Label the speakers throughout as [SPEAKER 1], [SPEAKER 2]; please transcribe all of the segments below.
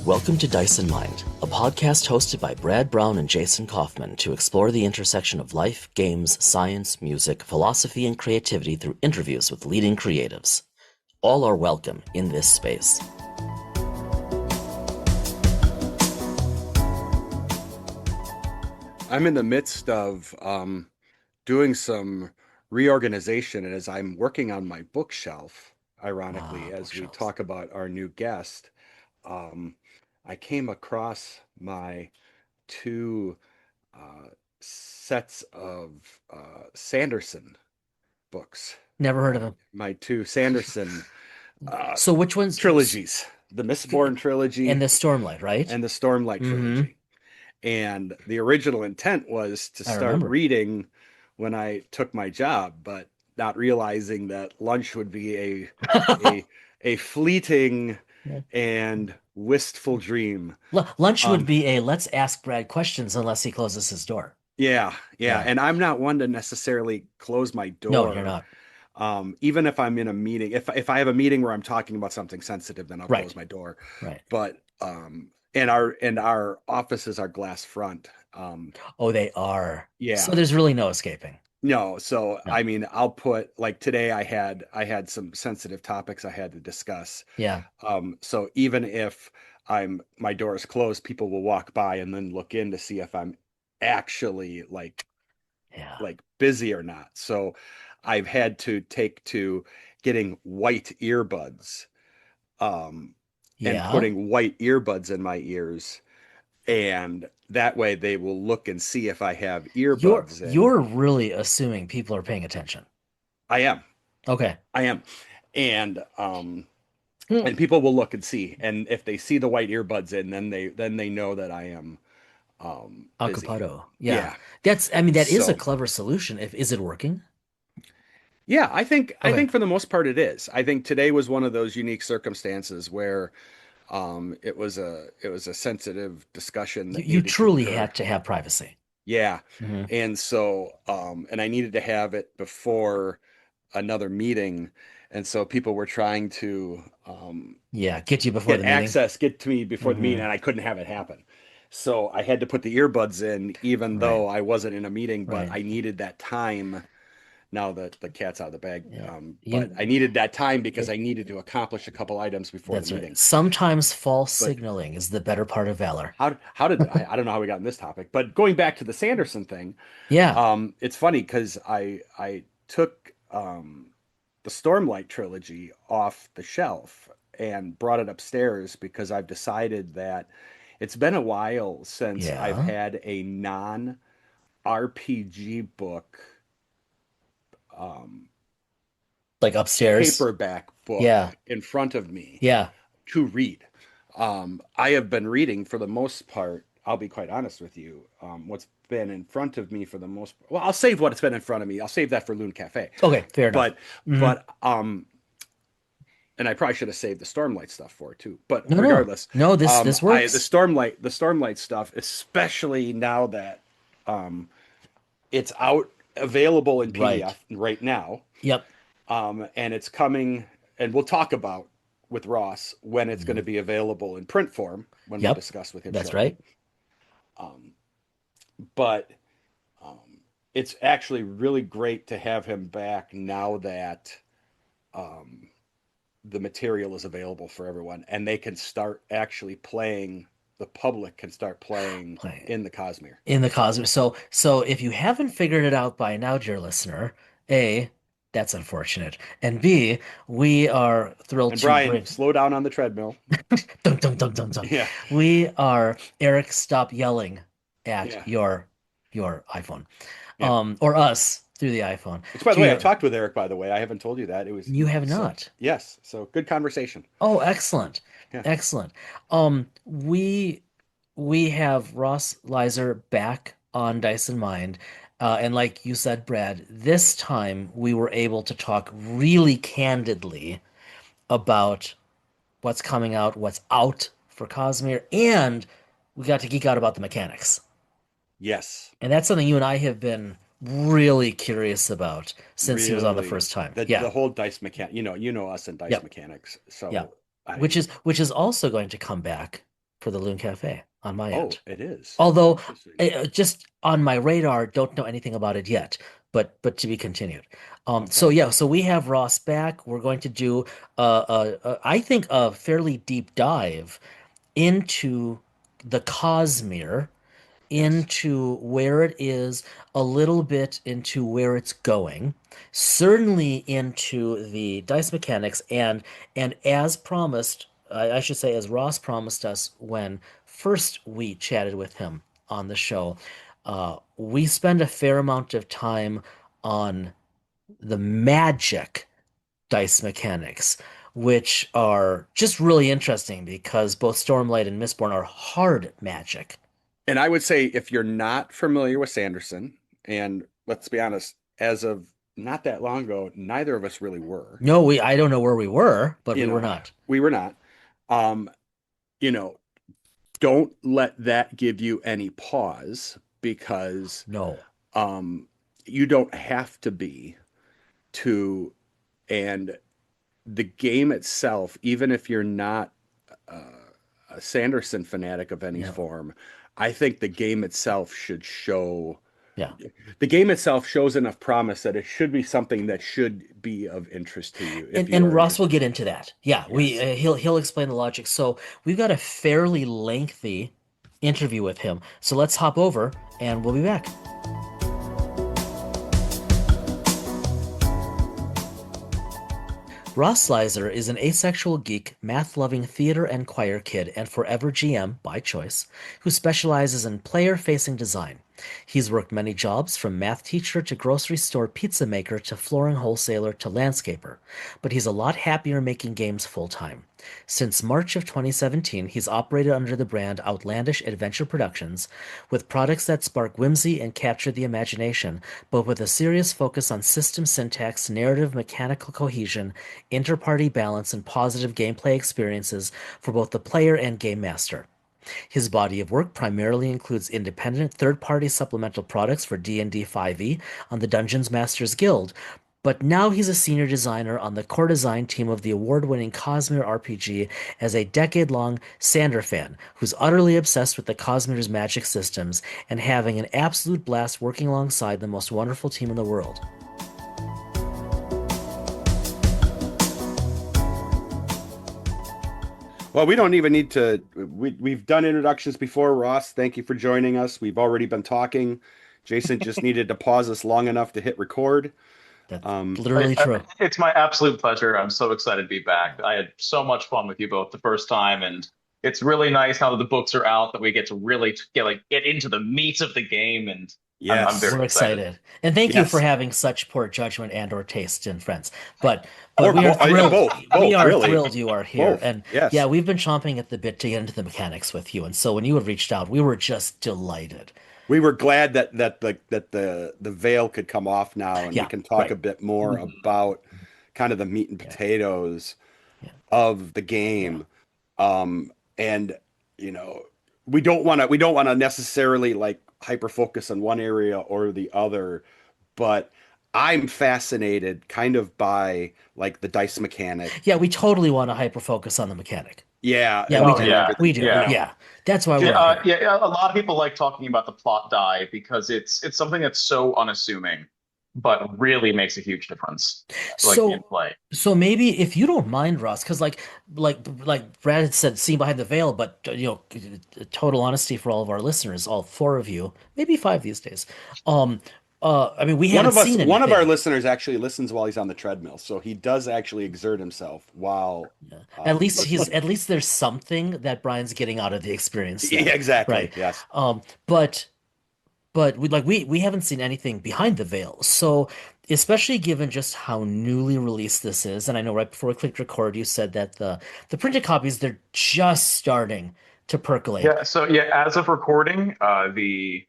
[SPEAKER 1] Welcome to Dice and Mind, a podcast hosted by Brad Brown and Jason Kaufman to explore the intersection of life, games, science, music, philosophy, and creativity through interviews with leading creatives. All are welcome in this space.
[SPEAKER 2] I'm in the midst of doing some reorganization, and as I'm working on my bookshelf, ironically, as we talk about our new guest, I came across my two sets of Sanderson books.
[SPEAKER 1] Never heard of him.
[SPEAKER 2] My two Sanderson
[SPEAKER 1] So which ones?
[SPEAKER 2] trilogies, the Mistborn trilogy
[SPEAKER 1] And the Stormlight, right?
[SPEAKER 2] and the Stormlight trilogy. And the original intent was to start reading when I took my job, but not realizing that lunch would be a fleeting and wistful dream.
[SPEAKER 1] Lunch would be a let's ask Brad questions unless he closes his door.
[SPEAKER 2] Yeah. And I'm not one to necessarily close my door.
[SPEAKER 1] No, you're not.
[SPEAKER 2] Even if I'm in a meeting, if I have a meeting where I'm talking about something sensitive, then I'll close my door.
[SPEAKER 1] Right.
[SPEAKER 2] But and our offices are glass front.
[SPEAKER 1] Oh, they are.
[SPEAKER 2] Yeah.
[SPEAKER 1] So there's really no escaping.
[SPEAKER 2] No. So I mean, I'll put, like, today I had some sensitive topics I had to discuss.
[SPEAKER 1] Yeah.
[SPEAKER 2] So even if my door is closed, people will walk by and then look in to see if I'm actually like busy or not. So I've had to take to getting white earbuds. And putting white earbuds in my ears, and that way they will look and see if I have earbuds.
[SPEAKER 1] You're really assuming people are paying attention.
[SPEAKER 2] I am.
[SPEAKER 1] Okay.
[SPEAKER 2] I am. And and people will look and see, and if they see the white earbuds in, then they know that I am
[SPEAKER 1] Occupado. Yeah. That is a clever solution. Is it working?
[SPEAKER 2] Yeah, I think for the most part it is. I think today was one of those unique circumstances where it was a sensitive discussion that
[SPEAKER 1] you truly had to have privacy.
[SPEAKER 2] Yeah. And so and I needed to have it before another meeting, and so people were trying to
[SPEAKER 1] get you before the meeting.
[SPEAKER 2] Get to me before the meeting, and I couldn't have it happen. So I had to put the earbuds in even though I wasn't in a meeting, but I needed that time. Now that the cat's out of the bag, but I needed that time because I needed to accomplish a couple items before the meeting.
[SPEAKER 1] Right. Sometimes false signaling is the better part of valor.
[SPEAKER 2] How did I don't know how we got in this topic, but going back to the Sanderson thing, it's funny because I took the Stormlight trilogy off the shelf and brought it upstairs because I've decided that it's been a while since I've had a non-RPG book.
[SPEAKER 1] Like upstairs
[SPEAKER 2] paperback book in front of me to read. I have been reading for the most part, I'll be quite honest with you, what's been in front of me for the most part. Well, I'll save what's been in front of me. I'll save that for Loon Cafe.
[SPEAKER 1] Okay, fair enough.
[SPEAKER 2] But and I probably should have saved the Stormlight stuff for it too. But regardless.
[SPEAKER 1] No, this works.
[SPEAKER 2] The Stormlight stuff, especially now that it's out available in PDF right now.
[SPEAKER 1] Yep.
[SPEAKER 2] And it's coming, and we'll talk about with Ross when it's going to be available in print form when we discuss with him.
[SPEAKER 1] That's right.
[SPEAKER 2] But it's actually really great to have him back now that the material is available for everyone, and they can start actually playing. The public can start playing in the Cosmere.
[SPEAKER 1] In the Cosmere. So if you haven't figured it out by now, dear listener, A, that's unfortunate. And B, we are thrilled
[SPEAKER 2] and Brian, slow down on the treadmill.
[SPEAKER 1] Dun, dun, dun, dun, dun.
[SPEAKER 2] Yeah.
[SPEAKER 1] We are, Eric, stop yelling at your iPhone. Or us through the iPhone.
[SPEAKER 2] Which, by the way, I talked with Eric, by the way. I haven't told you that.
[SPEAKER 1] You have not.
[SPEAKER 2] Yes. So good conversation.
[SPEAKER 1] Oh, excellent. Yeah. Excellent. We have Ross Leiser back on Dice and Mind. And like you said, Brad, this time we were able to talk really candidly about what's coming out, what's out for Cosmere, and we got to geek out about the mechanics.
[SPEAKER 2] Yes.
[SPEAKER 1] And that's something you and I have been really curious about since he was on the first time.
[SPEAKER 2] The whole dice mechanic, you know us and dice mechanics. So
[SPEAKER 1] which is also going to come back for the Loon Cafe on my
[SPEAKER 2] Oh,
[SPEAKER 1] end.
[SPEAKER 2] it is.
[SPEAKER 1] Although
[SPEAKER 2] Interesting.
[SPEAKER 1] just on my radar, don't know anything about it yet, but to be continued. So
[SPEAKER 2] Okay.
[SPEAKER 1] yeah, so we have Ross back. We're going to do I think a fairly deep dive into the Cosmere,
[SPEAKER 2] Yes.
[SPEAKER 1] into where it is, a little bit into where it's going, certainly into the dice mechanics, and as promised, I should say, as Ross promised us when first we chatted with him on the show, we spend a fair amount of time on the magic dice mechanics, which are just really interesting because both Stormlight and Mistborn are hard magic.
[SPEAKER 2] And I would say if you're not familiar with Sanderson, and let's be honest, as of not that long ago, neither of us really were.
[SPEAKER 1] No, I don't know where we were, but
[SPEAKER 2] You
[SPEAKER 1] we were
[SPEAKER 2] know,
[SPEAKER 1] not.
[SPEAKER 2] we were not. Um, you know, don't let that give you any pause because
[SPEAKER 1] No.
[SPEAKER 2] um, you don't have to be to, and the game itself, even if you're not uh, a Sanderson fanatic of any
[SPEAKER 1] Yeah.
[SPEAKER 2] form, I think the game itself should show.
[SPEAKER 1] Yeah.
[SPEAKER 2] The game itself shows enough promise that it should be something that should be of interest to you if you
[SPEAKER 1] And
[SPEAKER 2] are
[SPEAKER 1] Ross will
[SPEAKER 2] interested
[SPEAKER 1] get
[SPEAKER 2] in
[SPEAKER 1] into
[SPEAKER 2] it.
[SPEAKER 1] that. Yeah, we
[SPEAKER 2] Yes.
[SPEAKER 1] he'll explain the logic. So we've got a fairly lengthy interview with him. So let's hop over and we'll be back. Ross Leiser is an asexual geek, math-loving theater and choir kid and forever GM by choice, who specializes in player-facing design. He's worked many jobs from math teacher to grocery store pizza maker to flooring wholesaler to landscaper, but he's a lot happier making games full-time. Since March of 2017, he's operated under the brand Outlandish Adventure Productions, with products that spark whimsy and capture the imagination, but with a serious focus on system syntax, narrative mechanical cohesion, inter-party balance, and positive gameplay experiences for both the player and game master. His body of work primarily includes independent third-party supplemental products for D&D 5e on the Dungeons Masters Guild, but now he's a senior designer on the core design team of the award-winning Cosmere RPG as a decade-long Sanderfan who's utterly obsessed with the Cosmere's magic systems and having an absolute blast working alongside the most wonderful team in the world.
[SPEAKER 2] Well, we don't even need to. We've done introductions before. Ross, thank you for joining us. We've already been talking. Jason just needed to pause us long enough to hit record.
[SPEAKER 1] That's
[SPEAKER 2] Um,
[SPEAKER 1] literally true.
[SPEAKER 3] It's my absolute pleasure. I'm so excited to be back. I had so much fun with you both the first time, and it's really nice now that the books are out that we get to really get into the meat of the game, and I'm
[SPEAKER 2] yes,
[SPEAKER 3] very
[SPEAKER 1] We're
[SPEAKER 3] excited.
[SPEAKER 1] excited. And thank you for
[SPEAKER 2] yes,
[SPEAKER 1] having such poor judgment and or taste in friends. But
[SPEAKER 2] or
[SPEAKER 1] we are thrilled. We
[SPEAKER 2] both,
[SPEAKER 1] are
[SPEAKER 2] really,
[SPEAKER 1] thrilled you are here.
[SPEAKER 2] both.
[SPEAKER 1] And yeah,
[SPEAKER 2] Yes,
[SPEAKER 1] we've been chomping at the bit to get into the mechanics with you. And so when you had reached out, we were just delighted.
[SPEAKER 2] we were glad that the veil could come off now, and we
[SPEAKER 1] Yeah,
[SPEAKER 2] can talk
[SPEAKER 1] right.
[SPEAKER 2] a bit more
[SPEAKER 3] Mhm.
[SPEAKER 2] about kind of the meat and
[SPEAKER 1] Yeah,
[SPEAKER 2] potatoes
[SPEAKER 1] yeah,
[SPEAKER 2] of the
[SPEAKER 1] yeah.
[SPEAKER 2] game. And you know, we don't want to necessarily like hyper focus on one area or the other, but I'm fascinated kind of by like the dice mechanic.
[SPEAKER 1] Yeah, we totally want to hyper focus on the mechanic.
[SPEAKER 2] Yeah,
[SPEAKER 1] Yeah, we
[SPEAKER 3] Oh
[SPEAKER 1] do.
[SPEAKER 2] and
[SPEAKER 3] yeah,
[SPEAKER 1] We
[SPEAKER 2] everything,
[SPEAKER 1] do.
[SPEAKER 2] you
[SPEAKER 3] yeah.
[SPEAKER 2] know.
[SPEAKER 1] Yeah. That's why we're here.
[SPEAKER 3] A lot of people like talking about the plot die because it's something that's so unassuming, but really makes a huge difference, like in
[SPEAKER 1] So,
[SPEAKER 3] play.
[SPEAKER 1] so maybe if you don't mind, Ross, because like Brad had said, see behind the veil, but total honesty for all of our listeners, all four of you, maybe five these days. Um, I mean, we haven't seen
[SPEAKER 2] One of our
[SPEAKER 1] anything.
[SPEAKER 2] listeners actually listens while he's on the treadmill, so he does actually exert himself while
[SPEAKER 1] At
[SPEAKER 2] listening.
[SPEAKER 1] least there's something that Brian's getting out of the experience
[SPEAKER 2] Yeah,
[SPEAKER 1] then, right?
[SPEAKER 2] exactly. Yes.
[SPEAKER 1] Um, but we haven't seen anything behind the veil. So especially given just how newly released this is, and I know right before we clicked record, you said that the printed copies they're just starting to percolate.
[SPEAKER 3] Yeah, so yeah, as of recording, the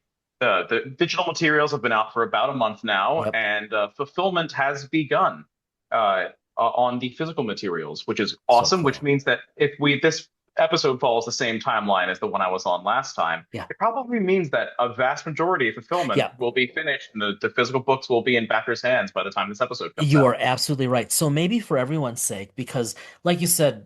[SPEAKER 3] digital materials have been out for about a month now,
[SPEAKER 1] Yep.
[SPEAKER 3] and fulfillment has begun on the physical materials, which is
[SPEAKER 1] So
[SPEAKER 3] awesome. Which
[SPEAKER 1] cool.
[SPEAKER 3] means that if we this episode follows the same timeline as the one I was on last time,
[SPEAKER 1] Yeah.
[SPEAKER 3] it probably means that a vast majority of fulfillment
[SPEAKER 1] Yeah.
[SPEAKER 3] will be finished and the physical books will be in backers' hands by the time this episode comes
[SPEAKER 1] You
[SPEAKER 3] out.
[SPEAKER 1] are absolutely right. So maybe for everyone's sake, because like you said,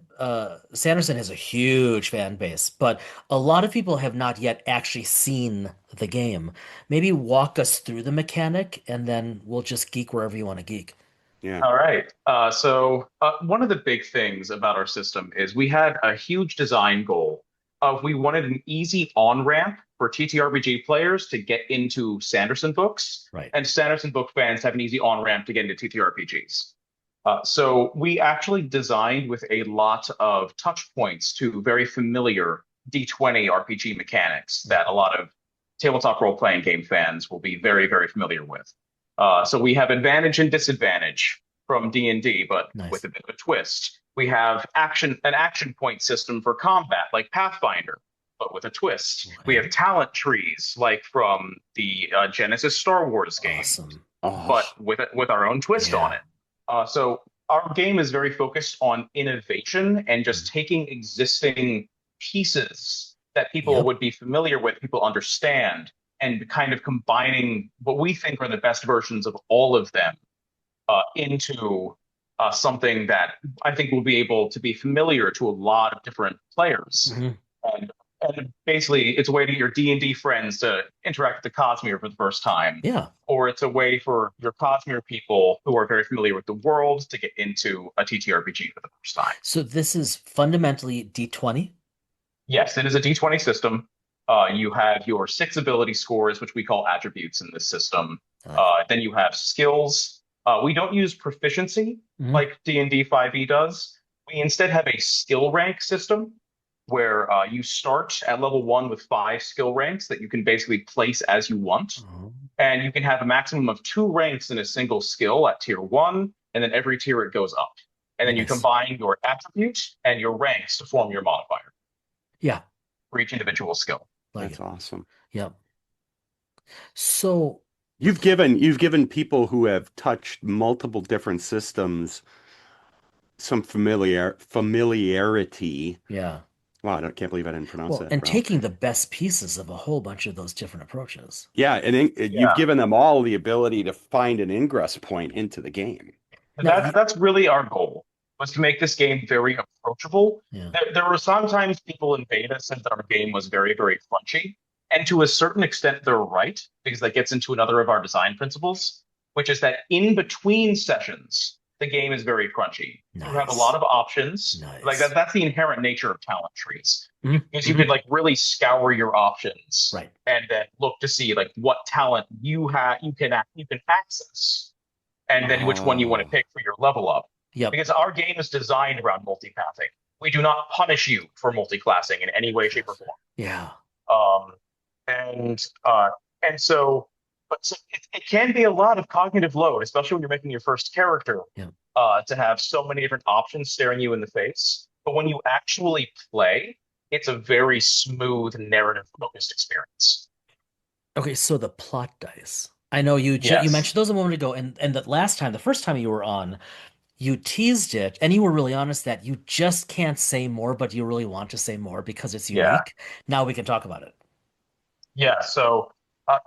[SPEAKER 1] Sanderson has a huge fan base, but a lot of people have not yet actually seen the game. Maybe walk us through the mechanic and then we'll just geek wherever you want to geek.
[SPEAKER 2] Yeah.
[SPEAKER 3] All right. So one of the big things about our system is we had a huge design goal of we wanted an easy on-ramp for TTRPG players to get into Sanderson books,
[SPEAKER 1] Right.
[SPEAKER 3] and Sanderson book fans have an easy on-ramp to get into TTRPGs. So we actually designed with a lot of touch points to very familiar D20 RPG mechanics that a lot of tabletop role-playing game fans will be very, very familiar with. So we have advantage and disadvantage from D&D, but with
[SPEAKER 1] Nice.
[SPEAKER 3] a bit of a twist. We have an action point system for combat, like Pathfinder, but with a twist. We
[SPEAKER 1] Okay.
[SPEAKER 3] have talent trees, like from the Genesis Star Wars game,
[SPEAKER 1] Awesome.
[SPEAKER 2] Oh,
[SPEAKER 3] but with our own twist on
[SPEAKER 1] Yeah.
[SPEAKER 3] it. So our game is very focused on innovation and
[SPEAKER 1] Mm.
[SPEAKER 3] just taking existing pieces that people
[SPEAKER 1] Yep.
[SPEAKER 3] would be familiar with, people understand, and kind of combining what we think are the best versions of all of them into something that I think will be able to be familiar to a lot of different players.
[SPEAKER 1] Hmm.
[SPEAKER 3] And and basically, it's a way to get your D&D friends to interact with the Cosmere for the first time,
[SPEAKER 1] Yeah.
[SPEAKER 3] or it's a way for your Cosmere people who are very familiar with the world to get into a TTRPG for the first time.
[SPEAKER 1] So this is fundamentally D20.
[SPEAKER 3] Yes, it is a D20 system. You have your six ability scores, which we call attributes in this system.
[SPEAKER 1] I like
[SPEAKER 3] Then you have skills. We don't use proficiency
[SPEAKER 1] it. Hmm.
[SPEAKER 3] like D&D 5e does. We instead have a skill rank system where you start at level 1 with 5 skill ranks that you can basically place as you want.
[SPEAKER 1] Oh,
[SPEAKER 3] And you can have a maximum of 2 ranks in a single skill at tier 1, and then every tier it goes up. And then you
[SPEAKER 1] nice.
[SPEAKER 3] combine your attribute and your ranks to form your modifier
[SPEAKER 1] Yeah.
[SPEAKER 3] for each individual skill.
[SPEAKER 1] Like
[SPEAKER 2] that's
[SPEAKER 1] it.
[SPEAKER 2] awesome.
[SPEAKER 1] Yep. So
[SPEAKER 2] You've given people who have touched multiple different systems some familiarity.
[SPEAKER 1] yeah.
[SPEAKER 2] Wow, can't believe I didn't pronounce
[SPEAKER 1] Well,
[SPEAKER 2] that
[SPEAKER 1] and
[SPEAKER 2] well.
[SPEAKER 1] taking the best pieces of a whole bunch of those different approaches.
[SPEAKER 2] Yeah, and then you've
[SPEAKER 3] Yeah.
[SPEAKER 2] given them all the ability to find an ingress point into the game.
[SPEAKER 1] Now,
[SPEAKER 3] That's really our goal, was to make this game very approachable.
[SPEAKER 1] yeah.
[SPEAKER 3] There were sometimes people in beta said that our game was very, very crunchy. And to a certain extent, they're right, because that gets into another of our design principles, which is that in between sessions, the game is very crunchy. You have a lot
[SPEAKER 1] Nice.
[SPEAKER 3] of options. Like
[SPEAKER 1] Nice.
[SPEAKER 3] that's the inherent nature of talent trees.
[SPEAKER 1] Mhm.
[SPEAKER 3] Is you
[SPEAKER 1] Mhm.
[SPEAKER 3] could like really scour your options
[SPEAKER 1] Right.
[SPEAKER 3] and then look to see like what talent you can access and then which one you want to
[SPEAKER 2] Oh,
[SPEAKER 3] pick for your level up.
[SPEAKER 1] Yep.
[SPEAKER 3] Because our game is designed around multipathing. We do not punish you for multiclassing in any way, shape, or form.
[SPEAKER 1] Yeah.
[SPEAKER 3] Um, and uh, and so, it can be a lot of cognitive load, especially when you're making your first character,
[SPEAKER 1] Yeah.
[SPEAKER 3] to have so many different options staring you in the face. But when you actually play, it's a very smooth narrative focused experience.
[SPEAKER 1] Okay, so the plot dice. I know you
[SPEAKER 3] Yes.
[SPEAKER 1] mentioned those a moment ago, and the last time, the first time you were on, you teased it, and you were really honest that you just can't say more, but you really want to say more because it's
[SPEAKER 3] Yeah.
[SPEAKER 1] unique. Now we can talk about it.
[SPEAKER 3] Yeah, so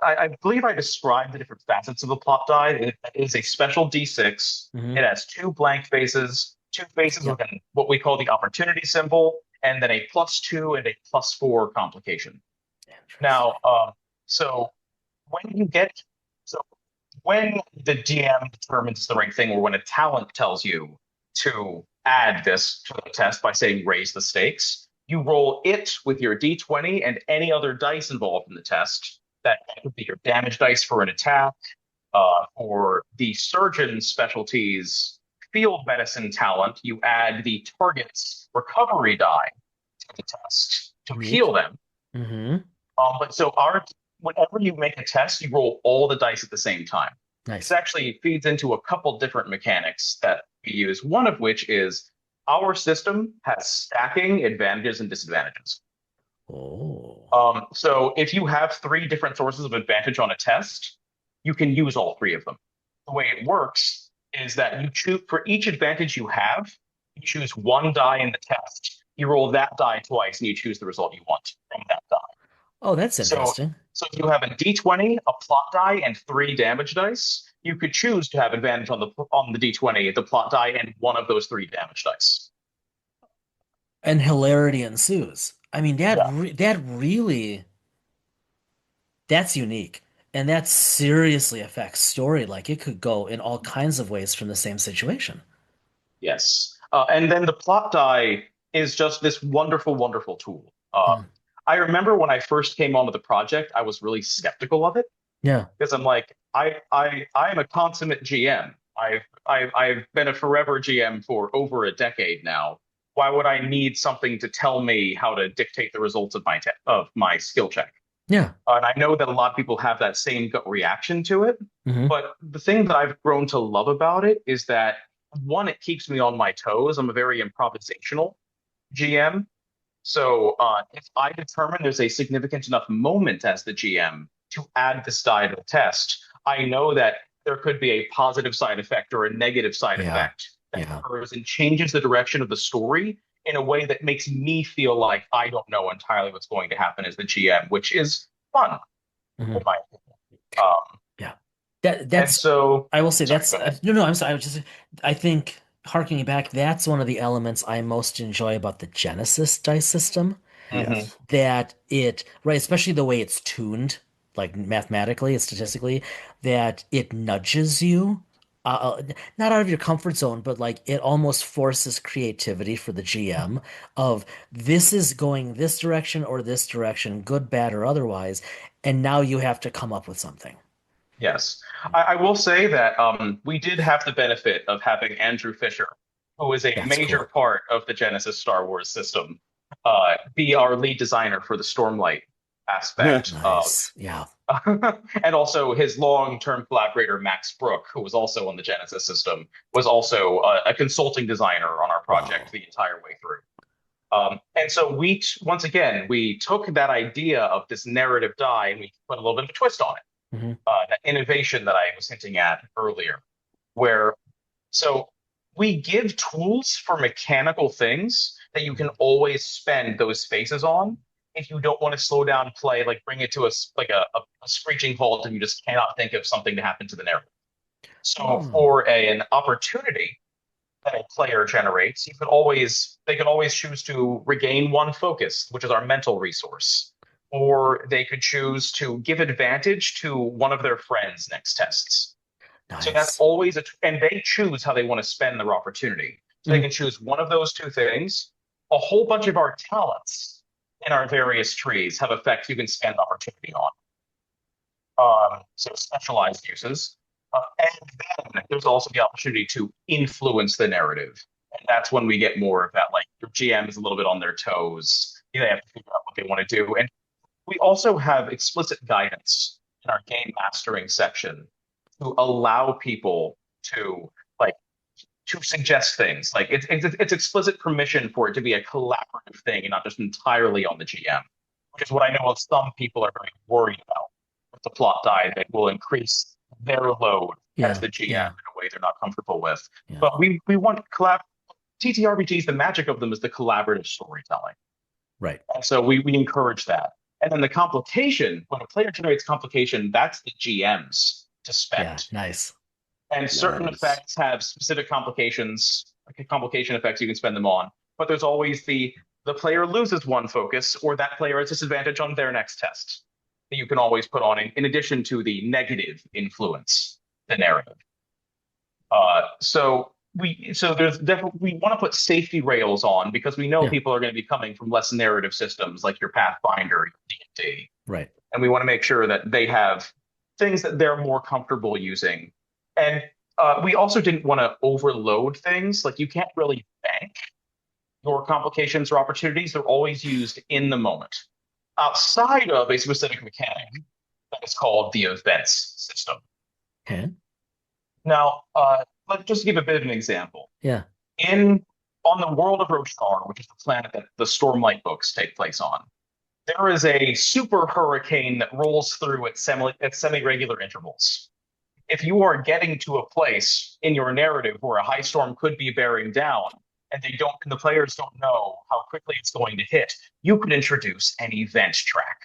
[SPEAKER 3] I believe I described the different facets of the plot die. It is a special D6.
[SPEAKER 1] Hmm.
[SPEAKER 3] It has two blank faces, two faces with
[SPEAKER 1] Yep.
[SPEAKER 3] what we call the opportunity symbol, and then a +2 and a +4 complication.
[SPEAKER 1] Interesting.
[SPEAKER 3] Now, so when you get so when the DM determines the right thing, or when a talent tells you to add this to the test by saying raise the stakes, you roll it with your d20 and any other dice involved in the test. That could be your damage dice for an attack, for the surgeon specialties field medicine talent, you add the target's recovery die to the test to
[SPEAKER 1] Neat.
[SPEAKER 3] heal them.
[SPEAKER 1] Hmm.
[SPEAKER 3] But so our whenever you make a test, you roll all the dice at the same time. This
[SPEAKER 1] Nice.
[SPEAKER 3] actually feeds into a couple different mechanics that we use. One of which is our system has stacking advantages and disadvantages.
[SPEAKER 1] Oh.
[SPEAKER 3] So if you have three different sources of advantage on a test, you can use all three of them. The way it works is that you choose for each advantage you have, you choose one die in the test You roll that die twice, and you choose the result you want from that die.
[SPEAKER 1] Oh, that's
[SPEAKER 3] So,
[SPEAKER 1] interesting.
[SPEAKER 3] so if you have a d20, a plot die, and 3 damage dice, you could choose to have advantage on the d20, the plot die, and one of those 3 damage dice.
[SPEAKER 1] And hilarity ensues. I mean,
[SPEAKER 3] Yeah.
[SPEAKER 1] that really that's unique. And that seriously affects story. Like it could go in all kinds of ways from the same situation.
[SPEAKER 3] Yes. And then the plot die is just this wonderful, wonderful tool.
[SPEAKER 1] Hmm.
[SPEAKER 3] I remember when I first came onto the project, I was really skeptical of it
[SPEAKER 1] Yeah.
[SPEAKER 3] because I'm like, I'm a consummate GM. I've been a forever GM for over a decade now. Why would I need something to tell me how to dictate the results of my skill check?
[SPEAKER 1] Yeah.
[SPEAKER 3] And I know that a lot of people have that same gut reaction to it.
[SPEAKER 1] Hmm.
[SPEAKER 3] But the thing that I've grown to love about it is that one, it keeps me on my toes. I'm a very improvisational GM. So if I determine there's a significant enough moment as the GM to add this die to the test, I know that there could be a positive side effect or a negative side
[SPEAKER 1] Yeah.
[SPEAKER 3] effect that
[SPEAKER 1] Yeah.
[SPEAKER 3] occurs and changes the direction of the story in a way that makes me feel like I don't know entirely what's going to happen as the GM, which is fun, in
[SPEAKER 1] Hmm.
[SPEAKER 3] my opinion. Um,
[SPEAKER 1] Yeah.
[SPEAKER 3] and
[SPEAKER 1] That's
[SPEAKER 3] so,
[SPEAKER 1] I will say
[SPEAKER 3] sorry,
[SPEAKER 1] that's
[SPEAKER 3] go ahead.
[SPEAKER 1] no, no, I'm sorry. I think harkening back, that's one of the elements I most enjoy about the Genesis dice system.
[SPEAKER 3] Hmm.
[SPEAKER 2] Yes.
[SPEAKER 1] That it, right, especially the way it's tuned, like mathematically and statistically, that it nudges you, not out of your comfort zone, but like it almost forces creativity for the GM of this is going this direction or this direction, good, bad, or otherwise, and now you have to come up with something.
[SPEAKER 3] Yes. I will say that we did have the benefit of having Andrew Fisher, who is a
[SPEAKER 1] That's
[SPEAKER 3] major
[SPEAKER 1] cool.
[SPEAKER 3] part of the Genesis Star Wars system, be our lead designer for the Stormlight aspect of,
[SPEAKER 1] Nice. Yeah.
[SPEAKER 3] and also his long-term collaborator, Max Brook, who was also on the Genesis system, was also a consulting designer on our project
[SPEAKER 1] Wow.
[SPEAKER 3] the entire way through. And so once again, we took that idea of this narrative die and we put a little bit of a twist on it.
[SPEAKER 1] Hmm.
[SPEAKER 3] That innovation that I was hinting at earlier, where so we give tools for mechanical things that you can always spend those spaces on if you don't want to slow down play, like bring it to a screeching halt and you just cannot think of something to happen to the narrative. So
[SPEAKER 1] Oh,
[SPEAKER 3] for an opportunity that a player generates, they can always choose to regain one focus, which is our mental resource, or they could choose to give advantage to one of their friends next tests. So that's
[SPEAKER 1] nice.
[SPEAKER 3] always and they choose how they want to spend their opportunity. So they
[SPEAKER 1] Mhm.
[SPEAKER 3] can choose one of those two things. A whole bunch of our talents in our various trees have effects you can spend opportunity on. So specialized uses. And then there's also the opportunity to influence the narrative. And that's when we get more of that, like your GM is a little bit on their toes. They have to figure out what they want to do. And we also have explicit guidance in our game mastering section to allow people to like to suggest things. Like it's explicit permission for it to be a collaborative thing and not just entirely on the GM, which is what I know some people are very worried about with the plot die that will increase their load as
[SPEAKER 1] Yeah.
[SPEAKER 3] the GM
[SPEAKER 1] Yeah.
[SPEAKER 3] in a way they're not comfortable with.
[SPEAKER 1] Yeah.
[SPEAKER 3] But we want collab TTRPGs, the magic of them is the collaborative storytelling.
[SPEAKER 1] Right.
[SPEAKER 3] And so we encourage that. And then the complication, when a player generates complication, that's the GM's to
[SPEAKER 1] Yeah.
[SPEAKER 3] spend.
[SPEAKER 1] Nice.
[SPEAKER 3] And certain
[SPEAKER 2] Nice.
[SPEAKER 3] effects have specific complications, like complication effects you can spend them on. But there's always the player loses one focus, or that player has disadvantage on their next test that you can always put on in addition to the negative influence, the narrative. So there's definitely we want to put safety rails on because we know
[SPEAKER 1] Yeah.
[SPEAKER 3] people are going to be coming from less narrative systems like your Pathfinder, D&D,
[SPEAKER 1] Right.
[SPEAKER 3] and we want to make sure that they have things that they're more comfortable using. And we also didn't want to overload things. Like you can't really bank your complications or opportunities. They're always used in the moment outside of a specific mechanic that is called the events system.
[SPEAKER 1] Okay.
[SPEAKER 3] Now, let's just give a bit of an example.
[SPEAKER 1] Yeah.
[SPEAKER 3] In on the world of Roshar, which is the planet that the Stormlight books take place on, there is a super hurricane that rolls through at semi-regular intervals. If you are getting to a place in your narrative where a high storm could be bearing down, and the players don't know how quickly it's going to hit, you could introduce an event track.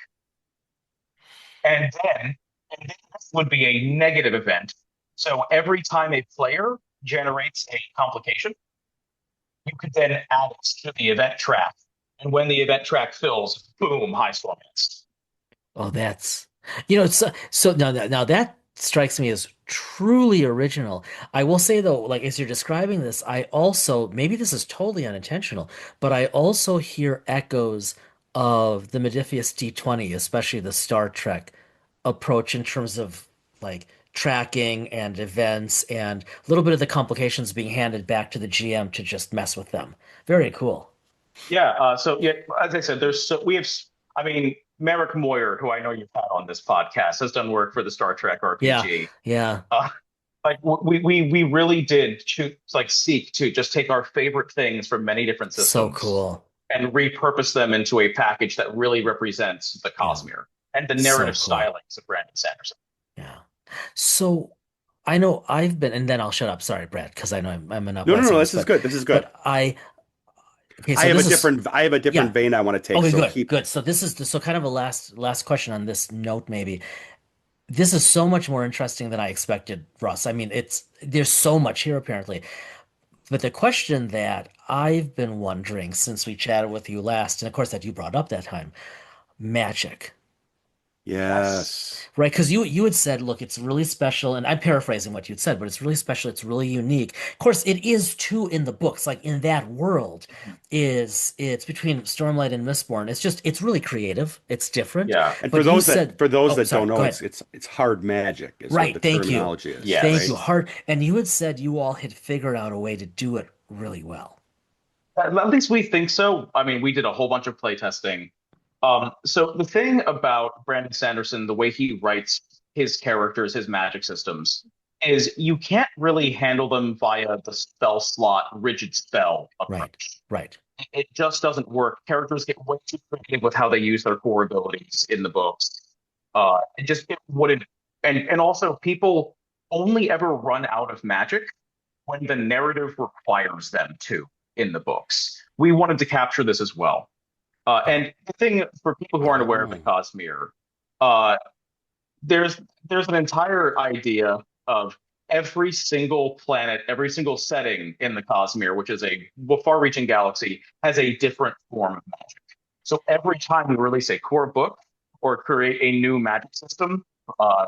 [SPEAKER 3] And then, and then this would be a negative event. So every time a player generates a complication, you could then add it to the event track. And when the event track fills, boom, high storm hits.
[SPEAKER 1] Oh, that's so now that strikes me as truly original. I will say though, like as you're describing this, I also maybe this is totally unintentional, but I also hear echoes of the Modiphius D20, especially the Star Trek approach in terms of like tracking and events and a little bit of the complications being handed back to the GM to just mess with them. Very cool.
[SPEAKER 3] Yeah. So yeah, as I said, we have. I mean, Merrick Moyer, who I know you've had on this podcast, has done work for the Star Trek
[SPEAKER 1] Yeah,
[SPEAKER 3] RPG.
[SPEAKER 1] yeah,
[SPEAKER 3] Uh, like we really did seek to just take our favorite things from many different
[SPEAKER 1] so
[SPEAKER 3] systems
[SPEAKER 1] cool.
[SPEAKER 3] and repurpose them into a package that really represents the
[SPEAKER 1] Yeah,
[SPEAKER 3] Cosmere and the
[SPEAKER 1] so
[SPEAKER 3] narrative
[SPEAKER 1] cool.
[SPEAKER 3] stylings of Brandon Sanderson.
[SPEAKER 1] Yeah. So I know I've been, and then I'll shut up. Sorry, Brad, because I know I'm
[SPEAKER 2] No, no,
[SPEAKER 1] monopolizing
[SPEAKER 2] no,
[SPEAKER 1] this,
[SPEAKER 2] this is good. This is good.
[SPEAKER 1] but okay, so this is,
[SPEAKER 2] I have a different
[SPEAKER 1] yeah.
[SPEAKER 2] vein I want to take.
[SPEAKER 1] Okay,
[SPEAKER 2] So
[SPEAKER 1] good,
[SPEAKER 2] keep.
[SPEAKER 1] good. So this is so kind of a last question on this note, maybe. This is so much more interesting than I expected, Russ. I mean, there's so much here apparently. But the question that I've been wondering since we chatted with you last, and of course that you brought up that time, magic.
[SPEAKER 3] Yes.
[SPEAKER 2] Yes.
[SPEAKER 1] Right, because you had said, look, it's really special, and I'm paraphrasing what you'd said, but it's really special, it's really unique. Of course, it is too in the books, like in that world, it's between Stormlight and Mistborn. It's really creative, it's different.
[SPEAKER 3] Yeah.
[SPEAKER 2] And
[SPEAKER 1] But you said,
[SPEAKER 2] for those
[SPEAKER 1] oh,
[SPEAKER 2] that
[SPEAKER 1] sorry,
[SPEAKER 2] don't
[SPEAKER 1] go
[SPEAKER 2] know,
[SPEAKER 1] ahead.
[SPEAKER 2] it's hard magic is what the
[SPEAKER 1] Right, thank you.
[SPEAKER 2] terminology is,
[SPEAKER 1] Thank
[SPEAKER 2] right?
[SPEAKER 1] you.
[SPEAKER 3] Yes.
[SPEAKER 1] Hard, and you had said you all had figured out a way to do it really well.
[SPEAKER 3] At least we think so. I mean, we did a whole bunch of playtesting. So the thing about Brandon Sanderson, the way he writes his characters, his magic systems, is you can't really handle them via the spell slot rigid spell
[SPEAKER 1] Right,
[SPEAKER 3] approach.
[SPEAKER 1] right.
[SPEAKER 3] It just doesn't work. Characters get way too creative with how they use their core abilities in the books. It wouldn't. And also, people only ever run out of magic when the narrative requires them to in the books. We wanted to capture this as well.
[SPEAKER 1] Oh,
[SPEAKER 3] And the thing for people who aren't aware of the
[SPEAKER 2] Oh.
[SPEAKER 3] Cosmere, uh, there's an entire idea of every single planet, every single setting in the Cosmere, which is a far-reaching galaxy, has a different form of magic. So every time we release a core book or create a new magic system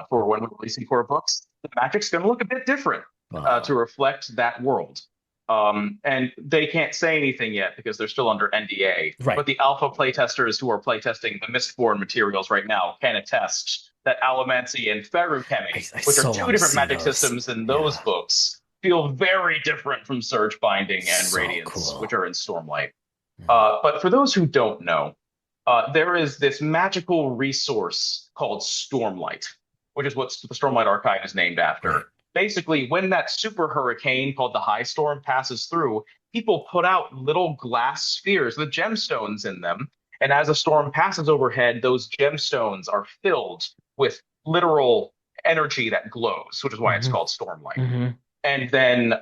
[SPEAKER 3] for when we're releasing core books, the magic's going to look a bit different to
[SPEAKER 1] wow.
[SPEAKER 3] reflect that world. And they can't say anything yet because they're still under NDA.
[SPEAKER 1] Right.
[SPEAKER 3] But the alpha playtesters who are playtesting the Mistborn materials right now can attest that Allomancy and Feruchemy,
[SPEAKER 1] I
[SPEAKER 3] which are
[SPEAKER 1] so
[SPEAKER 3] two
[SPEAKER 1] want to
[SPEAKER 3] different
[SPEAKER 1] see
[SPEAKER 3] magic
[SPEAKER 1] those.
[SPEAKER 3] systems in those
[SPEAKER 1] Yeah.
[SPEAKER 3] books, feel very different from Surge Binding and
[SPEAKER 1] So
[SPEAKER 3] Radiance, which
[SPEAKER 1] cool.
[SPEAKER 3] are in Stormlight.
[SPEAKER 1] Yeah.
[SPEAKER 3] But for those who don't know, there is this magical resource called Stormlight, which is what the Stormlight Archive is named
[SPEAKER 1] Right.
[SPEAKER 3] after. Basically, when that super hurricane called the High Storm passes through, people put out little glass spheres with gemstones in them. And as a storm passes overhead, those gemstones are filled with literal energy that glows, which is why it's
[SPEAKER 1] Hmm.
[SPEAKER 3] called Stormlight.
[SPEAKER 1] Hmm.
[SPEAKER 3] And then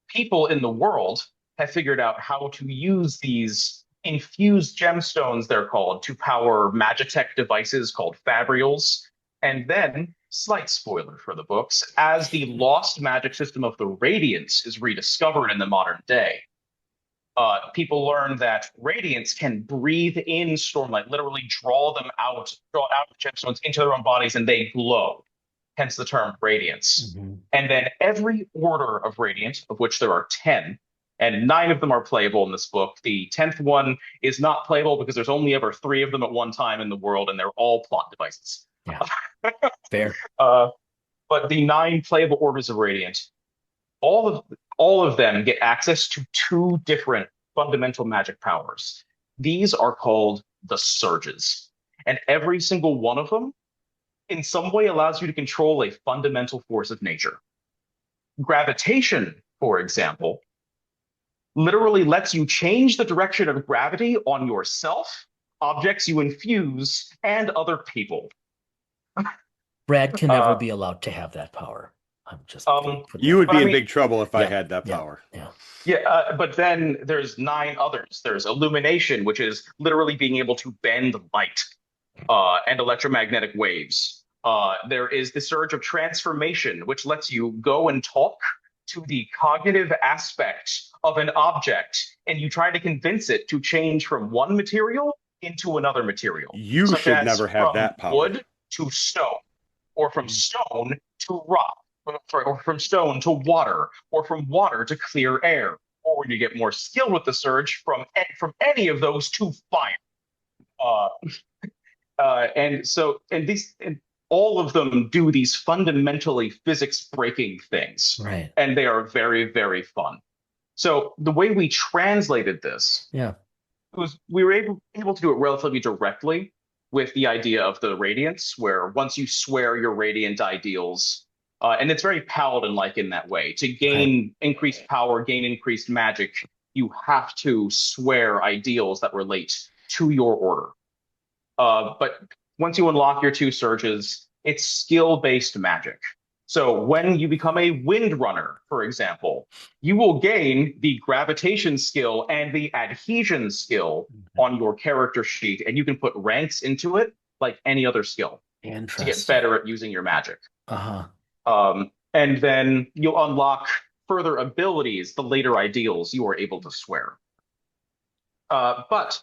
[SPEAKER 3] people in the world have figured out how to use these infused gemstones, they're called, to power magitech devices called fabrials. And then, slight spoiler for the books, as the lost magic system of the Radiance is rediscovered in the modern day, people learn that Radiance can breathe in Stormlight, literally draw out the gemstones into their own bodies, and they glow. Hence the term Radiance.
[SPEAKER 1] Hmm.
[SPEAKER 3] And then every order of Radiant, of which there are 10, and 9 of them are playable in this book. The 10th one is not playable because there's only ever 3 of them at one time in the world, and they're all plot devices.
[SPEAKER 1] Yeah. Fair.
[SPEAKER 3] Uh, but the 9 playable orders of Radiant, all of all of them get access to 2 different fundamental magic powers. These are called the Surges, and every single one of them, in some way, allows you to control a fundamental force of nature. Gravitation, for example, literally lets you change the direction of gravity on yourself, objects you infuse, and other people.
[SPEAKER 1] Brad can never
[SPEAKER 3] Uh,
[SPEAKER 1] be allowed to have that power. I'm just
[SPEAKER 3] Um,
[SPEAKER 1] putting
[SPEAKER 2] You
[SPEAKER 1] that.
[SPEAKER 2] would
[SPEAKER 3] but
[SPEAKER 2] be
[SPEAKER 3] I
[SPEAKER 2] in
[SPEAKER 3] mean,
[SPEAKER 2] big trouble if I
[SPEAKER 1] Yeah,
[SPEAKER 2] had that
[SPEAKER 1] yeah,
[SPEAKER 2] power.
[SPEAKER 1] yeah.
[SPEAKER 3] yeah, but then there's nine others. There's illumination, which is literally being able to bend light, and electromagnetic waves. There is the surge of transformation, which lets you go and talk to the cognitive aspect of an object, and you try to convince it to change from one material into another material,
[SPEAKER 2] You
[SPEAKER 3] such
[SPEAKER 2] should
[SPEAKER 3] as
[SPEAKER 2] never have
[SPEAKER 3] from
[SPEAKER 2] that power.
[SPEAKER 3] wood to stone, or from stone to rock, or from stone to water, or from water to clear air, or when you get more skilled with the surge, from any of those to fire. Uh, and all of them do these fundamentally physics breaking things,
[SPEAKER 1] Right.
[SPEAKER 3] and they are very, very fun. So the way we translated this
[SPEAKER 1] Yeah.
[SPEAKER 3] was we were able to do it relatively directly with the idea of the radiance, where once you swear your radiant ideals, and it's very paladin like in that way, to
[SPEAKER 1] Right.
[SPEAKER 3] gain increased power, gain increased magic, you have to swear ideals that relate to your order. But once you unlock your two surges, it's skill based magic. So when you become a wind runner, for example, you will gain the gravitation skill and the adhesion skill on your character sheet, and you can put ranks into it like any other skill to get
[SPEAKER 1] Interesting.
[SPEAKER 3] better at using your magic.
[SPEAKER 1] Uh-huh.
[SPEAKER 3] And then you'll unlock further abilities, the later ideals you are able to swear. But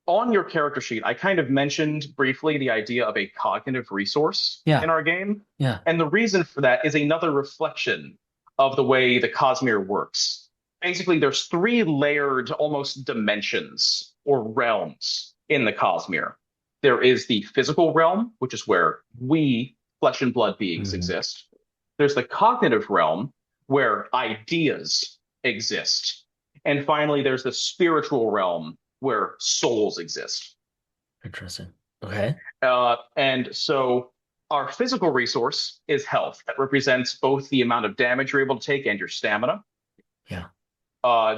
[SPEAKER 3] on your character sheet, I kind of mentioned briefly the idea of a cognitive resource
[SPEAKER 1] Yeah.
[SPEAKER 3] in our game.
[SPEAKER 1] Yeah.
[SPEAKER 3] And the reason for that is another reflection of the way the Cosmere works. Basically, there's three layered almost dimensions or realms in the Cosmere. There is the physical realm, which is where we, flesh and blood beings,
[SPEAKER 1] Mhm.
[SPEAKER 3] exist. There's the cognitive realm, where ideas exist. And finally, there's the spiritual realm, where souls exist.
[SPEAKER 1] Interesting. Okay.
[SPEAKER 3] And so our physical resource is health. That represents both the amount of damage you're able to take and your stamina.
[SPEAKER 1] Yeah.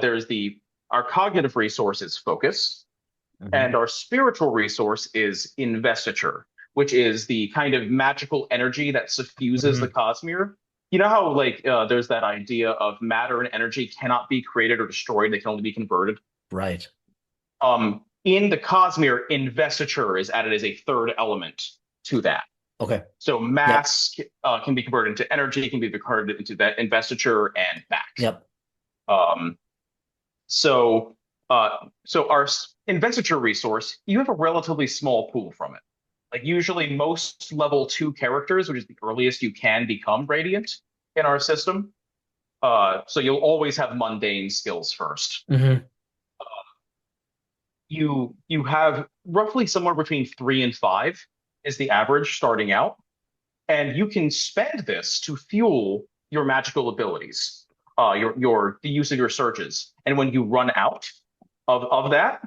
[SPEAKER 3] There's the Our cognitive resource is focus,
[SPEAKER 1] Hmm.
[SPEAKER 3] and our spiritual resource is investiture, which is the kind of magical energy that suffuses the
[SPEAKER 1] Hmm.
[SPEAKER 3] Cosmere. You know how there's that idea of matter and energy cannot be created or destroyed; they can only be converted.
[SPEAKER 1] Right.
[SPEAKER 3] In the Cosmere, investiture is added as a third element to that.
[SPEAKER 1] Okay.
[SPEAKER 3] So
[SPEAKER 1] Yep.
[SPEAKER 3] mass can be converted into energy, can be converted into that investiture and back.
[SPEAKER 1] Yep.
[SPEAKER 3] Um, so, so our investiture resource, you have a relatively small pool from it. Like usually, most level two characters, which is the earliest you can become radiant in our system. So you'll always have mundane skills first.
[SPEAKER 1] Hmm.
[SPEAKER 3] You have roughly somewhere between 3 and 5 is the average starting out, and you can spend this to fuel your magical abilities, your the use of your searches. And when you run out of that,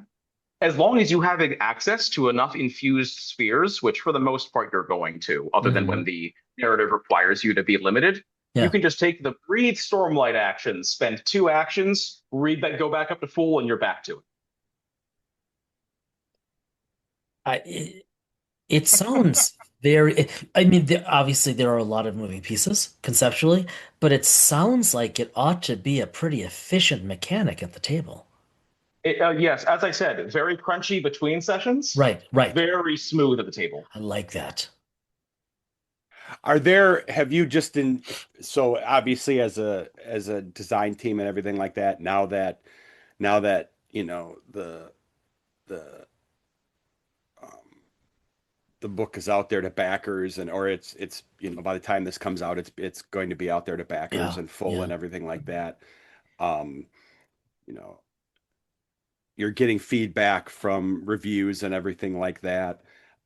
[SPEAKER 3] as long as you have access to enough infused spheres, which for the most part you're going to, other than when
[SPEAKER 1] Hmm.
[SPEAKER 3] the narrative requires you to be limited, you
[SPEAKER 1] Yeah.
[SPEAKER 3] can just take the breathe stormlight actions, spend 2 actions, read that, go back up to full, and you're back to it.
[SPEAKER 1] It sounds very, I mean, obviously there are a lot of moving pieces conceptually, but it sounds like it ought to be a pretty efficient mechanic at the table.
[SPEAKER 3] Yes, as I said, very crunchy between sessions,
[SPEAKER 1] Right, right.
[SPEAKER 3] very smooth at the table.
[SPEAKER 1] I like that.
[SPEAKER 2] Have you just in, so obviously as a design team and everything like that, now that, the, um, the book is out there to backers and, or it's, by the time this comes out, it's going to be out there to backers
[SPEAKER 1] Yeah,
[SPEAKER 2] and full
[SPEAKER 1] yeah.
[SPEAKER 2] and everything like that. Um, you know, you're getting feedback from reviews and everything like that.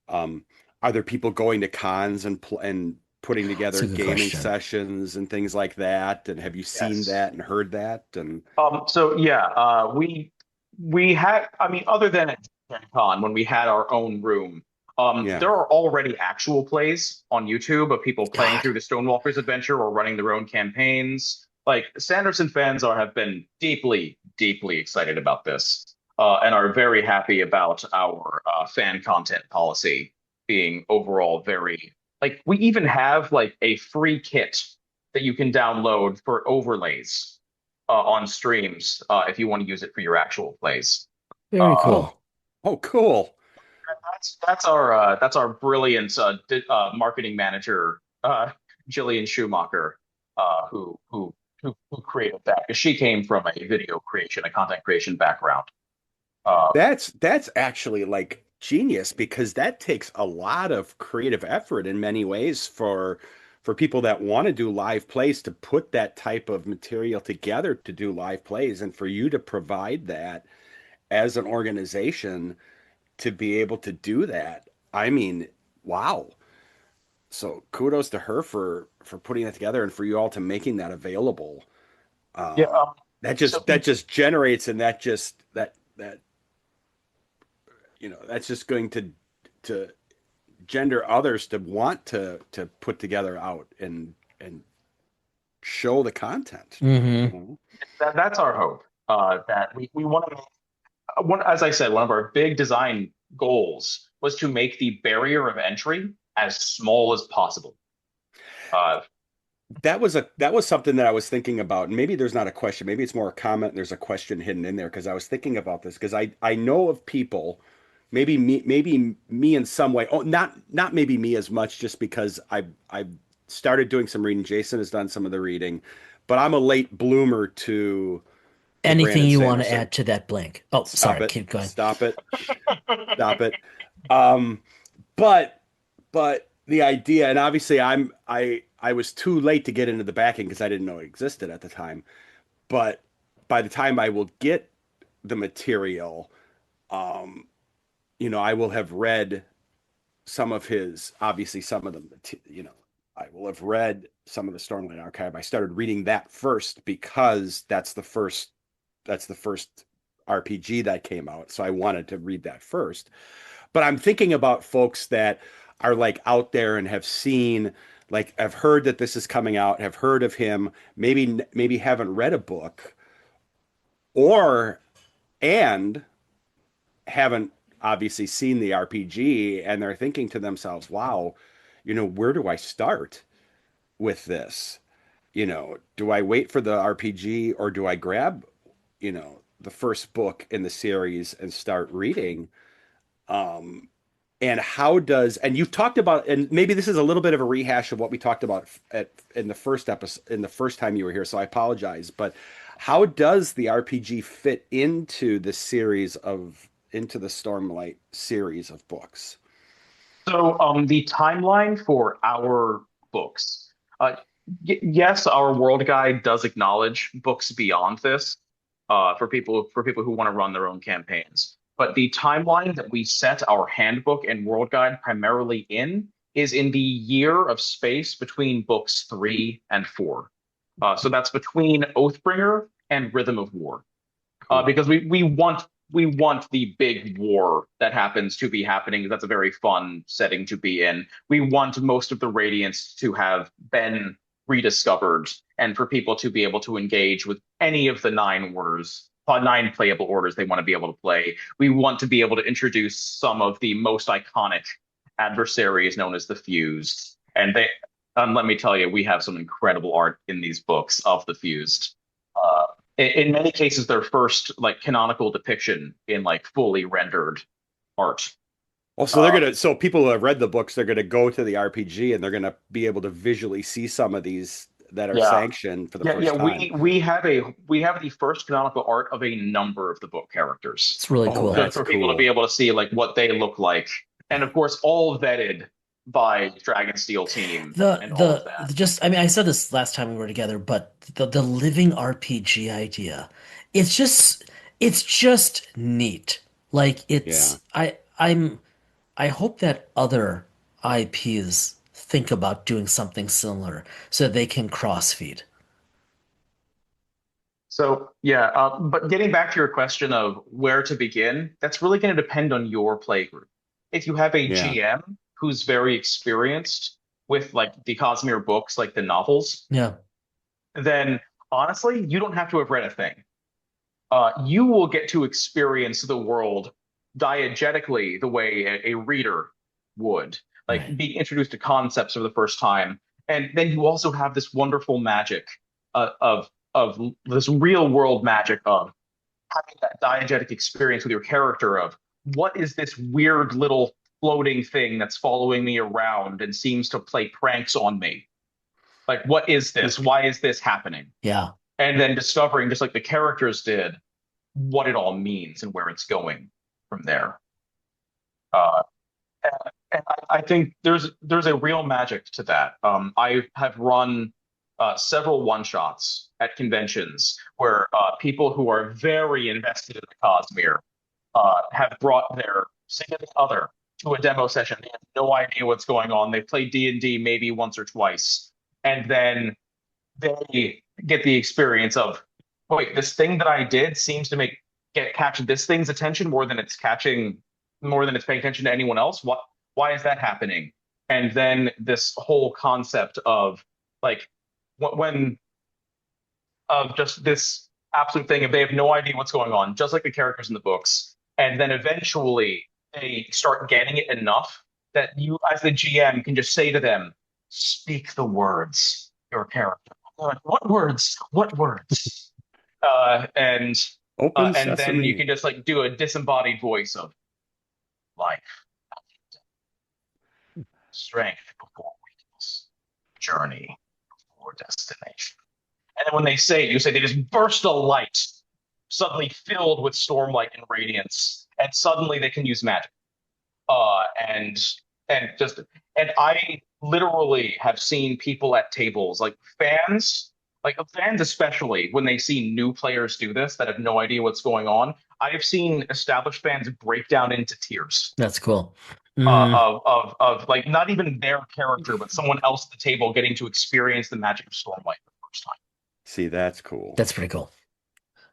[SPEAKER 2] Um, are there people going to cons and putting
[SPEAKER 1] It's
[SPEAKER 2] together
[SPEAKER 1] a good
[SPEAKER 2] gaming
[SPEAKER 1] question.
[SPEAKER 2] sessions and things like that? And have you seen
[SPEAKER 3] Yes.
[SPEAKER 2] that and heard that? And
[SPEAKER 3] So yeah, we had, I mean, other than at Gen Con when we had our own room,
[SPEAKER 2] yeah,
[SPEAKER 3] there are already actual plays on YouTube of people playing
[SPEAKER 1] God.
[SPEAKER 3] through the Stonewalkers adventure or running their own campaigns. Like Sanderson fans have been deeply, deeply excited about this, and are very happy about our fan content policy being overall very like we even have like a free kit that you can download for overlays on streams if you want to use it for your actual plays.
[SPEAKER 1] Very
[SPEAKER 3] Uh,
[SPEAKER 1] cool.
[SPEAKER 2] Oh, oh, cool.
[SPEAKER 3] that's our brilliant marketing manager, Jillian Schumacher, who created that because she came from a video creation, a content creation background. Uh,
[SPEAKER 2] That's actually like genius because that takes a lot of creative effort in many ways for people that want to do live plays to put that type of material together to do live plays and for you to provide that as an organization to be able to do that. I mean, wow. So kudos to her for putting that together and for you all to making that available.
[SPEAKER 3] yeah.
[SPEAKER 2] That just generates and that that's just going to gender others to want to put together out and show the content.
[SPEAKER 1] Hmm.
[SPEAKER 3] That's our hope. That we want to one, as I said, one of our big design goals was to make the barrier of entry as small as possible. Uh,
[SPEAKER 2] That was something that I was thinking about. And maybe there's not a question, maybe it's more a comment and there's a question hidden in there because I was thinking about this because I know of people, maybe me in some way. Oh, not maybe me as much just because I started doing some reading. Jason has done some of the reading, but I'm a late bloomer to
[SPEAKER 1] Anything
[SPEAKER 2] Brandon
[SPEAKER 1] you want to
[SPEAKER 2] Sanderson.
[SPEAKER 1] add to that blank? Oh,
[SPEAKER 2] Stop
[SPEAKER 1] sorry,
[SPEAKER 2] it.
[SPEAKER 1] keep going.
[SPEAKER 2] Stop it. Shh. Stop it. Um, but the idea, and obviously I was too late to get into the backing because I didn't know it existed at the time. But by the time I will get the material, um, I will have read some of his, obviously some of them, I will have read some of the Stormlight Archive. I started reading that first because that's the first RPG that came out. So I wanted to read that first. But I'm thinking about folks that are like out there and have seen, like, have heard that this is coming out, have heard of him, maybe haven't read a book, or and haven't obviously seen the RPG, and they're thinking to themselves, "Wow, where do I start with this? Do I wait for the RPG or do I grab, the first book in the series and start reading?" Um, and you've talked about, and maybe this is a little bit of a rehash of what we talked about in the first episode, in the first time you were here, so I apologize, but how does the RPG fit into the Stormlight series of books?
[SPEAKER 3] so the timeline for our books. Uh, yes, our world guide does acknowledge books beyond this for people who want to run their own campaigns. But the timeline that we set our handbook and world guide primarily in is in the year of space between books 3 and 4. So that's between Oathbringer and Rhythm of War,
[SPEAKER 2] Cool.
[SPEAKER 3] because we want the big war that happens to be happening. That's a very fun setting to be in. We want most of the Radiants to have been rediscovered, and for people to be able to engage with any of the 9 orders, 9 playable orders they want to be able to play. We want to be able to introduce some of the most iconic adversaries known as the Fused, and let me tell you, we have some incredible art in these books of the Fused. Uh, in many cases, their first like canonical depiction in like fully rendered art.
[SPEAKER 2] Well, so
[SPEAKER 3] Uh,
[SPEAKER 2] so people who have read the books, they're gonna go to the RPG and they're gonna be able to visually see some of these that are
[SPEAKER 3] yeah,
[SPEAKER 2] sanctioned for the
[SPEAKER 3] yeah.
[SPEAKER 2] first time.
[SPEAKER 3] We have the first canonical art of a number of the book characters,
[SPEAKER 1] It's really
[SPEAKER 2] Oh,
[SPEAKER 1] cool.
[SPEAKER 3] just
[SPEAKER 2] that's
[SPEAKER 3] for people to be
[SPEAKER 2] cool.
[SPEAKER 3] able to see like what they look like, and of course, all vetted by Dragonsteel team and all of that.
[SPEAKER 1] Just I mean I said this last time we were together, but the living RPG idea, it's just it's just neat. Like
[SPEAKER 2] Yeah.
[SPEAKER 1] I hope that other IPs think about doing something similar so they can cross feed.
[SPEAKER 3] So yeah, but getting back to your question of where to begin, that's really going to depend on your play group. If you have a
[SPEAKER 2] Yeah.
[SPEAKER 3] GM who's very experienced with like the Cosmere books, like the novels,
[SPEAKER 1] Yeah.
[SPEAKER 3] then honestly, you don't have to have read a thing. You will get to experience the world diegetically the way a reader would. like being introduced to concepts for the first time, and then you also have this wonderful magic of this real world magic of having that diegetic experience with your character of what is this weird little floating thing that's following me around and seems to play pranks on me. Like, what is this? Why is this happening?
[SPEAKER 1] Yeah.
[SPEAKER 3] And then discovering, just like the characters did, what it all means and where it's going from there. Uh, and I think there's a real magic to that. I have run several one shots at conventions where people who are very invested in the Cosmere have brought their significant other to a demo session. They have no idea what's going on. They played D&D maybe once or twice, and then they get the experience of, wait, this thing that I did seems to catch this thing's attention more than it's paying attention to anyone else. Why is that happening? And then this whole concept of like when of just this absolute thing of they have no idea what's going on, just like the characters in the books. And then eventually they start getting it enough that you, as the GM, can just say to them, speak the words, your character. Like, what words? What words? And
[SPEAKER 2] Open
[SPEAKER 3] and then
[SPEAKER 2] sesame.
[SPEAKER 3] you can just like do a disembodied voice of life, strength before weakness, journey before destination. And then when they say it, you say they just burst a light, suddenly filled with stormlight and radiance, and suddenly they can use magic. And just and I literally have seen people at tables, like fans especially, when they see new players do this that have no idea what's going on. I have seen established fans break down into tears
[SPEAKER 1] That's cool. Mm,
[SPEAKER 3] of like not even their character, but someone else at the table getting to experience the magic of Stormlight for the first time.
[SPEAKER 2] See, that's cool.
[SPEAKER 1] that's pretty cool.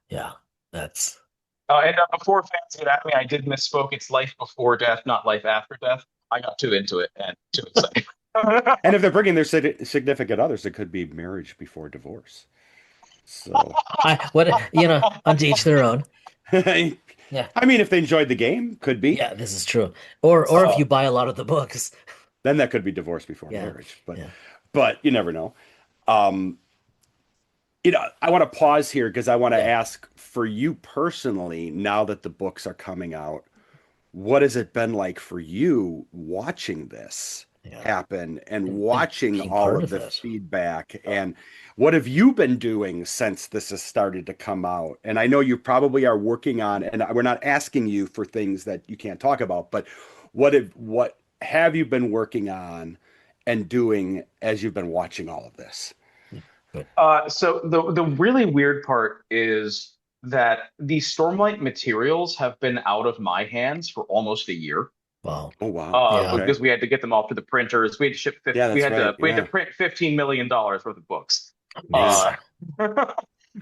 [SPEAKER 1] Yeah, that's
[SPEAKER 3] And before fans get at me, I did misspoke. It's life before death, not life after death. I got too into it and too excited.
[SPEAKER 2] And if they're bringing their significant others, it could be marriage before divorce. So,
[SPEAKER 1] unto each their own.
[SPEAKER 2] I
[SPEAKER 1] Yeah,
[SPEAKER 2] mean, if they enjoyed the game, could be.
[SPEAKER 1] yeah, this is true. Or if you buy a lot of the books.
[SPEAKER 2] Then that could be divorce before
[SPEAKER 1] Yeah,
[SPEAKER 2] marriage. But
[SPEAKER 1] yeah,
[SPEAKER 2] you never know. Um, I want to pause here because I want to
[SPEAKER 1] yeah,
[SPEAKER 2] ask for you personally, now that the books are coming out, what has it been like for you watching this
[SPEAKER 1] yeah.
[SPEAKER 2] happen and
[SPEAKER 1] And
[SPEAKER 2] watching
[SPEAKER 1] being
[SPEAKER 2] all
[SPEAKER 1] part
[SPEAKER 2] of
[SPEAKER 1] of
[SPEAKER 2] the
[SPEAKER 1] it.
[SPEAKER 2] feedback? And what have you been doing since this has started to come out? And I know you probably are working on, and we're not asking you for things that you can't talk about, but what have you been working on and doing as you've been watching all of this?
[SPEAKER 1] Good.
[SPEAKER 3] So the really weird part is that the Stormlight materials have been out of my hands for almost a year.
[SPEAKER 1] Wow.
[SPEAKER 2] Oh wow.
[SPEAKER 1] Yeah.
[SPEAKER 2] Okay.
[SPEAKER 3] Because we had to get them off to the printers. We had to ship
[SPEAKER 2] Yeah, that's right.
[SPEAKER 3] we had to
[SPEAKER 2] Yeah.
[SPEAKER 3] print $15 million worth of books.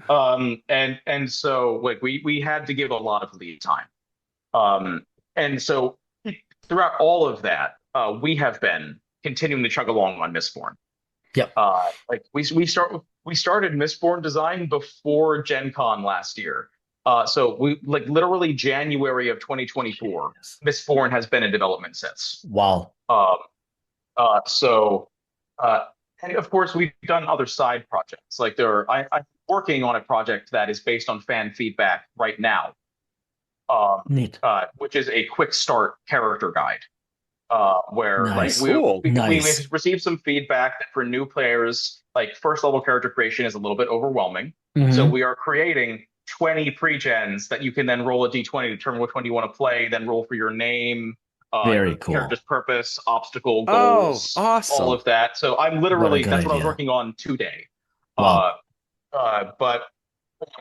[SPEAKER 1] Amazing.
[SPEAKER 3] And so like we had to give a lot of lead time. And so throughout all of that, we have been continuing to chug along on Mistborn.
[SPEAKER 1] Yep.
[SPEAKER 3] Like we started Mistborn design before Gen Con last year. So we like literally January of 2024, Mistborn has been in development since.
[SPEAKER 1] Wow.
[SPEAKER 3] Um, so and of course we've done other side projects. Like I'm working on a project that is based on fan feedback right now,
[SPEAKER 1] Neat.
[SPEAKER 3] which is a quick start character guide. Where
[SPEAKER 1] Nice.
[SPEAKER 3] like
[SPEAKER 2] Cool.
[SPEAKER 3] we
[SPEAKER 1] Nice.
[SPEAKER 3] received some feedback that for new players, like first level character creation is a little bit overwhelming. So
[SPEAKER 1] Hmm.
[SPEAKER 3] we are creating 20 pre-gens that you can then roll a d20 to determine which one you want to play, then roll for your name,
[SPEAKER 1] Very
[SPEAKER 3] your character's
[SPEAKER 1] cool.
[SPEAKER 3] purpose, obstacle,
[SPEAKER 2] Oh,
[SPEAKER 3] goals, all
[SPEAKER 2] awesome.
[SPEAKER 3] of that. So I'm
[SPEAKER 1] What a
[SPEAKER 3] literally
[SPEAKER 1] good
[SPEAKER 3] that's what I was
[SPEAKER 1] idea.
[SPEAKER 3] working on today.
[SPEAKER 1] Wow.
[SPEAKER 3] Uh, but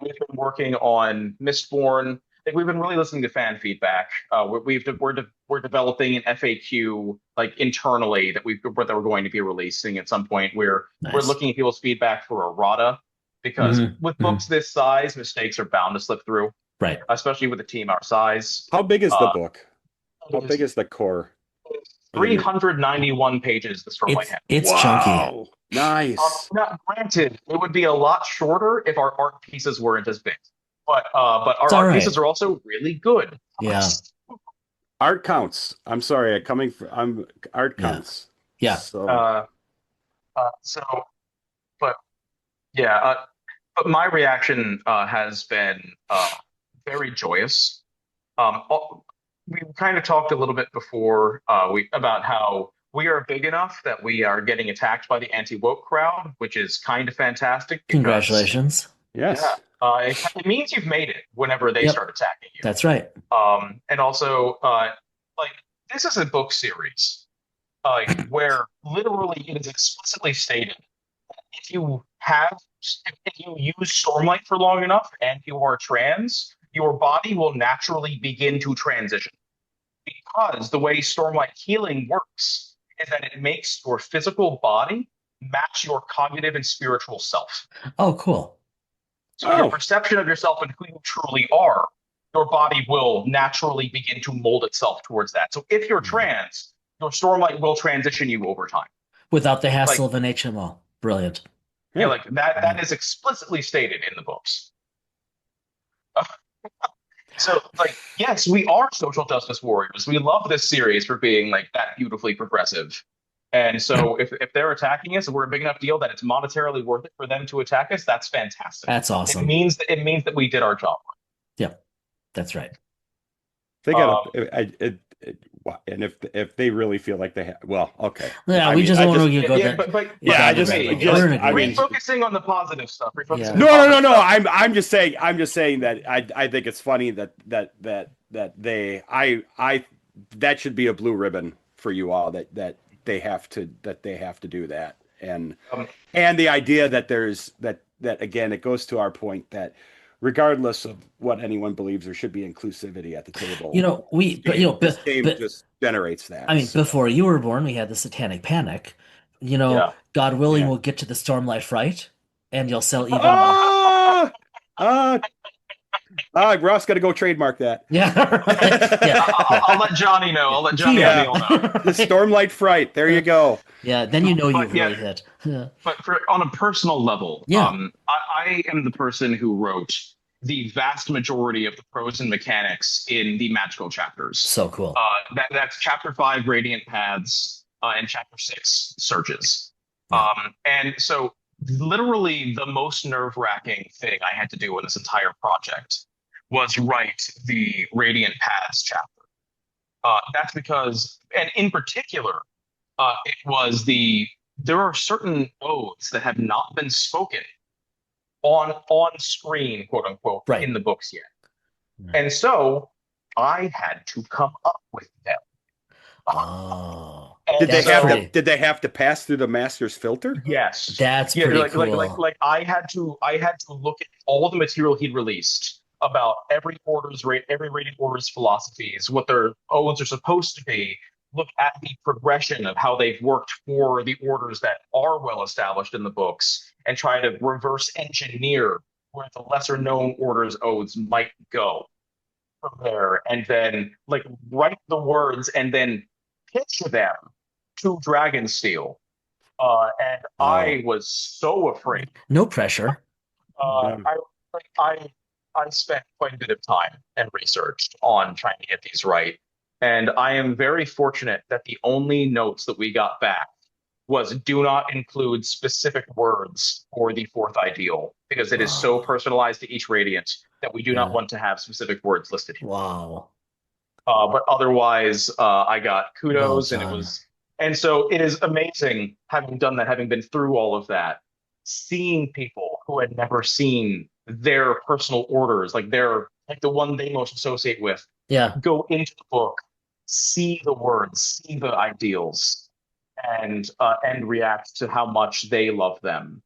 [SPEAKER 3] we've been working on Mistborn. Like we've been really listening to fan feedback. We're developing an FAQ like internally that we're going to be releasing at some point. We're
[SPEAKER 1] Nice.
[SPEAKER 3] looking at people's feedback for errata because
[SPEAKER 1] Hmm.
[SPEAKER 3] with
[SPEAKER 1] Hmm.
[SPEAKER 3] books this size, mistakes are bound to slip through,
[SPEAKER 1] Right.
[SPEAKER 3] especially with a team our size.
[SPEAKER 2] How big is the
[SPEAKER 3] Uh,
[SPEAKER 2] book? How
[SPEAKER 3] it
[SPEAKER 2] big
[SPEAKER 3] is
[SPEAKER 2] is the core of the new?
[SPEAKER 3] 391 pages. The Stormlight
[SPEAKER 1] It's
[SPEAKER 3] has.
[SPEAKER 1] it's chunky.
[SPEAKER 2] Wow. Nice.
[SPEAKER 3] Now, granted, it would be a lot shorter if our art pieces weren't as big, but our
[SPEAKER 1] It's all
[SPEAKER 3] art pieces
[SPEAKER 1] right.
[SPEAKER 3] are also really good.
[SPEAKER 1] Yeah.
[SPEAKER 2] art counts. I'm sorry, art
[SPEAKER 1] Yeah.
[SPEAKER 2] counts.
[SPEAKER 1] Yeah.
[SPEAKER 2] So
[SPEAKER 3] Uh, so, but yeah, but my reaction has been very joyous. We kind of talked a little bit before we about how we are big enough that we are getting attacked by the anti-woke crowd, which is kind of fantastic because
[SPEAKER 1] Congratulations.
[SPEAKER 3] yeah,
[SPEAKER 2] yes.
[SPEAKER 3] it means you've made it whenever they start
[SPEAKER 1] Yep.
[SPEAKER 3] attacking you.
[SPEAKER 1] That's right.
[SPEAKER 3] And also, like this is a book series, where literally it is explicitly stated if you have if you use Stormlight for long enough and you are trans, your body will naturally begin to transition because the way Stormlight healing works is that it makes your physical body match your cognitive and spiritual self.
[SPEAKER 1] Oh, cool.
[SPEAKER 3] So your
[SPEAKER 2] Oh,
[SPEAKER 3] perception of yourself and who you truly are, your body will naturally begin to mold itself towards that. So if you're
[SPEAKER 1] Yeah.
[SPEAKER 3] trans, your Stormlight will transition you over time.
[SPEAKER 1] Without the hassle
[SPEAKER 3] Like,
[SPEAKER 1] of an HMO. Brilliant.
[SPEAKER 3] yeah,
[SPEAKER 2] yeah.
[SPEAKER 3] like that
[SPEAKER 1] Yeah.
[SPEAKER 3] is explicitly stated in the books. So, like, yes, we are social justice warriors. We love this series for being like that beautifully progressive. And so, if they're attacking us, and we're a big enough deal that it's monetarily worth it for them to attack us, that's fantastic.
[SPEAKER 1] That's awesome.
[SPEAKER 3] It means that we did our job.
[SPEAKER 1] Yep. That's right.
[SPEAKER 2] They got
[SPEAKER 3] Um,
[SPEAKER 2] and if they really feel like they have, well, okay.
[SPEAKER 1] Yeah,
[SPEAKER 2] I
[SPEAKER 1] we
[SPEAKER 2] mean,
[SPEAKER 1] just
[SPEAKER 2] I
[SPEAKER 1] want
[SPEAKER 2] just,
[SPEAKER 1] to go
[SPEAKER 3] yeah,
[SPEAKER 1] that
[SPEAKER 3] but
[SPEAKER 2] yeah, I
[SPEAKER 3] to
[SPEAKER 2] just,
[SPEAKER 1] diatribe.
[SPEAKER 3] me,
[SPEAKER 1] Like, we're in
[SPEAKER 2] I
[SPEAKER 1] agreement.
[SPEAKER 2] mean,
[SPEAKER 3] refocusing on the positive stuff, refocusing on
[SPEAKER 1] Yeah.
[SPEAKER 3] the
[SPEAKER 2] no.
[SPEAKER 3] positive
[SPEAKER 2] No.
[SPEAKER 3] stuff.
[SPEAKER 2] I'm just saying that I think it's funny that that should be a blue ribbon for you all that they have to do that.
[SPEAKER 3] Um,
[SPEAKER 2] And the idea that that again, it goes to our point that regardless of what anyone believes, there should be inclusivity at the table. This game
[SPEAKER 1] but
[SPEAKER 2] just generates
[SPEAKER 1] I
[SPEAKER 2] that.
[SPEAKER 1] mean,
[SPEAKER 2] So
[SPEAKER 1] before you were born, we had the Satanic Panic.
[SPEAKER 3] yeah.
[SPEAKER 1] God willing,
[SPEAKER 2] yeah.
[SPEAKER 1] we'll get to the Stormlight Fright, and you'll sell even more.
[SPEAKER 2] Ah, ah, Ross got to go trademark that.
[SPEAKER 1] Yeah, right. Yeah, yeah,
[SPEAKER 3] I'll let Johnny know.
[SPEAKER 1] yeah.
[SPEAKER 3] I'll let Johnny
[SPEAKER 1] TM.
[SPEAKER 2] Yeah,
[SPEAKER 3] O'Neill know.
[SPEAKER 2] the Stormlight Fright. There you go.
[SPEAKER 1] Yeah, then you know you've
[SPEAKER 3] But yeah,
[SPEAKER 1] really hit. Yeah.
[SPEAKER 3] but for on a personal level,
[SPEAKER 1] Yeah,
[SPEAKER 3] I am the person who wrote the vast majority of the prose and mechanics in the magical chapters.
[SPEAKER 1] so cool.
[SPEAKER 3] That's chapter five, Radiant Paths, and chapter six, Surges.
[SPEAKER 1] Yeah.
[SPEAKER 3] And so, literally, the most nerve-wracking thing I had to do in this entire project was write the Radiant Paths chapter. That's because, and in particular, it was there are certain oaths that have not been spoken on screen, quote unquote,
[SPEAKER 1] Right.
[SPEAKER 3] in the books yet.
[SPEAKER 1] Right.
[SPEAKER 3] And so I had to come up with them.
[SPEAKER 1] Oh,
[SPEAKER 3] And
[SPEAKER 1] that's pretty.
[SPEAKER 2] Did they have to pass through the master's filter?
[SPEAKER 3] yes.
[SPEAKER 1] That's
[SPEAKER 3] Yeah,
[SPEAKER 1] pretty cool.
[SPEAKER 3] I had to look at all the material he'd released about every rating order's philosophies, what their odes are supposed to be, look at the progression of how they've worked for the orders that are well established in the books, and try to reverse engineer where the lesser known orders odes might go from there, and then like write the words and then pitch them to Dragonsteel. And
[SPEAKER 2] Oh,
[SPEAKER 3] I was so afraid.
[SPEAKER 1] No pressure.
[SPEAKER 3] Uh,
[SPEAKER 2] yeah.
[SPEAKER 3] I like I spent quite a bit of time and researched on trying to get these right, and I am very fortunate that the only notes that we got back was do not include specific words for the fourth ideal because it is so
[SPEAKER 1] Oh,
[SPEAKER 3] personalized to each radiant that we do not
[SPEAKER 1] yeah.
[SPEAKER 3] want to have specific words listed here.
[SPEAKER 1] Wow.
[SPEAKER 3] But otherwise, I got
[SPEAKER 1] Well
[SPEAKER 3] kudos, and
[SPEAKER 1] done.
[SPEAKER 3] so it is amazing having done that, having been through all of that, seeing people who had never seen their personal orders, like the one they most associate with,
[SPEAKER 1] Yeah.
[SPEAKER 3] go into the book, see the words, see the ideals, and react to how much they love them.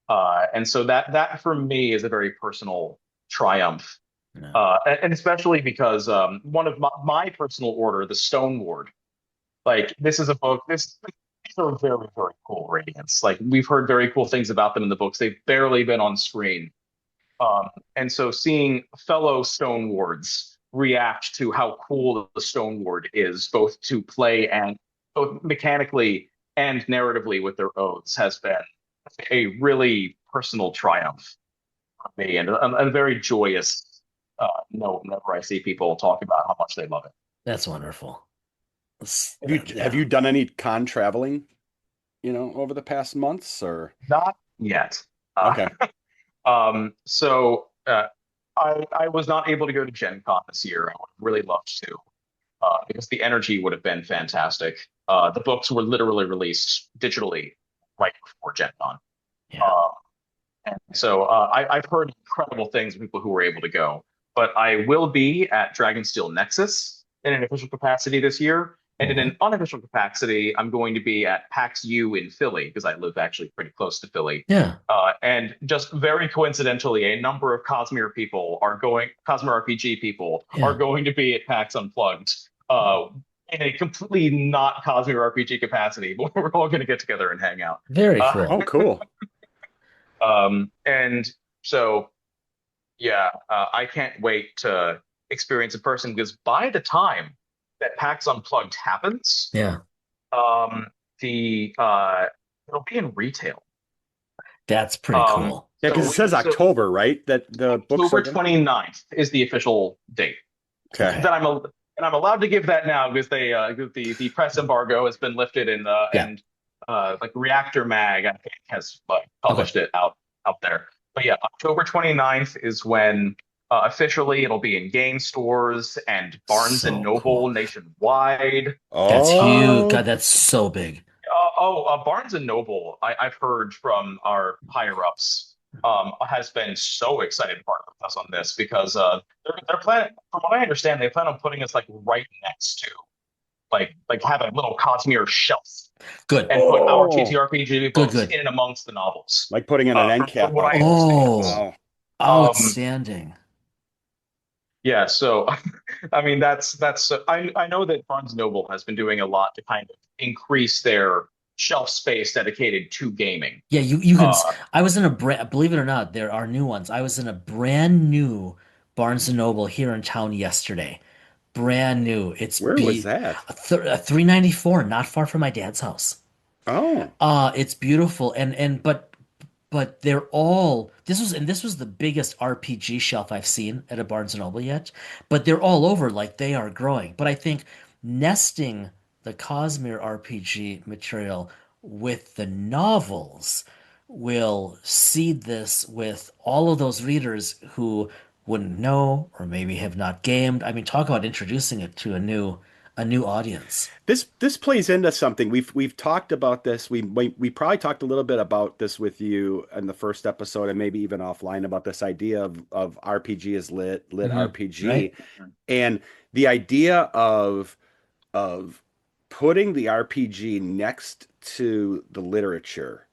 [SPEAKER 3] And so that for me is a very personal triumph,
[SPEAKER 1] No.
[SPEAKER 3] and especially because one of my personal order, the Stone Ward, like this is a book. These are very very cool radiants. Like we've heard very cool things about them in the books. They've barely been on screen, and so seeing fellow Stone Wards react to how cool the Stone Ward is, both to play and both mechanically and narratively with their oaths, has been a really personal triumph for me, and a very joyous note whenever I see people talk about how much they love it.
[SPEAKER 1] That's wonderful.
[SPEAKER 2] Have
[SPEAKER 1] Yeah.
[SPEAKER 2] you done any con traveling, over the past months or?
[SPEAKER 3] Not yet. Uh,
[SPEAKER 2] Okay.
[SPEAKER 3] so I was not able to go to Gen Con this year. I would have really loved to, because the energy would have been fantastic. The books were literally released digitally right before Gen Con.
[SPEAKER 1] Yeah.
[SPEAKER 3] Uh, and so I've heard incredible things from people who were able to go. But I will be at Dragonsteel Nexus in an official capacity this year. And in
[SPEAKER 1] Mhm.
[SPEAKER 3] an unofficial capacity, I'm going to be at PAX U in Philly because I live actually pretty close to Philly.
[SPEAKER 1] Yeah.
[SPEAKER 3] And just very coincidentally, a number of Cosmere RPG people are
[SPEAKER 1] Yeah.
[SPEAKER 3] going to be at PAX Unplugged in a completely not Cosmere RPG capacity, but we're all going to get together and hang out.
[SPEAKER 1] Very
[SPEAKER 3] Uh,
[SPEAKER 2] Oh,
[SPEAKER 1] cool.
[SPEAKER 2] cool.
[SPEAKER 3] and so, yeah, I can't wait to experience in person because by the time that PAX Unplugged happens,
[SPEAKER 1] Yeah.
[SPEAKER 3] um, the it'll be in retail.
[SPEAKER 1] That's pretty
[SPEAKER 3] Um,
[SPEAKER 1] cool.
[SPEAKER 2] Yeah, because it says
[SPEAKER 3] so
[SPEAKER 2] October, right? That the books are
[SPEAKER 3] October
[SPEAKER 2] gonna.
[SPEAKER 3] 29th is the official date
[SPEAKER 2] Okay.
[SPEAKER 1] Okay.
[SPEAKER 3] that I'm allowed to give that now because the press embargo has been lifted
[SPEAKER 1] Yeah.
[SPEAKER 3] and like Reactor Mag I think has like
[SPEAKER 1] Okay.
[SPEAKER 3] published it out there. But yeah, October 29th is when officially it'll be in game stores and Barnes and
[SPEAKER 1] So
[SPEAKER 3] Noble
[SPEAKER 1] cool.
[SPEAKER 3] nationwide.
[SPEAKER 1] That's huge.
[SPEAKER 2] Oh,
[SPEAKER 1] God, that's so big.
[SPEAKER 3] Barnes and Noble, I've heard from our higher ups, has been so excited to partner with us on this because they're planning, from what I understand, they plan on putting us like right next to, like have a little Cosmere shelf
[SPEAKER 1] Good.
[SPEAKER 3] and put our
[SPEAKER 2] oh,
[SPEAKER 3] TTRPG
[SPEAKER 1] Good,
[SPEAKER 3] books
[SPEAKER 1] good.
[SPEAKER 3] in and amongst the novels.
[SPEAKER 2] like putting in an end
[SPEAKER 3] From
[SPEAKER 2] cap
[SPEAKER 3] what
[SPEAKER 2] on
[SPEAKER 3] I
[SPEAKER 2] it.
[SPEAKER 3] understand.
[SPEAKER 1] Oh,
[SPEAKER 2] Wow.
[SPEAKER 3] Um,
[SPEAKER 1] outstanding.
[SPEAKER 3] yeah, so I mean that's I know that Barnes Noble has been doing a lot to kind of increase their shelf space dedicated to gaming.
[SPEAKER 1] Yeah, you can.
[SPEAKER 3] Uh,
[SPEAKER 1] I was in a brand, believe it or not, there are new ones. I was in a brand new Barnes and Noble here in town yesterday. Brand new. It's
[SPEAKER 2] Where was
[SPEAKER 1] be
[SPEAKER 2] that?
[SPEAKER 1] a 394, not far from my dad's house.
[SPEAKER 2] Oh,
[SPEAKER 1] It's beautiful and but they're all this was the biggest RPG shelf I've seen at a Barnes and Noble yet, but they're all over like they are growing. But I think nesting the Cosmere RPG material with the novels will seed this with all of those readers who wouldn't know or maybe have not gamed. I mean, talk about introducing it to a new audience.
[SPEAKER 2] this plays into something we've talked about this. We probably talked a little bit about this with you in the first episode, and maybe even offline about this idea of RPG as lit
[SPEAKER 1] Right?
[SPEAKER 2] RPG, and the idea of putting the RPG next to the literature.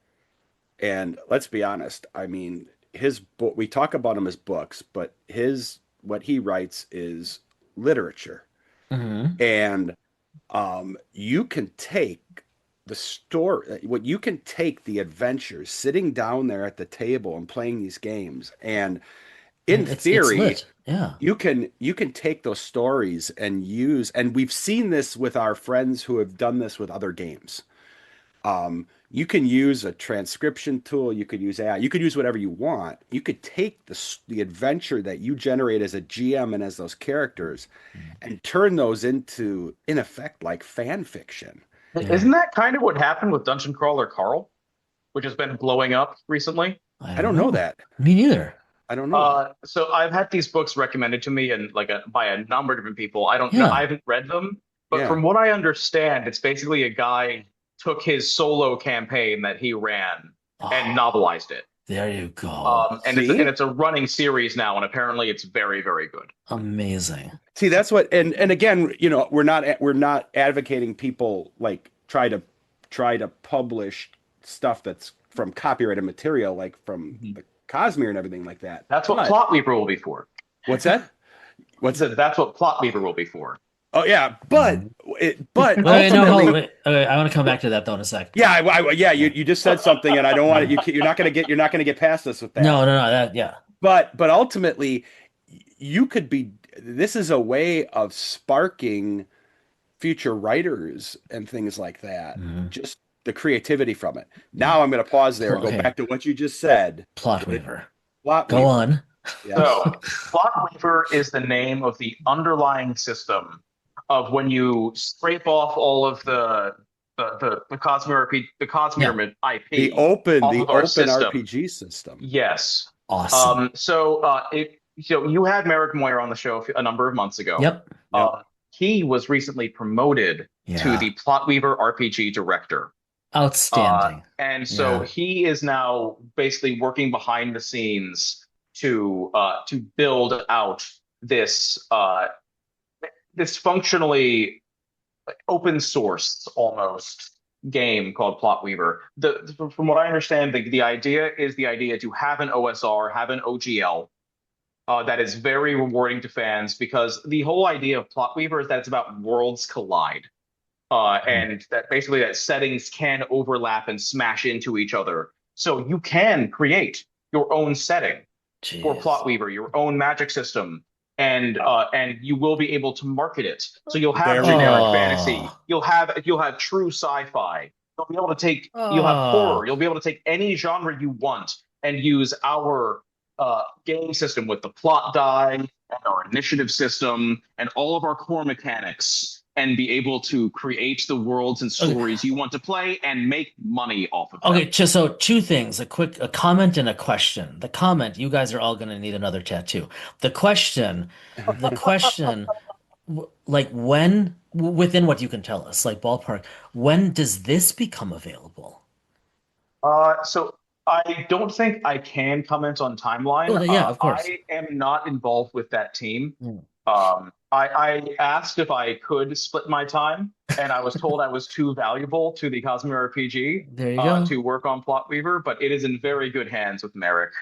[SPEAKER 2] And let's be honest, I mean, his book, we talk about him as books, but his what he writes is literature.
[SPEAKER 1] Hmm.
[SPEAKER 2] And you can take the story, what you can take the adventures, sitting down there at the table and playing these games. And in
[SPEAKER 1] It's
[SPEAKER 2] theory,
[SPEAKER 1] lit. Yeah.
[SPEAKER 2] you can take those stories and use, and we've seen this with our friends who have done this with other games. You can use a transcription tool. You could use AI. You could use whatever you want. You could take the adventure that you generate as a GM and as those characters, and turn those into, in effect, like fan fiction.
[SPEAKER 1] Yeah.
[SPEAKER 3] Isn't that kind of what happened with Dungeon Crawler Carl, which has been blowing up recently?
[SPEAKER 1] I
[SPEAKER 2] I
[SPEAKER 1] don't
[SPEAKER 2] don't know
[SPEAKER 1] know.
[SPEAKER 2] that.
[SPEAKER 1] Me neither.
[SPEAKER 2] I don't know that.
[SPEAKER 3] So I've had these books recommended to me and by a number of different people. I don't know, I
[SPEAKER 1] Yeah.
[SPEAKER 3] haven't read them, but
[SPEAKER 2] Yeah.
[SPEAKER 3] from what I understand, it's basically a guy took his solo campaign that he ran and
[SPEAKER 1] Oh,
[SPEAKER 3] novelized it.
[SPEAKER 1] there you go.
[SPEAKER 3] And
[SPEAKER 2] See?
[SPEAKER 3] it's a running series now, and apparently it's very, very good.
[SPEAKER 1] Amazing.
[SPEAKER 2] See, that's what, and again, we're not advocating people like try to publish stuff that's from copyrighted material, like from
[SPEAKER 3] Mhm.
[SPEAKER 2] the Cosmere and everything like that.
[SPEAKER 3] That's what
[SPEAKER 2] But
[SPEAKER 3] Plot Weaver will be for.
[SPEAKER 2] what's that?
[SPEAKER 3] I
[SPEAKER 2] What's that?
[SPEAKER 3] said that's what Plot Weaver will be for.
[SPEAKER 2] Oh yeah, but
[SPEAKER 1] Mhm. Wait, no, hold on.
[SPEAKER 2] ultimately,
[SPEAKER 1] Wait, I want to come back to that though in a sec.
[SPEAKER 2] yeah, yeah, you
[SPEAKER 1] Yeah.
[SPEAKER 2] you just said something, and I don't want it.
[SPEAKER 1] Yeah.
[SPEAKER 2] You're not gonna get past us with
[SPEAKER 1] No,
[SPEAKER 2] that.
[SPEAKER 1] no, no. That, yeah.
[SPEAKER 2] But ultimately, you could be. This is a way of sparking future writers and things like that.
[SPEAKER 1] Hmm.
[SPEAKER 2] Just the creativity from it.
[SPEAKER 1] Yeah.
[SPEAKER 2] Now I'm going to pause there and go
[SPEAKER 1] Okay.
[SPEAKER 2] back to what you just said.
[SPEAKER 1] Plot
[SPEAKER 2] What did
[SPEAKER 1] Weaver.
[SPEAKER 2] Plot
[SPEAKER 1] Go
[SPEAKER 2] Weaver?
[SPEAKER 1] on.
[SPEAKER 2] Yes.
[SPEAKER 3] So, Plot Weaver is the name of the underlying system of when you scrape off all of the Cosmere RPG, the
[SPEAKER 1] Yeah.
[SPEAKER 3] Cosmere
[SPEAKER 2] The
[SPEAKER 3] IP
[SPEAKER 2] open
[SPEAKER 3] off
[SPEAKER 2] the
[SPEAKER 3] of our
[SPEAKER 2] open
[SPEAKER 3] system.
[SPEAKER 2] RPG system.
[SPEAKER 3] Yes.
[SPEAKER 1] Awesome.
[SPEAKER 3] You had Merrick Moyer on the show a number of months ago.
[SPEAKER 1] Yep.
[SPEAKER 2] Yep.
[SPEAKER 3] He was recently promoted to
[SPEAKER 1] Yeah.
[SPEAKER 3] the Plotweaver RPG director.
[SPEAKER 1] Outstanding.
[SPEAKER 3] And so
[SPEAKER 1] Yeah.
[SPEAKER 3] he is now basically working behind the scenes to build out this functionally open source almost game called Plotweaver. From what I understand, the idea to have an OSR, have an OGL that is very rewarding to fans because the whole idea of Plotweaver is that it's about worlds collide.
[SPEAKER 1] Mhm.
[SPEAKER 3] And that basically that settings can overlap and smash into each other. So you can create your own setting for
[SPEAKER 1] Jeez.
[SPEAKER 3] Plotweaver, your own magic system, and you will be able to market it. So you'll have
[SPEAKER 2] There we
[SPEAKER 3] generic
[SPEAKER 2] go.
[SPEAKER 3] fantasy,
[SPEAKER 1] Oh.
[SPEAKER 3] you'll have true sci-fi, you'll have
[SPEAKER 1] Oh.
[SPEAKER 3] horror, you'll be able to take any genre you want and use our game system with the plot die and our initiative system and all of our core mechanics and be able to create the worlds and
[SPEAKER 1] Okay.
[SPEAKER 3] stories you want to play and make money off of
[SPEAKER 1] Okay,
[SPEAKER 3] them.
[SPEAKER 1] so two things, a comment and a question. The comment, you guys are all going to need another tattoo. The question, like when, within what you can tell us, like ballpark, when does this become available?
[SPEAKER 3] So I don't think I can comment on
[SPEAKER 1] Oh,
[SPEAKER 3] timeline.
[SPEAKER 1] yeah, of course.
[SPEAKER 3] I am not involved with that team.
[SPEAKER 1] Mm.
[SPEAKER 3] I asked if I could split my time, and I was told I was too valuable to the Cosmere RPG
[SPEAKER 1] There you go.
[SPEAKER 3] to work on Plotweaver, but it is in very good hands with Merrick,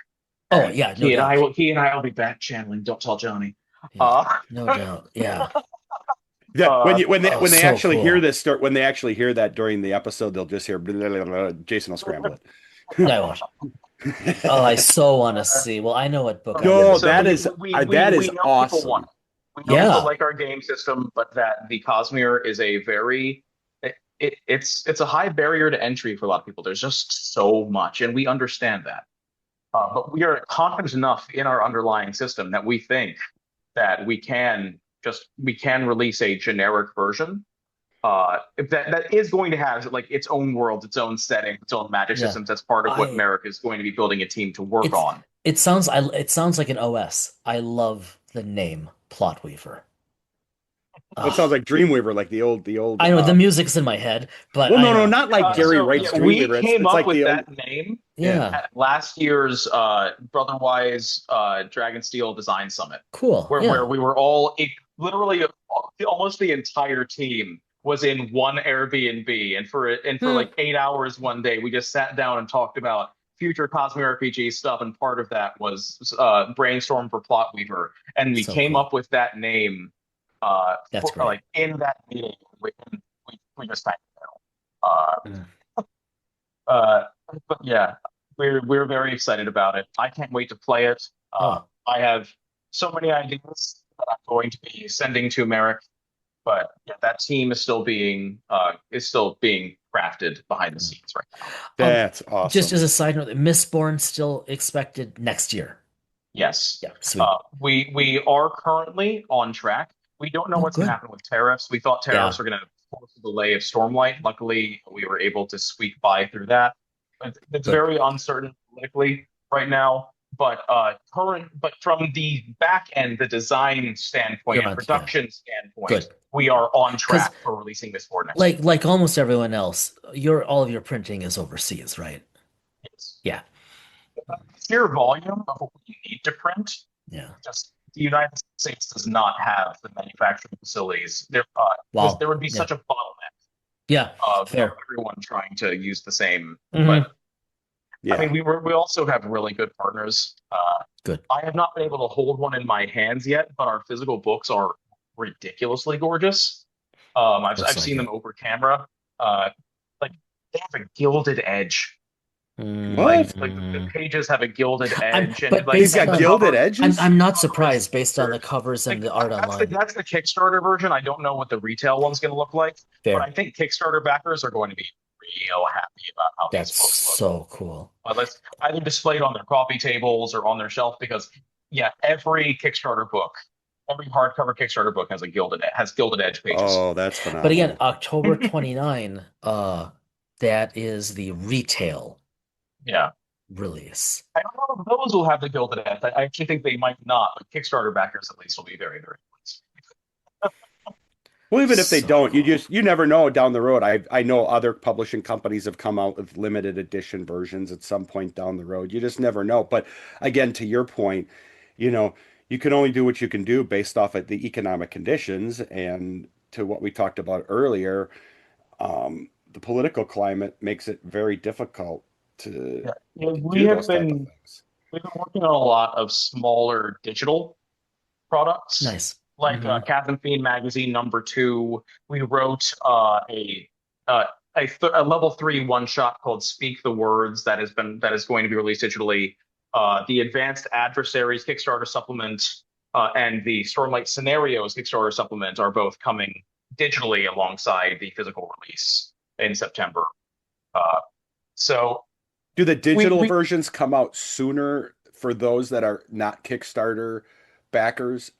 [SPEAKER 1] Oh,
[SPEAKER 3] and
[SPEAKER 1] yeah, no doubt.
[SPEAKER 3] he and I will be back channeling. Don't tell Johnny.
[SPEAKER 1] Yeah,
[SPEAKER 3] Uh,
[SPEAKER 1] no doubt. Yeah.
[SPEAKER 2] Yeah,
[SPEAKER 3] uh,
[SPEAKER 1] Oh,
[SPEAKER 2] when they
[SPEAKER 1] so
[SPEAKER 2] actually hear
[SPEAKER 1] cool.
[SPEAKER 2] this start when they actually hear that during the episode, they'll just hear blah, blah, blah, blah. Jason will scramble
[SPEAKER 1] No, I won't. Oh, I
[SPEAKER 2] it.
[SPEAKER 1] so want to see. Well, I know what book I'm
[SPEAKER 2] No,
[SPEAKER 1] gonna
[SPEAKER 3] so
[SPEAKER 1] get.
[SPEAKER 2] that
[SPEAKER 3] we
[SPEAKER 2] is
[SPEAKER 3] know people want
[SPEAKER 2] awesome.
[SPEAKER 3] it. We know people
[SPEAKER 1] Yeah.
[SPEAKER 3] like our game system, but that the Cosmere is a very it's a high barrier to entry for a lot of people. There's just so much, and we understand that. But we are confident enough in our underlying system that we think that we can release a generic version that is going to have like its own world, its own setting, its own magic
[SPEAKER 1] Yeah.
[SPEAKER 3] systems. That's part of what
[SPEAKER 1] I
[SPEAKER 3] Merrick is going to be building a team to work
[SPEAKER 1] it's
[SPEAKER 3] on.
[SPEAKER 1] it sounds like an OS. I love the name Plotweaver.
[SPEAKER 2] Well, it sounds
[SPEAKER 1] Ah,
[SPEAKER 2] like Dreamweaver, like the old.
[SPEAKER 1] I know the music's in my head, but
[SPEAKER 2] Well,
[SPEAKER 1] I
[SPEAKER 2] no,
[SPEAKER 1] know.
[SPEAKER 2] not like Gary
[SPEAKER 3] So
[SPEAKER 2] Wright's
[SPEAKER 3] yeah, we
[SPEAKER 2] Dreamweaver.
[SPEAKER 3] came
[SPEAKER 2] It's
[SPEAKER 3] up
[SPEAKER 2] like
[SPEAKER 3] with
[SPEAKER 2] the old.
[SPEAKER 3] that name
[SPEAKER 2] Yeah,
[SPEAKER 1] Yeah.
[SPEAKER 3] at last year's Brotherwise Dragonsteel Design Summit,
[SPEAKER 1] Cool.
[SPEAKER 3] where
[SPEAKER 1] Yeah.
[SPEAKER 3] we were all literally almost the entire team was in one Airbnb, and for
[SPEAKER 1] Hmm.
[SPEAKER 3] like 8 hours one day, we just sat down and talked about future Cosmere RPG stuff, and part of that was brainstorm for Plotweaver, and we
[SPEAKER 1] So
[SPEAKER 3] came
[SPEAKER 1] cool.
[SPEAKER 3] up with that name
[SPEAKER 1] That's great.
[SPEAKER 3] like in that meeting. We just kind of know.
[SPEAKER 1] Mm.
[SPEAKER 3] Uh, but yeah, we're very excited about it. I can't wait to play it.
[SPEAKER 1] Oh,
[SPEAKER 3] I have so many ideas that I'm going to be sending to Merrick, but yeah, that team is still being crafted behind the scenes right now.
[SPEAKER 1] um,
[SPEAKER 2] that's
[SPEAKER 1] just
[SPEAKER 2] awesome.
[SPEAKER 1] as a side note, Mistborn still expected next year.
[SPEAKER 3] Yes.
[SPEAKER 1] Yeah. Sweet.
[SPEAKER 3] We are currently on track. We don't know
[SPEAKER 1] Oh,
[SPEAKER 3] what's going to
[SPEAKER 1] good.
[SPEAKER 3] happen with tariffs. We thought tariffs
[SPEAKER 1] Yeah.
[SPEAKER 3] were going to force a delay of Stormlight. Luckily, we were able to squeak by through that. It's
[SPEAKER 1] Good.
[SPEAKER 3] very uncertain politically right now, but from the back end, the design standpoint
[SPEAKER 1] You're
[SPEAKER 3] and
[SPEAKER 1] on. Yeah.
[SPEAKER 3] production standpoint,
[SPEAKER 1] Good.
[SPEAKER 3] we are on
[SPEAKER 1] Because
[SPEAKER 3] track for releasing this board next
[SPEAKER 1] like almost everyone else, your all of your printing is overseas, right?
[SPEAKER 3] year. It's
[SPEAKER 1] Yeah.
[SPEAKER 3] sheer volume of what we need to print.
[SPEAKER 1] Yeah.
[SPEAKER 3] Just the United States does not have the manufacturing facilities.
[SPEAKER 1] Wow.
[SPEAKER 3] There would be
[SPEAKER 1] Yeah.
[SPEAKER 3] such a bottleneck
[SPEAKER 1] Yeah.
[SPEAKER 3] of
[SPEAKER 1] Fair.
[SPEAKER 3] everyone trying to use the same. But
[SPEAKER 1] Hmm.
[SPEAKER 3] I
[SPEAKER 2] Yeah,
[SPEAKER 3] mean, we also have really good partners.
[SPEAKER 1] Good.
[SPEAKER 3] I have not been able to hold one in my hands yet, but our physical books are ridiculously gorgeous.
[SPEAKER 1] Looks
[SPEAKER 3] I've
[SPEAKER 1] like
[SPEAKER 3] seen them
[SPEAKER 1] it.
[SPEAKER 3] over camera. Uh, like they have a gilded edge.
[SPEAKER 2] what?
[SPEAKER 3] Like the
[SPEAKER 1] Mm.
[SPEAKER 3] pages have a gilded
[SPEAKER 1] I'm
[SPEAKER 3] edge, and
[SPEAKER 1] but
[SPEAKER 3] like
[SPEAKER 2] They've
[SPEAKER 1] based
[SPEAKER 2] got
[SPEAKER 3] the
[SPEAKER 1] on
[SPEAKER 2] gilded
[SPEAKER 3] cover
[SPEAKER 2] edges.
[SPEAKER 1] I'm not
[SPEAKER 3] cover is
[SPEAKER 1] surprised based on the
[SPEAKER 3] very
[SPEAKER 1] covers and
[SPEAKER 3] like
[SPEAKER 1] the art online.
[SPEAKER 3] that's the Kickstarter version. I don't know what the retail one's going to look like, but
[SPEAKER 1] Fair.
[SPEAKER 3] I think Kickstarter backers are going to be real happy about how these
[SPEAKER 1] That's
[SPEAKER 3] books look.
[SPEAKER 1] so cool.
[SPEAKER 3] Let's either displayed on their coffee tables or on their shelf because yeah, every Kickstarter book every hardcover Kickstarter book has Gilded Edge pages.
[SPEAKER 2] Oh, that's
[SPEAKER 1] But again,
[SPEAKER 2] phenomenal.
[SPEAKER 1] October 29, that is the retail
[SPEAKER 3] Yeah.
[SPEAKER 1] release.
[SPEAKER 3] I don't know if those will have the Gilded Edge. I actually think they might not, but Kickstarter backers at least will be very, very pleased.
[SPEAKER 2] Well, even if they
[SPEAKER 1] So
[SPEAKER 2] don't,
[SPEAKER 1] cool.
[SPEAKER 2] you never know down the road. I know other publishing companies have come out with limited edition versions at some point down the road. You just never know. But again, to your point, you know, you can only do what you can do based off of the economic conditions and to what we talked about earlier, the political climate makes it very difficult
[SPEAKER 3] Yeah. Yeah,
[SPEAKER 2] to do those type of things.
[SPEAKER 3] we've been working on a lot of smaller digital products,
[SPEAKER 1] Nice.
[SPEAKER 3] like
[SPEAKER 1] Hmm.
[SPEAKER 3] Captain Fiend magazine #2. We wrote uh, a level 3 one shot called "Speak the Words" that is going to be released digitally. The Advanced Adversaries Kickstarter supplement and the Stormlight Scenarios Kickstarter supplement are both coming digitally alongside the physical release in September. Uh, so
[SPEAKER 2] Do the digital
[SPEAKER 3] we
[SPEAKER 2] versions come out sooner for those that are not Kickstarter backers?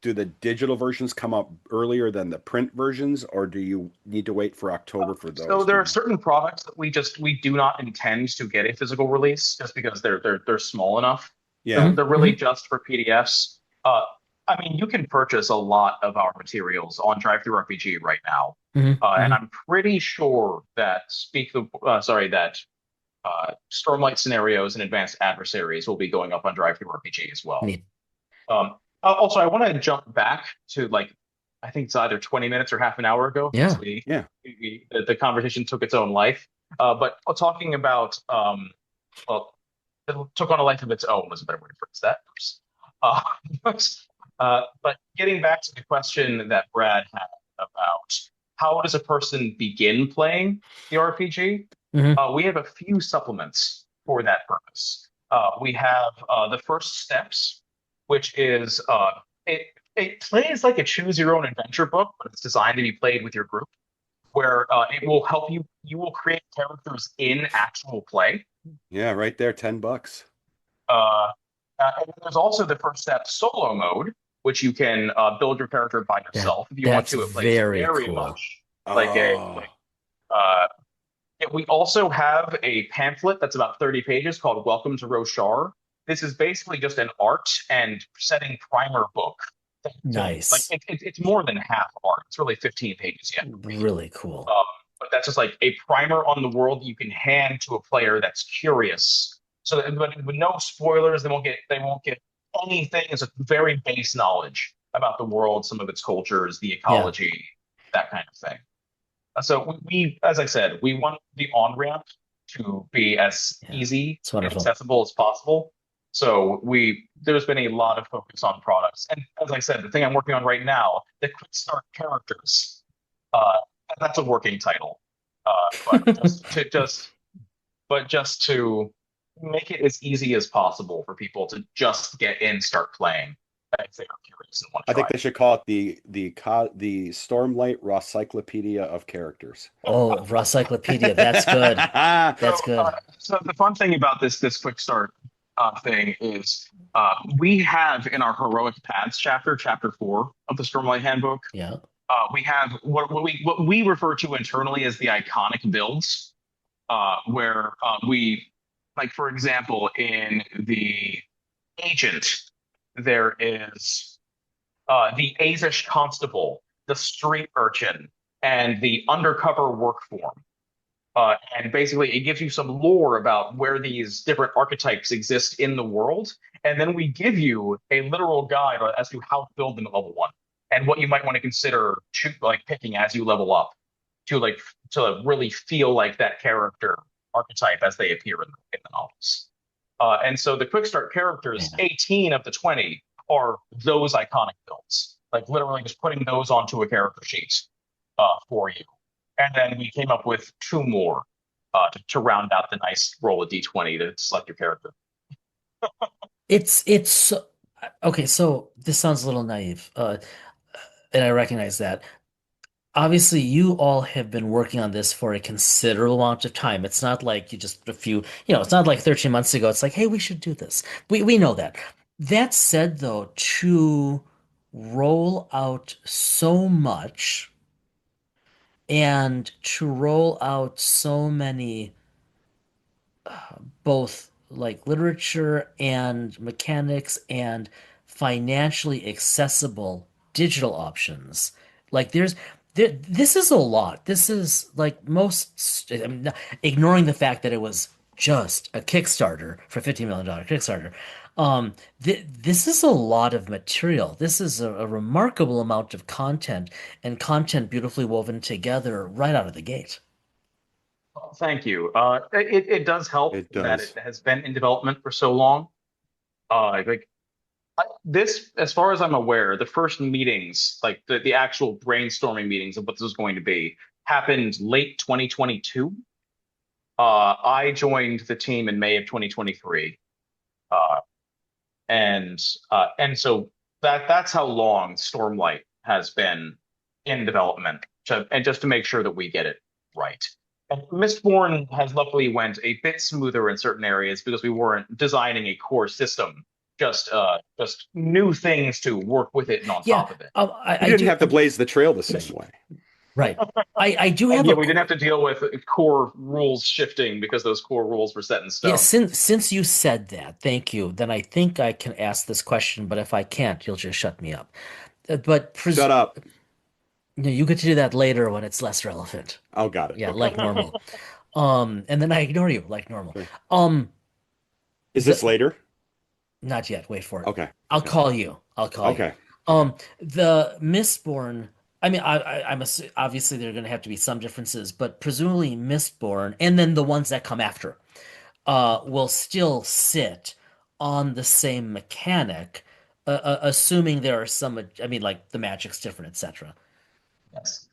[SPEAKER 2] Do the digital versions come out earlier than the print versions, or do you need to wait for October for
[SPEAKER 3] So
[SPEAKER 2] those? Do
[SPEAKER 3] there
[SPEAKER 2] you
[SPEAKER 3] are
[SPEAKER 2] know?
[SPEAKER 3] certain products that we do not intend to get a physical release just because they're small enough.
[SPEAKER 2] Yeah.
[SPEAKER 3] They're really
[SPEAKER 1] Hmm.
[SPEAKER 3] just for PDFs. I mean, you can purchase a lot of our materials on Drive-Thru RPG right now,
[SPEAKER 1] Hmm.
[SPEAKER 3] and
[SPEAKER 1] Hmm.
[SPEAKER 3] I'm pretty sure that Stormlight Scenarios and Advanced Adversaries will be going up on Drive-Thru RPG as well.
[SPEAKER 1] Neat.
[SPEAKER 3] Also, I want to jump back to like I think it's either 20 minutes or half an hour ago because
[SPEAKER 1] Yeah.
[SPEAKER 2] Yeah.
[SPEAKER 3] the conversation took its own life. But talking about well, it took on a life of its own was a better way to phrase that. Uh, but getting back to the question that Brad had about how does a person begin playing the RPG,
[SPEAKER 1] Hmm.
[SPEAKER 3] we have a few supplements for that purpose. We have the first steps, which is it plays like a choose your own adventure book, but it's designed to be played with your group, where it will help you. You will create characters in actual play.
[SPEAKER 2] Yeah, right there, $10.
[SPEAKER 3] Uh, and there's also the first step solo mode, which you can build your character by yourself if you want
[SPEAKER 1] That's
[SPEAKER 3] to. It plays
[SPEAKER 1] very
[SPEAKER 3] very
[SPEAKER 1] cool.
[SPEAKER 3] much
[SPEAKER 2] Oh,
[SPEAKER 3] like uh, yeah, we also have a pamphlet that's about 30 pages called Welcome to Roshar. This is basically just an art and setting primer book.
[SPEAKER 1] Nice.
[SPEAKER 3] It's more than half art. It's really 15 pages yet to read.
[SPEAKER 1] Really cool.
[SPEAKER 3] But that's just like a primer on the world you can hand to a player that's curious. So that, but with no spoilers, they won't get anything. It's a very base knowledge about the world, some of its cultures, the
[SPEAKER 1] Yeah.
[SPEAKER 3] ecology, that kind of thing. So as I said, we want the on ramp to be as
[SPEAKER 1] Yeah.
[SPEAKER 3] easy
[SPEAKER 1] It's
[SPEAKER 3] and
[SPEAKER 1] wonderful.
[SPEAKER 3] accessible as possible. So there's been a lot of focus on products, and as I said, the thing I'm working on right now, the quick start characters, uh, that's a working title, but just to make it as easy as possible for people to just get in, start playing if they are curious and want to
[SPEAKER 2] I think
[SPEAKER 3] try.
[SPEAKER 2] they should call it the Stormlight Rocyclopedia of Characters.
[SPEAKER 1] Oh, Rocyclopedia. That's good. That's
[SPEAKER 3] So,
[SPEAKER 1] good.
[SPEAKER 3] so the fun thing about this quick start thing is we have in our heroic paths chapter 4 of the Stormlight Handbook,
[SPEAKER 1] Yeah.
[SPEAKER 3] we have what we refer to internally as the iconic builds, where we like for example in the agent there is the Azish constable, the street urchin, and the undercover work form. And basically, it gives you some lore about where these different archetypes exist in the world. And then we give you a literal guide as to how to build them at level 1 and what you might want to consider like picking as you level up to like to really feel like that character archetype as they appear in the novels. And so the quick start characters,
[SPEAKER 1] Man.
[SPEAKER 3] 18 of the 20 are those iconic builds, like literally just putting those onto a character sheet for you. And then we came up with two more to round out the nice roll of D20 to select your character.
[SPEAKER 1] It's okay, so this sounds a little naive, and I recognize that. Obviously, you all have been working on this for a considerable amount of time. It's not like you just a few, it's not like 13 months ago. It's like, hey, we should do this. We know that. That said, though, to roll out so much and to roll out so many both like literature and mechanics and financially accessible digital options. Like this is a lot. This is like I mean, ignoring the fact that it was just a Kickstarter for $50 million Kickstarter. This is a lot of material. This is a remarkable amount of content and content beautifully woven together right out of the gate.
[SPEAKER 3] Thank you. It does help
[SPEAKER 2] It
[SPEAKER 3] that it
[SPEAKER 2] does.
[SPEAKER 3] has been in development for so long. Like this, as far as I'm aware, the first meetings, like the actual brainstorming meetings of what this was going to be, happened late 2022. I joined the team in May of 2023, uh, and so that's how long Stormlight has been in development, and just to make sure that we get it right. And Mistborn has luckily went a bit smoother in certain areas because we weren't designing a core system, just new things to work with it and on
[SPEAKER 1] Yeah,
[SPEAKER 3] top of it.
[SPEAKER 2] You
[SPEAKER 1] I
[SPEAKER 2] didn't
[SPEAKER 1] do.
[SPEAKER 2] have to blaze the trail the same way.
[SPEAKER 1] Right. I do
[SPEAKER 3] And
[SPEAKER 1] have
[SPEAKER 3] yeah,
[SPEAKER 1] a
[SPEAKER 3] we didn't have to deal with core rules shifting because those core rules were set in
[SPEAKER 1] yeah,
[SPEAKER 3] stone.
[SPEAKER 1] since you said that, thank you. Then I think I can ask this question, but if I can't, you'll just shut me up. But
[SPEAKER 2] Shut up.
[SPEAKER 1] you get to do that later when it's less relevant.
[SPEAKER 2] Oh, got it.
[SPEAKER 1] Yeah,
[SPEAKER 2] Okay.
[SPEAKER 1] like normal. And then I ignore you like normal.
[SPEAKER 2] Sure.
[SPEAKER 1] Um,
[SPEAKER 2] Is this
[SPEAKER 1] the
[SPEAKER 2] later?
[SPEAKER 1] Not yet. Wait for it.
[SPEAKER 2] Okay.
[SPEAKER 1] I'll
[SPEAKER 2] Okay.
[SPEAKER 1] call you. I'll call you.
[SPEAKER 2] Okay. Okay.
[SPEAKER 1] The Mistborn. I mean, obviously there are going to have to be some differences, but presumably Mistborn, and then the ones that come after, will still sit on the same mechanic, assuming there are some. I mean, like the magic's different, etc.
[SPEAKER 3] Yes.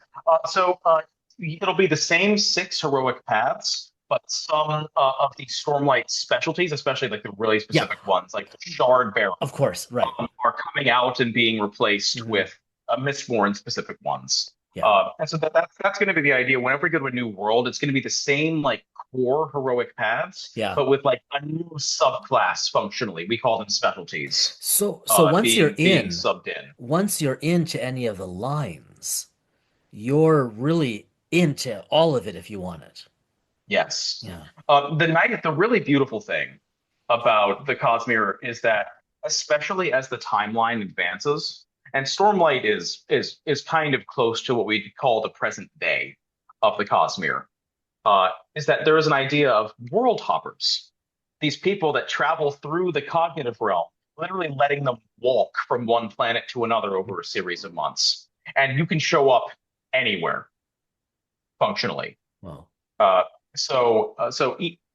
[SPEAKER 3] It'll be the same six heroic paths, but some of the Stormlight specialties, especially like the really
[SPEAKER 1] Yeah,
[SPEAKER 3] specific ones, like the Shard Bearer,
[SPEAKER 1] of course. Right.
[SPEAKER 3] are coming out and being replaced
[SPEAKER 1] Hmm.
[SPEAKER 3] with Mistborn specific ones.
[SPEAKER 1] Yeah.
[SPEAKER 3] And so that's going to be the idea. Whenever we go to a new world, it's going to be the same like core heroic paths,
[SPEAKER 1] Yeah.
[SPEAKER 3] but with like a new subclass functionally. We call them specialties,
[SPEAKER 1] So
[SPEAKER 3] being subbed in.
[SPEAKER 1] once you're into any of the lines, you're really into all of it if you want it.
[SPEAKER 3] Yes.
[SPEAKER 1] Yeah.
[SPEAKER 3] The really beautiful thing about the Cosmere is that, especially as the timeline advances, and Stormlight is kind of close to what we call the present day of the Cosmere, is that there is an idea of world hoppers, these people that travel through the cognitive realm, literally letting them walk from one planet to another over a series of months, and you can show up anywhere functionally.
[SPEAKER 1] Well,
[SPEAKER 3] Uh,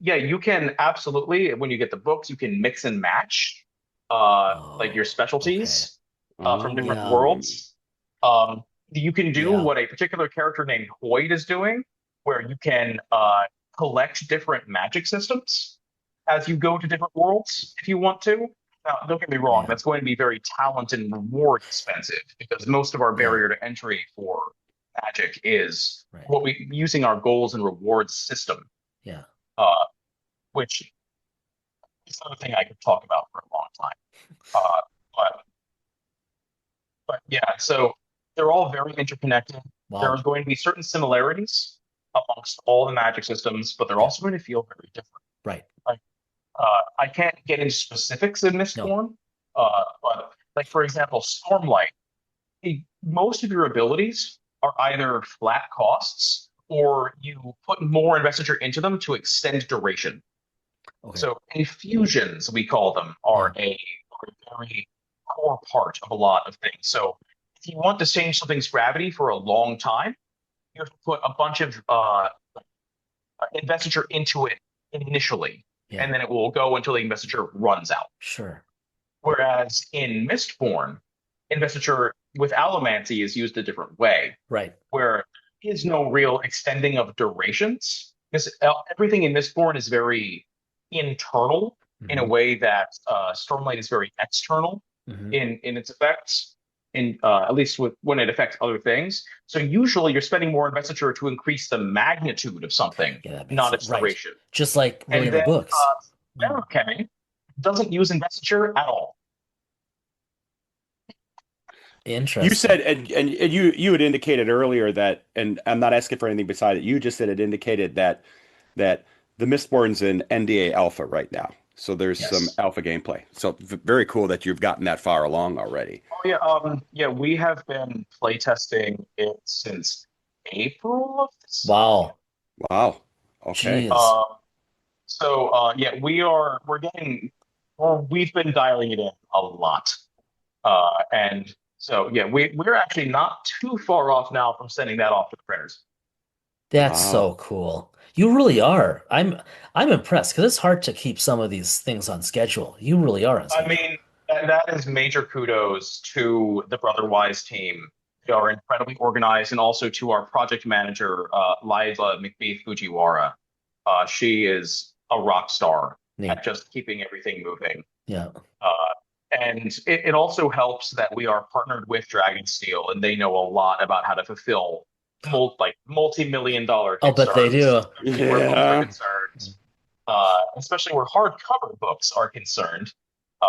[SPEAKER 3] yeah, you can absolutely, when you get the books, you can mix and match like your
[SPEAKER 1] oh, okay.
[SPEAKER 3] specialties from different
[SPEAKER 1] Yeah.
[SPEAKER 2] Oh.
[SPEAKER 3] worlds. You can do
[SPEAKER 1] Yeah.
[SPEAKER 3] what a particular character named Hoyd is doing, where you can collect different magic systems as you go to different worlds if you want to. Now, don't get me wrong,
[SPEAKER 1] Yeah.
[SPEAKER 3] that's going to be very talent and reward expensive because most of our
[SPEAKER 1] Yeah.
[SPEAKER 3] barrier to entry for magic is
[SPEAKER 1] Right.
[SPEAKER 3] what we using our goals and rewards system,
[SPEAKER 1] Yeah.
[SPEAKER 3] uh, which is another thing I could talk about for a long time. Uh, but but yeah, so they're all very interconnected. There
[SPEAKER 1] Wow.
[SPEAKER 3] are going to be certain similarities amongst all the magic systems, but they're
[SPEAKER 1] Yeah.
[SPEAKER 3] also going to feel very different.
[SPEAKER 1] Right.
[SPEAKER 3] Like I can't get into specifics in this
[SPEAKER 1] No.
[SPEAKER 3] form, but like for example, Stormlight, most of your abilities are either flat costs or you put more investiture into them to extend duration.
[SPEAKER 1] Okay.
[SPEAKER 3] So infusions, we call them,
[SPEAKER 1] Yeah.
[SPEAKER 3] are a very core part of a lot of things. So if you want to change something's gravity for a long time, you have to put a bunch of investiture into it initially,
[SPEAKER 1] Yeah.
[SPEAKER 3] and then it will go until the investiture runs out.
[SPEAKER 1] Sure.
[SPEAKER 3] Whereas in Mistborn, investiture with allomancy is used a different way,
[SPEAKER 1] Right.
[SPEAKER 3] where there is no real extending of durations. Because everything in Mistborn is very internal in a
[SPEAKER 1] Hmm.
[SPEAKER 3] way that Stormlight is very external
[SPEAKER 1] Hmm.
[SPEAKER 3] in its effects, in at least with when it affects other things. So usually you're spending more investiture to increase the magnitude of something,
[SPEAKER 1] Yeah, that makes
[SPEAKER 3] not
[SPEAKER 1] sense.
[SPEAKER 3] its
[SPEAKER 1] Right.
[SPEAKER 3] duration.
[SPEAKER 1] Just like
[SPEAKER 3] And
[SPEAKER 1] reading the
[SPEAKER 3] then
[SPEAKER 1] books. Mm.
[SPEAKER 3] Letterkenny doesn't use investiture at all.
[SPEAKER 2] You
[SPEAKER 1] Interesting.
[SPEAKER 2] said, and you had indicated earlier that, and I'm not asking for anything beside it. You just said it indicated that the Mistborn's in NDA alpha right now. So there's some
[SPEAKER 3] Yes.
[SPEAKER 2] alpha gameplay. So very cool that you've gotten that far along already.
[SPEAKER 3] Oh yeah, yeah, we have been playtesting it since April of this year.
[SPEAKER 1] Wow.
[SPEAKER 2] Wow. Okay.
[SPEAKER 1] Jeez.
[SPEAKER 3] Um, yeah, we're getting well, we've been dialing it in a lot. And so yeah, we're actually not too far off now from sending that off to the printers.
[SPEAKER 1] That's
[SPEAKER 2] Wow.
[SPEAKER 1] so cool. You really are. I'm impressed because it's hard to keep some of these things on schedule. You really are on
[SPEAKER 3] I
[SPEAKER 1] schedule.
[SPEAKER 3] mean, that is major kudos to the Brotherwise team. They are incredibly organized, and also to our project manager, Liza McBee Fujiwara. She is a rock star at
[SPEAKER 1] Neat.
[SPEAKER 3] just keeping everything moving.
[SPEAKER 1] Yeah.
[SPEAKER 3] Uh, and it also helps that we are partnered with Dragonsteel, and they know a lot about how to fulfill multi-million dollar
[SPEAKER 1] I'll bet they
[SPEAKER 3] Kickstarters,
[SPEAKER 1] do.
[SPEAKER 3] especially where books are
[SPEAKER 2] Yeah.
[SPEAKER 3] concerned, especially where hardcover books are concerned. Uh,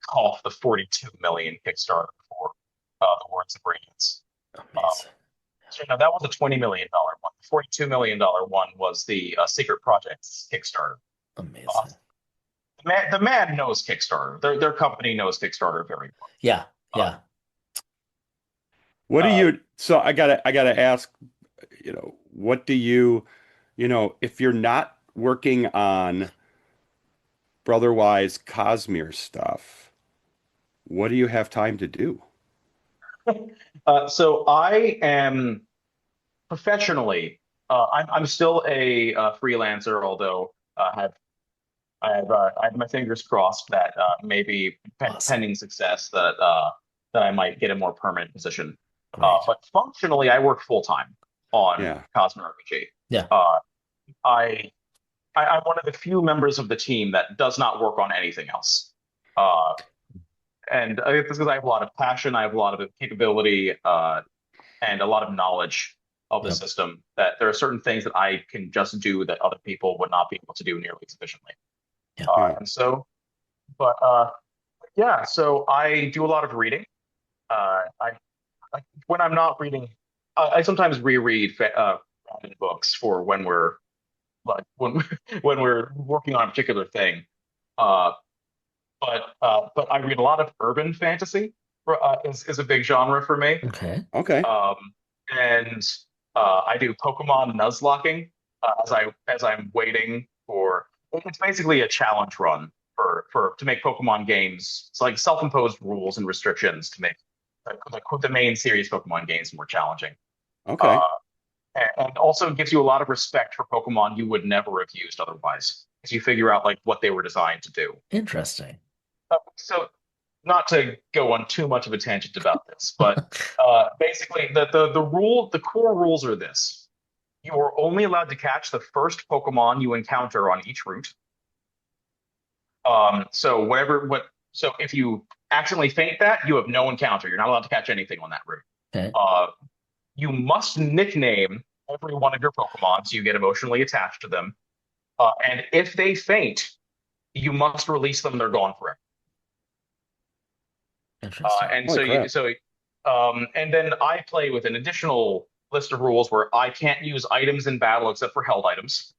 [SPEAKER 3] Call the 42 million Kickstarter for the Words of Radiance. Um,
[SPEAKER 1] Amazing.
[SPEAKER 3] so no, that was a $20 million one. The $42 million one was the Secret Projects Kickstarter. Uh,
[SPEAKER 1] Amazing.
[SPEAKER 3] the man knows Kickstarter. Their company knows Kickstarter very
[SPEAKER 1] Yeah.
[SPEAKER 3] well.
[SPEAKER 1] Yeah.
[SPEAKER 2] What do
[SPEAKER 3] Uh,
[SPEAKER 2] you, so I gotta ask, what do you, if you're not working on Brotherwise Cosmere stuff, what do you have time to do?
[SPEAKER 3] so I am professionally, I'm still a freelancer, although I have my fingers crossed that maybe
[SPEAKER 1] Awesome.
[SPEAKER 3] pending success that I might get a more permanent position.
[SPEAKER 1] Great.
[SPEAKER 3] But functionally, I work full time on
[SPEAKER 2] Yeah.
[SPEAKER 3] Cosmere RPG.
[SPEAKER 1] Yeah.
[SPEAKER 3] Uh, I, I'm one of the few members of the team that does not work on anything else. Uh, and it's because I have a lot of passion, I have a lot of capability, and a lot of knowledge of the
[SPEAKER 1] Yep.
[SPEAKER 3] system. That there are certain things that I can just do that other people would not be able to do nearly as efficiently.
[SPEAKER 1] Yeah.
[SPEAKER 2] Yeah.
[SPEAKER 3] And so, but yeah, so I do a lot of reading. I when I'm not reading, I sometimes reread random books for when we're like when when we're working on a particular thing. Uh, but I read a lot of urban fantasy. Is a big genre for me.
[SPEAKER 1] Okay.
[SPEAKER 2] Okay.
[SPEAKER 3] Um, and I do Pokemon Nuzlocking as I'm waiting for. It's basically a challenge run for to make Pokemon games. It's like self-imposed rules and restrictions to make the main series Pokemon games more challenging. Uh,
[SPEAKER 2] Okay.
[SPEAKER 3] and also gives you a lot of respect for Pokemon you would never have used otherwise, because you figure out like what they were designed to do.
[SPEAKER 1] Interesting.
[SPEAKER 3] So not to go on too much of a tangent about this, but basically the core rules are this. You are only allowed to catch the first Pokemon you encounter on each route. So if you accidentally faint that, you have no encounter. You're not allowed to catch anything on that route.
[SPEAKER 1] Okay.
[SPEAKER 3] Uh, you must nickname every one of your Pokemon so you get emotionally attached to them. And if they faint, you must release them. They're gone forever.
[SPEAKER 1] Interesting.
[SPEAKER 3] And
[SPEAKER 2] Holy
[SPEAKER 3] so
[SPEAKER 2] crap.
[SPEAKER 3] and then I play with an additional list of rules where I can't use items in battle except for held items.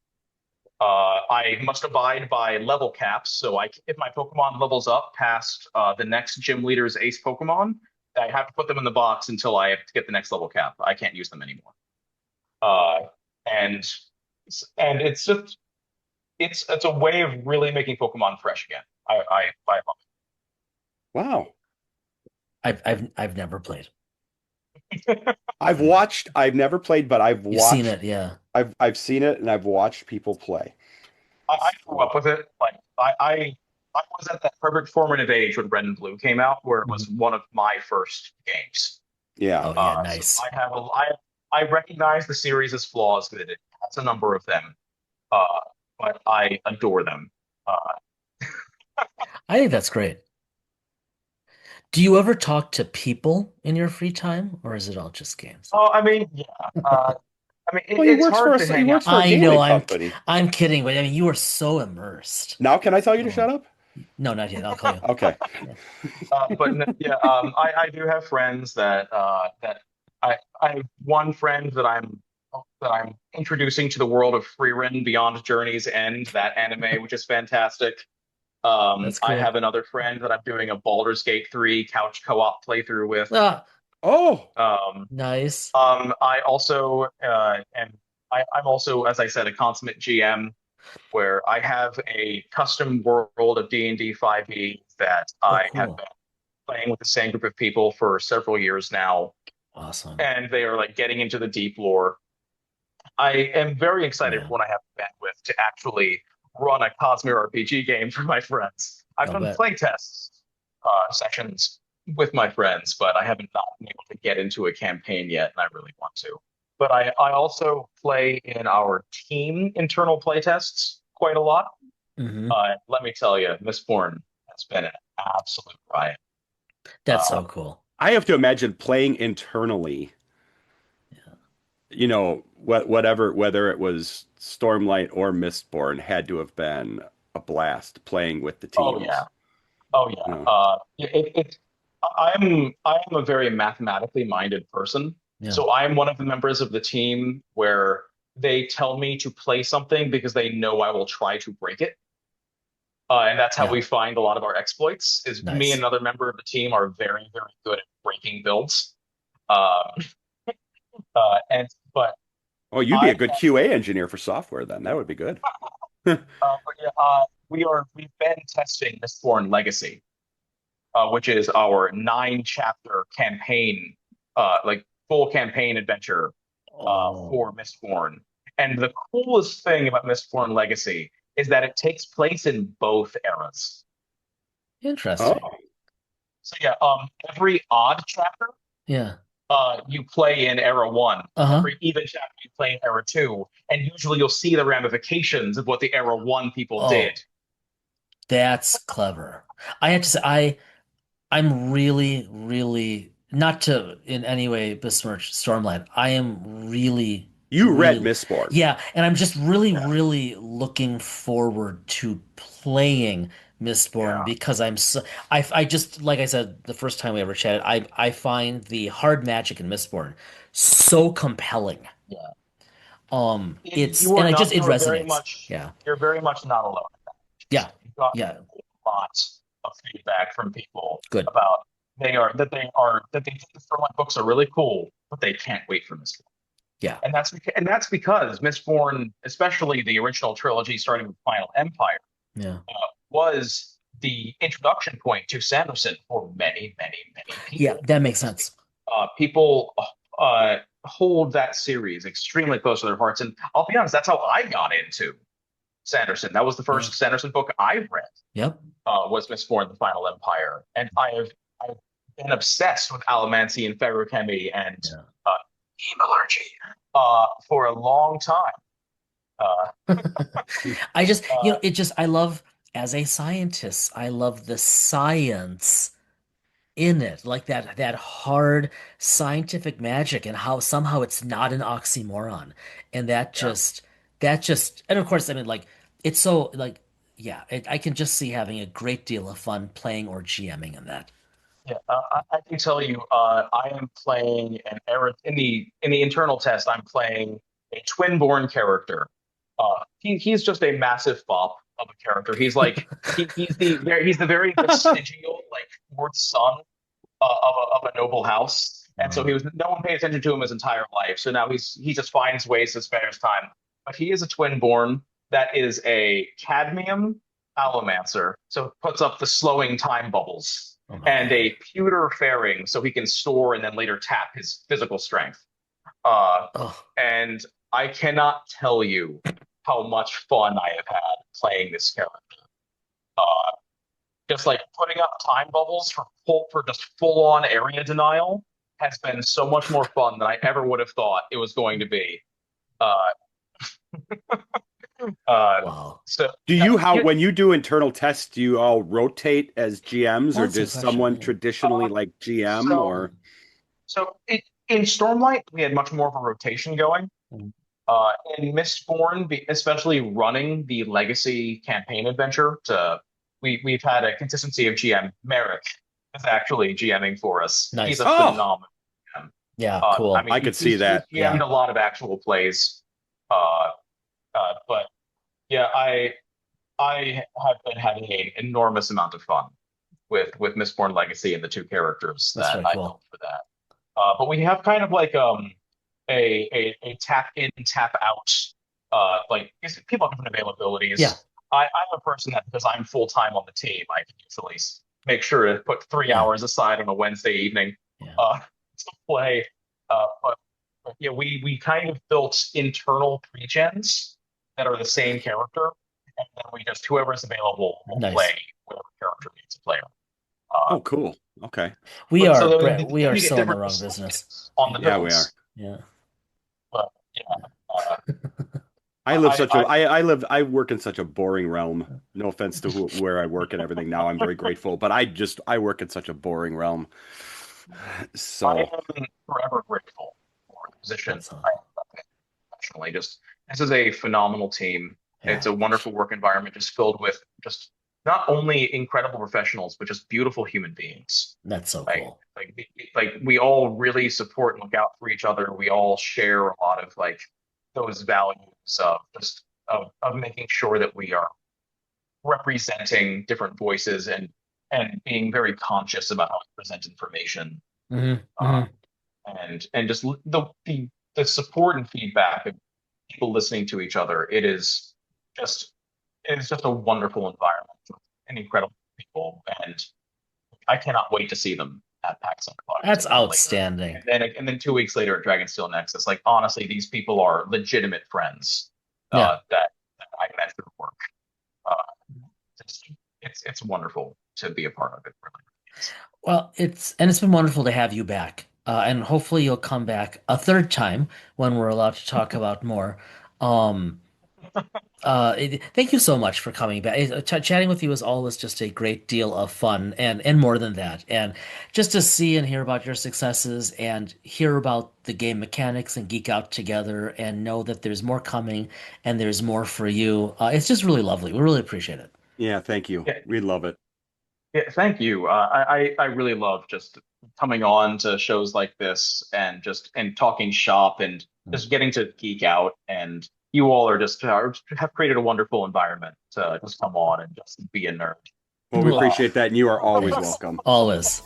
[SPEAKER 3] I must abide by level caps. So if my Pokemon levels up past the next gym leader's ace Pokemon, I have to put them in the box until I have to get the next level cap. I can't use them anymore. Uh, and and it's a way of really making Pokemon fresh again. I love
[SPEAKER 2] Wow.
[SPEAKER 1] I've never played.
[SPEAKER 3] it.
[SPEAKER 2] I've never played, but
[SPEAKER 1] You've seen it, yeah.
[SPEAKER 2] I've seen it and I've watched people play.
[SPEAKER 3] I grew
[SPEAKER 2] So,
[SPEAKER 3] up with it. Like I was at that perfect formative age when Red and Blue came out, where it was
[SPEAKER 1] Mhm.
[SPEAKER 3] one of my first games.
[SPEAKER 2] yeah.
[SPEAKER 1] Oh yeah,
[SPEAKER 3] So
[SPEAKER 1] nice.
[SPEAKER 3] I recognize the series' flaws that it has a number of them, uh, but I adore them. Uh,
[SPEAKER 1] I think that's great. Do you ever talk to people in your free time, or is it all just games?
[SPEAKER 3] I mean, yeah. I mean,
[SPEAKER 2] Well,
[SPEAKER 3] it's hard to
[SPEAKER 2] he
[SPEAKER 3] hang out.
[SPEAKER 2] works for a
[SPEAKER 1] I
[SPEAKER 2] gaming
[SPEAKER 1] know
[SPEAKER 2] company.
[SPEAKER 1] I'm kidding, but I mean you are so immersed.
[SPEAKER 2] Now can I tell you to
[SPEAKER 1] Oh,
[SPEAKER 2] shut up?
[SPEAKER 1] No, not yet. I'll call you.
[SPEAKER 2] Okay.
[SPEAKER 1] Yeah.
[SPEAKER 3] Yeah, I do have friends that I have one friend that I'm introducing to the world of Freerun Beyond Journey's End, that anime, which is fantastic.
[SPEAKER 1] That's
[SPEAKER 3] I
[SPEAKER 1] cool.
[SPEAKER 3] have another friend that I'm doing a Baldur's Gate 3 couch co-op playthrough with.
[SPEAKER 1] Ah,
[SPEAKER 2] Oh,
[SPEAKER 3] Um,
[SPEAKER 1] nice.
[SPEAKER 3] I also I'm also, as I said, a consummate GM where I have a custom world of D&D 5e that
[SPEAKER 1] Oh,
[SPEAKER 3] I have
[SPEAKER 1] cool.
[SPEAKER 3] been playing with the same group of people for several years now,
[SPEAKER 1] Awesome.
[SPEAKER 3] and they are like getting into the deep lore. I am very excited
[SPEAKER 1] Yeah,
[SPEAKER 3] when I have bandwidth to actually run a Cosmere RPG game for my friends. I've
[SPEAKER 1] I'll
[SPEAKER 3] done
[SPEAKER 1] bet.
[SPEAKER 3] playtests sessions with my friends, but I haven't not been able to get into a campaign yet, and I really want to. But I also play in our team internal playtests quite a lot.
[SPEAKER 1] Hmm.
[SPEAKER 3] Let me tell you, Mistborn has been an absolute riot.
[SPEAKER 1] That's
[SPEAKER 3] Uh,
[SPEAKER 1] so cool.
[SPEAKER 2] I have to imagine playing internally,
[SPEAKER 1] Yeah.
[SPEAKER 2] whatever, whether it was Stormlight or Mistborn, had to have been a blast playing with the
[SPEAKER 3] oh yeah,
[SPEAKER 2] teams.
[SPEAKER 3] oh yeah.
[SPEAKER 2] You know?
[SPEAKER 3] I'm a very mathematically minded person,
[SPEAKER 1] Yeah.
[SPEAKER 3] so I'm one of the members of the team where they tell me to play something because they know I will try to break it. And that's how
[SPEAKER 1] Yeah.
[SPEAKER 3] we find a lot of our exploits. Is me and
[SPEAKER 1] Nice.
[SPEAKER 3] another member of the team are very, very good at breaking builds. Um, and but
[SPEAKER 2] Oh, you'd be
[SPEAKER 3] I
[SPEAKER 2] a good QA engineer for software then. That would be good.
[SPEAKER 3] but yeah, we've been testing Mistborn Legacy, which is our 9 chapter campaign, like full campaign adventure
[SPEAKER 1] Oh,
[SPEAKER 3] for Mistborn. And the coolest thing about Mistborn Legacy is that it takes place in both eras.
[SPEAKER 1] interesting.
[SPEAKER 2] Oh,
[SPEAKER 3] So yeah, every odd chapter
[SPEAKER 1] Yeah.
[SPEAKER 3] you play in era one.
[SPEAKER 1] Uh-huh.
[SPEAKER 3] Every even chapter you play in era two, and usually you'll see the ramifications of what the era one people
[SPEAKER 1] Oh,
[SPEAKER 3] did.
[SPEAKER 1] that's clever. I have to say, I'm really, really not to in any way besmirch Stormlight. I am really,
[SPEAKER 2] you read
[SPEAKER 1] really,
[SPEAKER 2] Mistborn.
[SPEAKER 1] yeah, and I'm just really,
[SPEAKER 3] Yeah,
[SPEAKER 1] really looking forward to playing Mistborn
[SPEAKER 3] yeah.
[SPEAKER 1] because I'm so I just like I said the first time we ever chatted, I find the hard magic in Mistborn so compelling.
[SPEAKER 3] Yeah.
[SPEAKER 1] It's
[SPEAKER 3] You
[SPEAKER 1] and
[SPEAKER 3] are
[SPEAKER 1] I just
[SPEAKER 3] not.
[SPEAKER 1] it resonates. Yeah,
[SPEAKER 3] You're very much not alone.
[SPEAKER 1] yeah,
[SPEAKER 3] You've gotten
[SPEAKER 1] yeah.
[SPEAKER 3] a lot of feedback from people
[SPEAKER 1] Good.
[SPEAKER 3] about that they think the Starlight books are really cool, but they can't wait for Mistborn.
[SPEAKER 1] Yeah,
[SPEAKER 3] And that's because Mistborn, especially the original trilogy, starting with Final Empire,
[SPEAKER 1] yeah,
[SPEAKER 3] was the introduction point to Sanderson for many, many, many
[SPEAKER 1] yeah.
[SPEAKER 3] people.
[SPEAKER 1] That makes sense.
[SPEAKER 3] People hold that series extremely close to their hearts, and I'll be honest, that's how I got into Sanderson. That was the
[SPEAKER 1] Yeah.
[SPEAKER 3] first Sanderson book I read.
[SPEAKER 1] Yep.
[SPEAKER 3] Was Mistborn: The Final Empire, and I've been obsessed with Allomancy and Feruchemy and
[SPEAKER 1] Yeah.
[SPEAKER 3] uh, Hemalurgy for a long time. Uh,
[SPEAKER 1] I just,
[SPEAKER 3] uh,
[SPEAKER 1] it just, I love, as a scientist, I love the science in it, like that hard scientific magic and how somehow it's not an oxymoron. And
[SPEAKER 3] yeah,
[SPEAKER 1] and of course, I mean, like, it's so, like, yeah, I can just see having a great deal of fun playing or GMing in that.
[SPEAKER 3] yeah. I can tell you, I am playing an era in the internal test. I'm playing a twin-born character. He's just a massive fop of a character. He's the very vestigial like fourth son of a noble house, and so
[SPEAKER 1] Uh,
[SPEAKER 3] no one paid attention to him his entire life. So now he just finds ways to spare his time. But he is a twin born that is a cadmium allomancer, so it puts up the slowing time bubbles,
[SPEAKER 1] oh my
[SPEAKER 3] and
[SPEAKER 1] God.
[SPEAKER 3] a pewter fairing, so he can store and then later tap his physical strength. Uh,
[SPEAKER 1] Oh,
[SPEAKER 3] and I cannot tell you how much fun I have had playing this character. Uh, just like putting up time bubbles for just full on area denial has been so much more fun than I ever would have thought it was going to be. Uh, uh,
[SPEAKER 1] wow.
[SPEAKER 3] so
[SPEAKER 2] Do you how
[SPEAKER 3] yeah,
[SPEAKER 2] when you do internal tests, do you all rotate as GMs
[SPEAKER 1] Well,
[SPEAKER 2] or
[SPEAKER 1] that's a
[SPEAKER 2] does
[SPEAKER 1] question.
[SPEAKER 2] someone
[SPEAKER 1] Yeah.
[SPEAKER 2] traditionally like GM
[SPEAKER 3] so
[SPEAKER 2] or
[SPEAKER 3] in Stormlight we had much more of a rotation going.
[SPEAKER 1] Mm.
[SPEAKER 3] In Mistborn, especially running the Legacy campaign adventure to we've had a consistency of GM. Merrick is actually GMing for us. He's
[SPEAKER 1] Nice.
[SPEAKER 3] a
[SPEAKER 2] Oh,
[SPEAKER 3] phenomenal GM.
[SPEAKER 1] Yeah,
[SPEAKER 3] I
[SPEAKER 1] cool.
[SPEAKER 3] mean,
[SPEAKER 2] I could see
[SPEAKER 3] he's
[SPEAKER 2] that.
[SPEAKER 3] GM'd
[SPEAKER 1] Yeah.
[SPEAKER 3] a lot of actual plays. Uh, but yeah, I have been having an enormous amount of fun with Mistborn Legacy and the two characters
[SPEAKER 1] That's
[SPEAKER 3] that
[SPEAKER 1] really
[SPEAKER 3] I
[SPEAKER 1] cool.
[SPEAKER 3] built for that. But we have kind of like a tap in, tap out. Like people have different
[SPEAKER 1] Yeah.
[SPEAKER 3] availabilities. I'm a person that because I'm full time on the team, I can usually make sure to put three
[SPEAKER 1] Yeah.
[SPEAKER 3] hours aside on a Wednesday evening
[SPEAKER 1] Yeah.
[SPEAKER 3] to play. But yeah, we kind of built internal pregens that are the same character, and then we just whoever's available will play
[SPEAKER 1] Nice.
[SPEAKER 3] whatever character needs a player. Uh,
[SPEAKER 2] Oh, cool. Okay.
[SPEAKER 1] We
[SPEAKER 3] but
[SPEAKER 1] are,
[SPEAKER 3] so
[SPEAKER 1] Brett,
[SPEAKER 3] then
[SPEAKER 1] we are
[SPEAKER 3] you get
[SPEAKER 1] so in the
[SPEAKER 3] different
[SPEAKER 1] wrong business.
[SPEAKER 3] perspectives on the
[SPEAKER 1] Yeah.
[SPEAKER 2] Yeah, we are.
[SPEAKER 3] builds.
[SPEAKER 1] Yeah.
[SPEAKER 3] But yeah, uh,
[SPEAKER 2] I work in such a boring realm. No offense to where I work and everything now. I'm very grateful, but I work in such a boring realm.
[SPEAKER 3] I
[SPEAKER 2] So,
[SPEAKER 3] am forever grateful for the position
[SPEAKER 1] That's
[SPEAKER 3] I am in professionally. Just this is a phenomenal team.
[SPEAKER 1] yeah.
[SPEAKER 3] It's a wonderful work environment, just filled with just not only incredible professionals, but just beautiful human beings.
[SPEAKER 1] That's so
[SPEAKER 3] Like
[SPEAKER 1] cool.
[SPEAKER 3] like we all really support and look out for each other. We all share a lot of like those values of just of making sure that we are representing different voices and being very conscious about how we present information uh,
[SPEAKER 1] Hmm.
[SPEAKER 3] and just the support and feedback of people listening to each other. Just it is just a wonderful environment and incredible people, and I cannot wait to see them at PAX Unplugged
[SPEAKER 1] That's
[SPEAKER 3] and later,
[SPEAKER 1] outstanding.
[SPEAKER 3] and then 2 weeks later at Dragonsteel Nexus. Like honestly, these people are legitimate friends
[SPEAKER 1] Yeah.
[SPEAKER 3] that I met through work. Uh, it's wonderful to be a part of it. Really.
[SPEAKER 1] Well, it's been wonderful to have you back. And hopefully you'll come back a third time when we're allowed to talk about more. Um, Thank you so much for coming back. Chatting with you is always just a great deal of fun and more than that. And just to see and hear about your successes and hear about the game mechanics and geek out together and know that there's more coming and there's more for you. It's just really lovely. We really appreciate it.
[SPEAKER 2] yeah, thank you.
[SPEAKER 3] Yeah,
[SPEAKER 2] We love it.
[SPEAKER 3] yeah, thank you. I really love just coming on to shows like this and just and talking shop and just getting to geek out. And you all have created a wonderful environment to just come on and just be a nerd.
[SPEAKER 2] Well, we
[SPEAKER 1] Well,
[SPEAKER 2] appreciate that, and you are always
[SPEAKER 1] thanks.
[SPEAKER 2] welcome.
[SPEAKER 1] Always.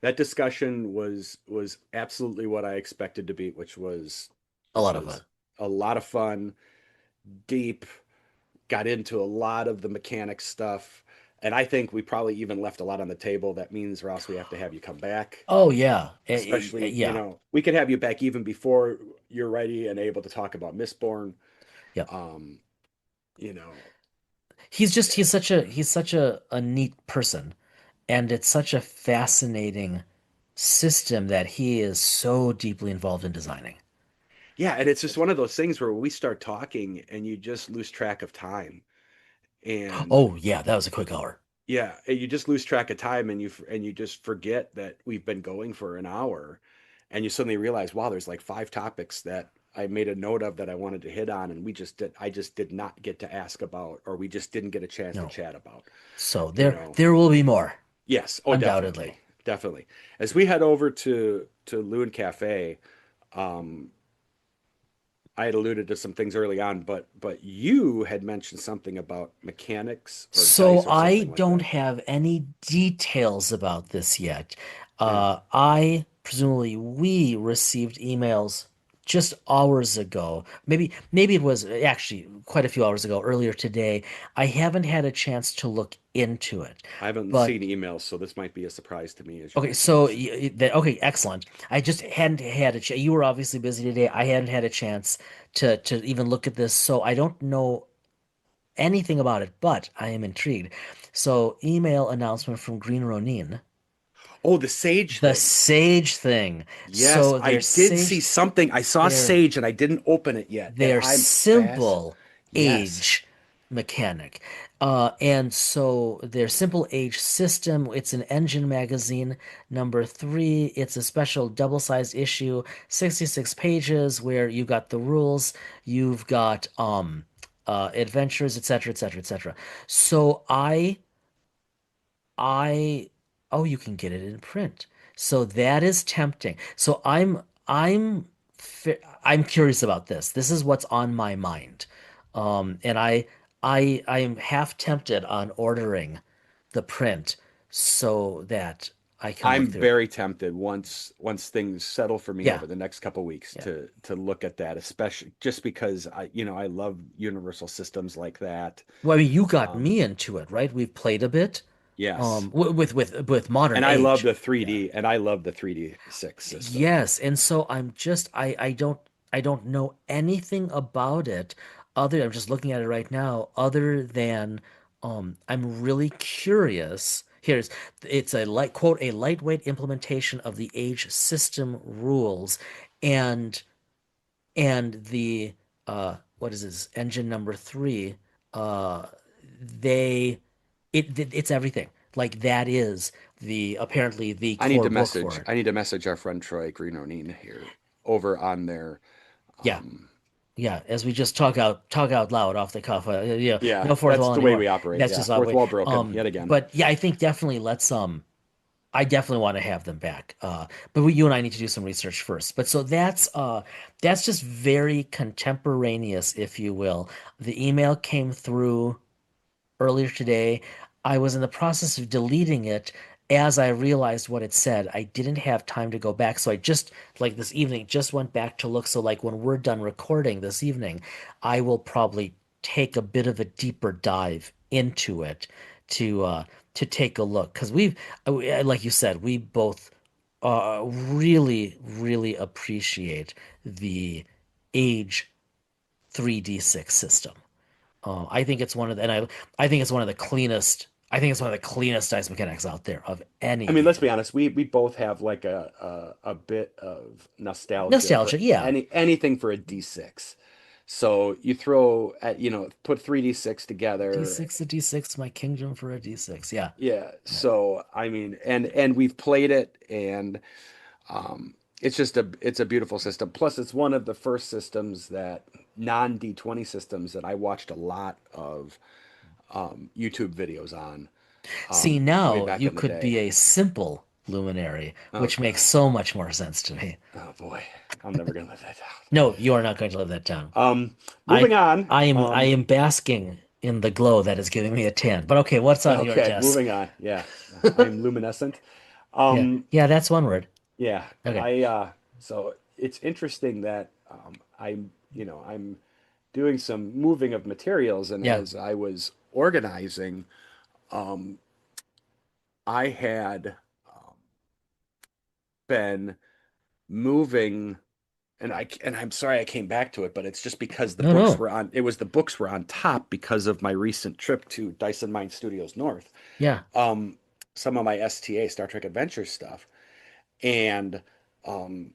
[SPEAKER 2] That discussion was absolutely what I expected to be, which
[SPEAKER 1] A lot of fun.
[SPEAKER 2] was a lot of fun, deep, got into a lot of the mechanics stuff. And I think we probably even left a lot on the table. That means, Ross, we have to have you come back.
[SPEAKER 1] Oh yeah.
[SPEAKER 2] Especially,
[SPEAKER 1] Yeah.
[SPEAKER 2] we could have you back even before you're ready and able to talk about Mistborn.
[SPEAKER 1] Yep.
[SPEAKER 2] Um, you know,
[SPEAKER 1] He's such a neat person, and it's such a fascinating system that he is so deeply involved in designing.
[SPEAKER 2] yeah, and it's just one of those things where we start talking and you just lose track of time. And
[SPEAKER 1] Oh yeah, that was a quick hour.
[SPEAKER 2] yeah, you just lose track of time and you just forget that we've been going for an hour and you suddenly realize, wow, there's like five topics that I made a note of that I wanted to hit on and I just did not get to ask about or we just didn't get a chance to
[SPEAKER 1] No.
[SPEAKER 2] chat about,
[SPEAKER 1] So
[SPEAKER 2] you
[SPEAKER 1] there
[SPEAKER 2] know.
[SPEAKER 1] there will be more,
[SPEAKER 2] Yes, oh definitely.
[SPEAKER 1] undoubtedly.
[SPEAKER 2] Definitely. As we head over to Loon Cafe, um I had alluded to some things early on, but you had mentioned something about mechanics or
[SPEAKER 1] So
[SPEAKER 2] dice or
[SPEAKER 1] I
[SPEAKER 2] something like
[SPEAKER 1] don't
[SPEAKER 2] that.
[SPEAKER 1] have any details about this yet.
[SPEAKER 2] Yeah.
[SPEAKER 1] I presumably we received emails just hours ago. Maybe it was actually quite a few hours ago, earlier today. I haven't had a chance to look into it.
[SPEAKER 2] I haven't
[SPEAKER 1] But
[SPEAKER 2] seen emails, so this might be a surprise to me as you
[SPEAKER 1] okay,
[SPEAKER 2] mentioned
[SPEAKER 1] so
[SPEAKER 2] this.
[SPEAKER 1] okay, excellent. I just hadn't had a chance. You were obviously busy today. I hadn't had a chance to even look at this, so I don't know anything about it, but I am intrigued. So, email announcement from Green Ronin,
[SPEAKER 2] Oh, the Sage
[SPEAKER 1] the
[SPEAKER 2] thing.
[SPEAKER 1] Sage thing.
[SPEAKER 2] Yes,
[SPEAKER 1] So
[SPEAKER 2] I
[SPEAKER 1] their
[SPEAKER 2] did see
[SPEAKER 1] Sage,
[SPEAKER 2] something. I saw
[SPEAKER 1] their
[SPEAKER 2] Sage and I didn't open it yet, and
[SPEAKER 1] their
[SPEAKER 2] I'm fast.
[SPEAKER 1] simple
[SPEAKER 2] Yes.
[SPEAKER 1] age. mechanic. And so their simple age system, it's an engine magazine number three. It's a special double-sized issue, 66 pages, where you got the rules, you've got adventures, etc., etc., etc. So I oh, you can get it in print. So that is tempting. So I'm curious about this. This is what's on my mind. And I am half tempted on ordering the print so that I can look
[SPEAKER 2] I'm
[SPEAKER 1] through it.
[SPEAKER 2] very tempted once things settle for me
[SPEAKER 1] Yeah.
[SPEAKER 2] over the next couple weeks
[SPEAKER 1] Yeah.
[SPEAKER 2] to look at that, especially just because I love universal systems like that.
[SPEAKER 1] Well, I mean, you got
[SPEAKER 2] Um,
[SPEAKER 1] me into it, right? We've played a bit,
[SPEAKER 2] yes.
[SPEAKER 1] with Modern
[SPEAKER 2] And I love
[SPEAKER 1] Age.
[SPEAKER 2] the
[SPEAKER 1] Yeah.
[SPEAKER 2] 3D and I love the 3D6 system.
[SPEAKER 1] Yes, and so I don't know anything about it other I'm just looking at it right now other than I'm really curious. It's a light quote a lightweight implementation of the age system rules and the what is this engine number three uh they it's everything. Like that is the apparently the core book for it.
[SPEAKER 2] I need to message our friend Troy Green O'Neill here over on their
[SPEAKER 1] Yeah.
[SPEAKER 2] um
[SPEAKER 1] Yeah, as we just talk out loud off the cuff. Yeah,
[SPEAKER 2] yeah,
[SPEAKER 1] no fourth
[SPEAKER 2] that's
[SPEAKER 1] wall
[SPEAKER 2] the way
[SPEAKER 1] anymore.
[SPEAKER 2] we operate.
[SPEAKER 1] That's
[SPEAKER 2] Yeah,
[SPEAKER 1] just our
[SPEAKER 2] fourth
[SPEAKER 1] way.
[SPEAKER 2] wall broken yet again.
[SPEAKER 1] But yeah, I think definitely let's I definitely want to have them back. But you and I need to do some research first. But so that's just very contemporaneous, if you will. The email came through earlier today. I was in the process of deleting it as I realized what it said. I didn't have time to go back, so I just like this evening just went back to look. So like when we're done recording this evening, I will probably take a bit of a deeper dive into it to take a look because like you said, we both really appreciate the age 3D6 system. I think it's one of the, and I think it's one of the cleanest. I think it's one of the cleanest dice mechanics out there of any
[SPEAKER 2] I mean, let's
[SPEAKER 1] game.
[SPEAKER 2] be honest. We both have like a bit of nostalgia for
[SPEAKER 1] Nostalgia, yeah.
[SPEAKER 2] anything for a D6. So you throw at put 3D6 together.
[SPEAKER 1] D6 to D6, my kingdom for a D6. Yeah.
[SPEAKER 2] Yeah.
[SPEAKER 1] Yeah.
[SPEAKER 2] So I mean, and we've played it, and it's a beautiful system. Plus, it's one of the first systems that non D20 systems that I watched a lot of YouTube videos on
[SPEAKER 1] See,
[SPEAKER 2] way
[SPEAKER 1] now
[SPEAKER 2] back
[SPEAKER 1] you
[SPEAKER 2] in the
[SPEAKER 1] could
[SPEAKER 2] day.
[SPEAKER 1] be a simple luminary,
[SPEAKER 2] Oh
[SPEAKER 1] which makes
[SPEAKER 2] God.
[SPEAKER 1] so much more sense to me.
[SPEAKER 2] Oh boy. I'm never gonna live that
[SPEAKER 1] No, you are not going to live that down. I
[SPEAKER 2] Moving on.
[SPEAKER 1] I am basking in the glow that is giving me a tan. But okay, what's on your
[SPEAKER 2] Okay,
[SPEAKER 1] desk?
[SPEAKER 2] moving on. Yeah. I'm luminescent.
[SPEAKER 1] Yeah.
[SPEAKER 2] Um,
[SPEAKER 1] Yeah, that's one word.
[SPEAKER 2] yeah,
[SPEAKER 1] Okay.
[SPEAKER 2] so it's interesting that I'm doing some moving of materials, and
[SPEAKER 1] Yeah.
[SPEAKER 2] as I was organizing, um, I had been moving, and I'm sorry I came back to it, but it's just because
[SPEAKER 1] No, no.
[SPEAKER 2] the books were on top because of my recent trip to Dyson Mine Studios North.
[SPEAKER 1] Yeah.
[SPEAKER 2] Um, some of my STA Star Trek Adventure stuff, and um,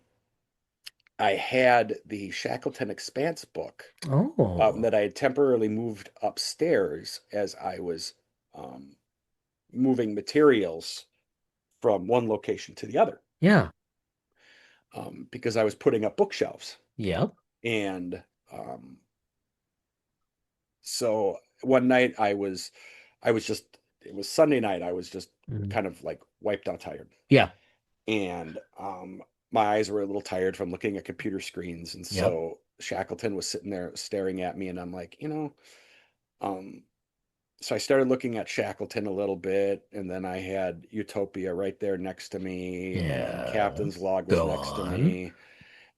[SPEAKER 2] I had the Shackleton Expanse book
[SPEAKER 1] Oh.
[SPEAKER 2] that I had temporarily moved upstairs as I was um, moving materials from one location to the other,
[SPEAKER 1] Yeah.
[SPEAKER 2] because I was putting up bookshelves.
[SPEAKER 1] Yep.
[SPEAKER 2] And um, so one night I was just, it was Sunday night. I was just
[SPEAKER 1] Mhm.
[SPEAKER 2] kind of like wiped out tired.
[SPEAKER 1] Yeah.
[SPEAKER 2] And my eyes were a little tired from looking at computer screens. And
[SPEAKER 1] Yep.
[SPEAKER 2] so Shackleton was sitting there staring at me, and I'm like, um, so I started looking at Shackleton a little bit, and then I had Utopia right there next to me, and then
[SPEAKER 1] Yeah.
[SPEAKER 2] Captain's Log was
[SPEAKER 1] Go
[SPEAKER 2] next to
[SPEAKER 1] on.
[SPEAKER 2] me,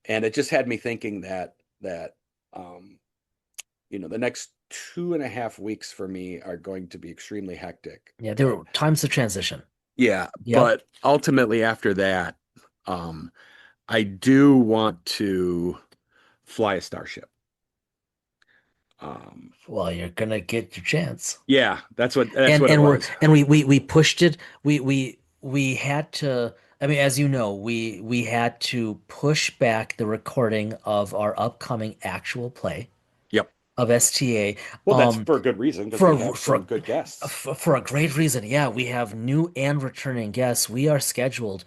[SPEAKER 2] and it just had me thinking that um, the next 2.5 weeks for me are going to be extremely hectic.
[SPEAKER 1] Yeah, there
[SPEAKER 2] But
[SPEAKER 1] were times of transition.
[SPEAKER 2] yeah,
[SPEAKER 1] Yep.
[SPEAKER 2] but ultimately after that, um, I do want to fly a starship. Um,
[SPEAKER 1] Well, you're gonna get your chance.
[SPEAKER 2] yeah, that's what it was.
[SPEAKER 1] And we pushed it. We had to. I mean, as you know, we had to push back the recording of our upcoming actual play.
[SPEAKER 2] Yep.
[SPEAKER 1] of STA.
[SPEAKER 2] Well, that's
[SPEAKER 1] Um,
[SPEAKER 2] for a good reason because we
[SPEAKER 1] for
[SPEAKER 2] have some good guests.
[SPEAKER 1] for a great reason. Yeah, we have new and returning guests. We are scheduled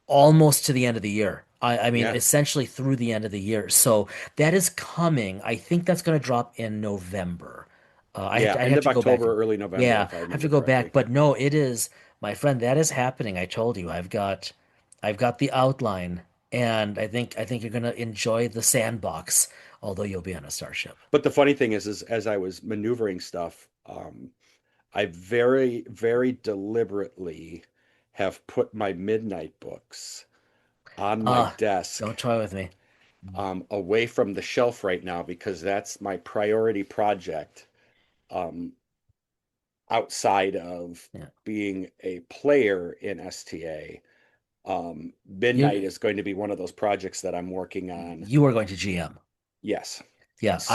[SPEAKER 1] almost to the end of the year. I mean,
[SPEAKER 2] Yeah.
[SPEAKER 1] essentially through the end of the year. So that is coming. I think that's going to drop in November.
[SPEAKER 2] Yeah.
[SPEAKER 1] I'd
[SPEAKER 2] End
[SPEAKER 1] have
[SPEAKER 2] of
[SPEAKER 1] to go back and,
[SPEAKER 2] October, early November,
[SPEAKER 1] yeah,
[SPEAKER 2] if I
[SPEAKER 1] I have to
[SPEAKER 2] remember
[SPEAKER 1] go back.
[SPEAKER 2] correctly.
[SPEAKER 1] But no, it is, my friend, that is happening. I told you, I've got the outline, and I think you're going to enjoy the sandbox, although you'll be on a starship.
[SPEAKER 2] But the funny thing is as I was maneuvering stuff, I very, very deliberately have put my midnight books on my
[SPEAKER 1] Ah,
[SPEAKER 2] desk,
[SPEAKER 1] don't toy with me.
[SPEAKER 2] away from the shelf right now because that's my priority project, um, outside of
[SPEAKER 1] Yeah,
[SPEAKER 2] being a player in STA. Midnight
[SPEAKER 1] you
[SPEAKER 2] is going to be one of those projects that I'm working on.
[SPEAKER 1] you are going to GM.
[SPEAKER 2] Yes.
[SPEAKER 1] Yeah,
[SPEAKER 2] So,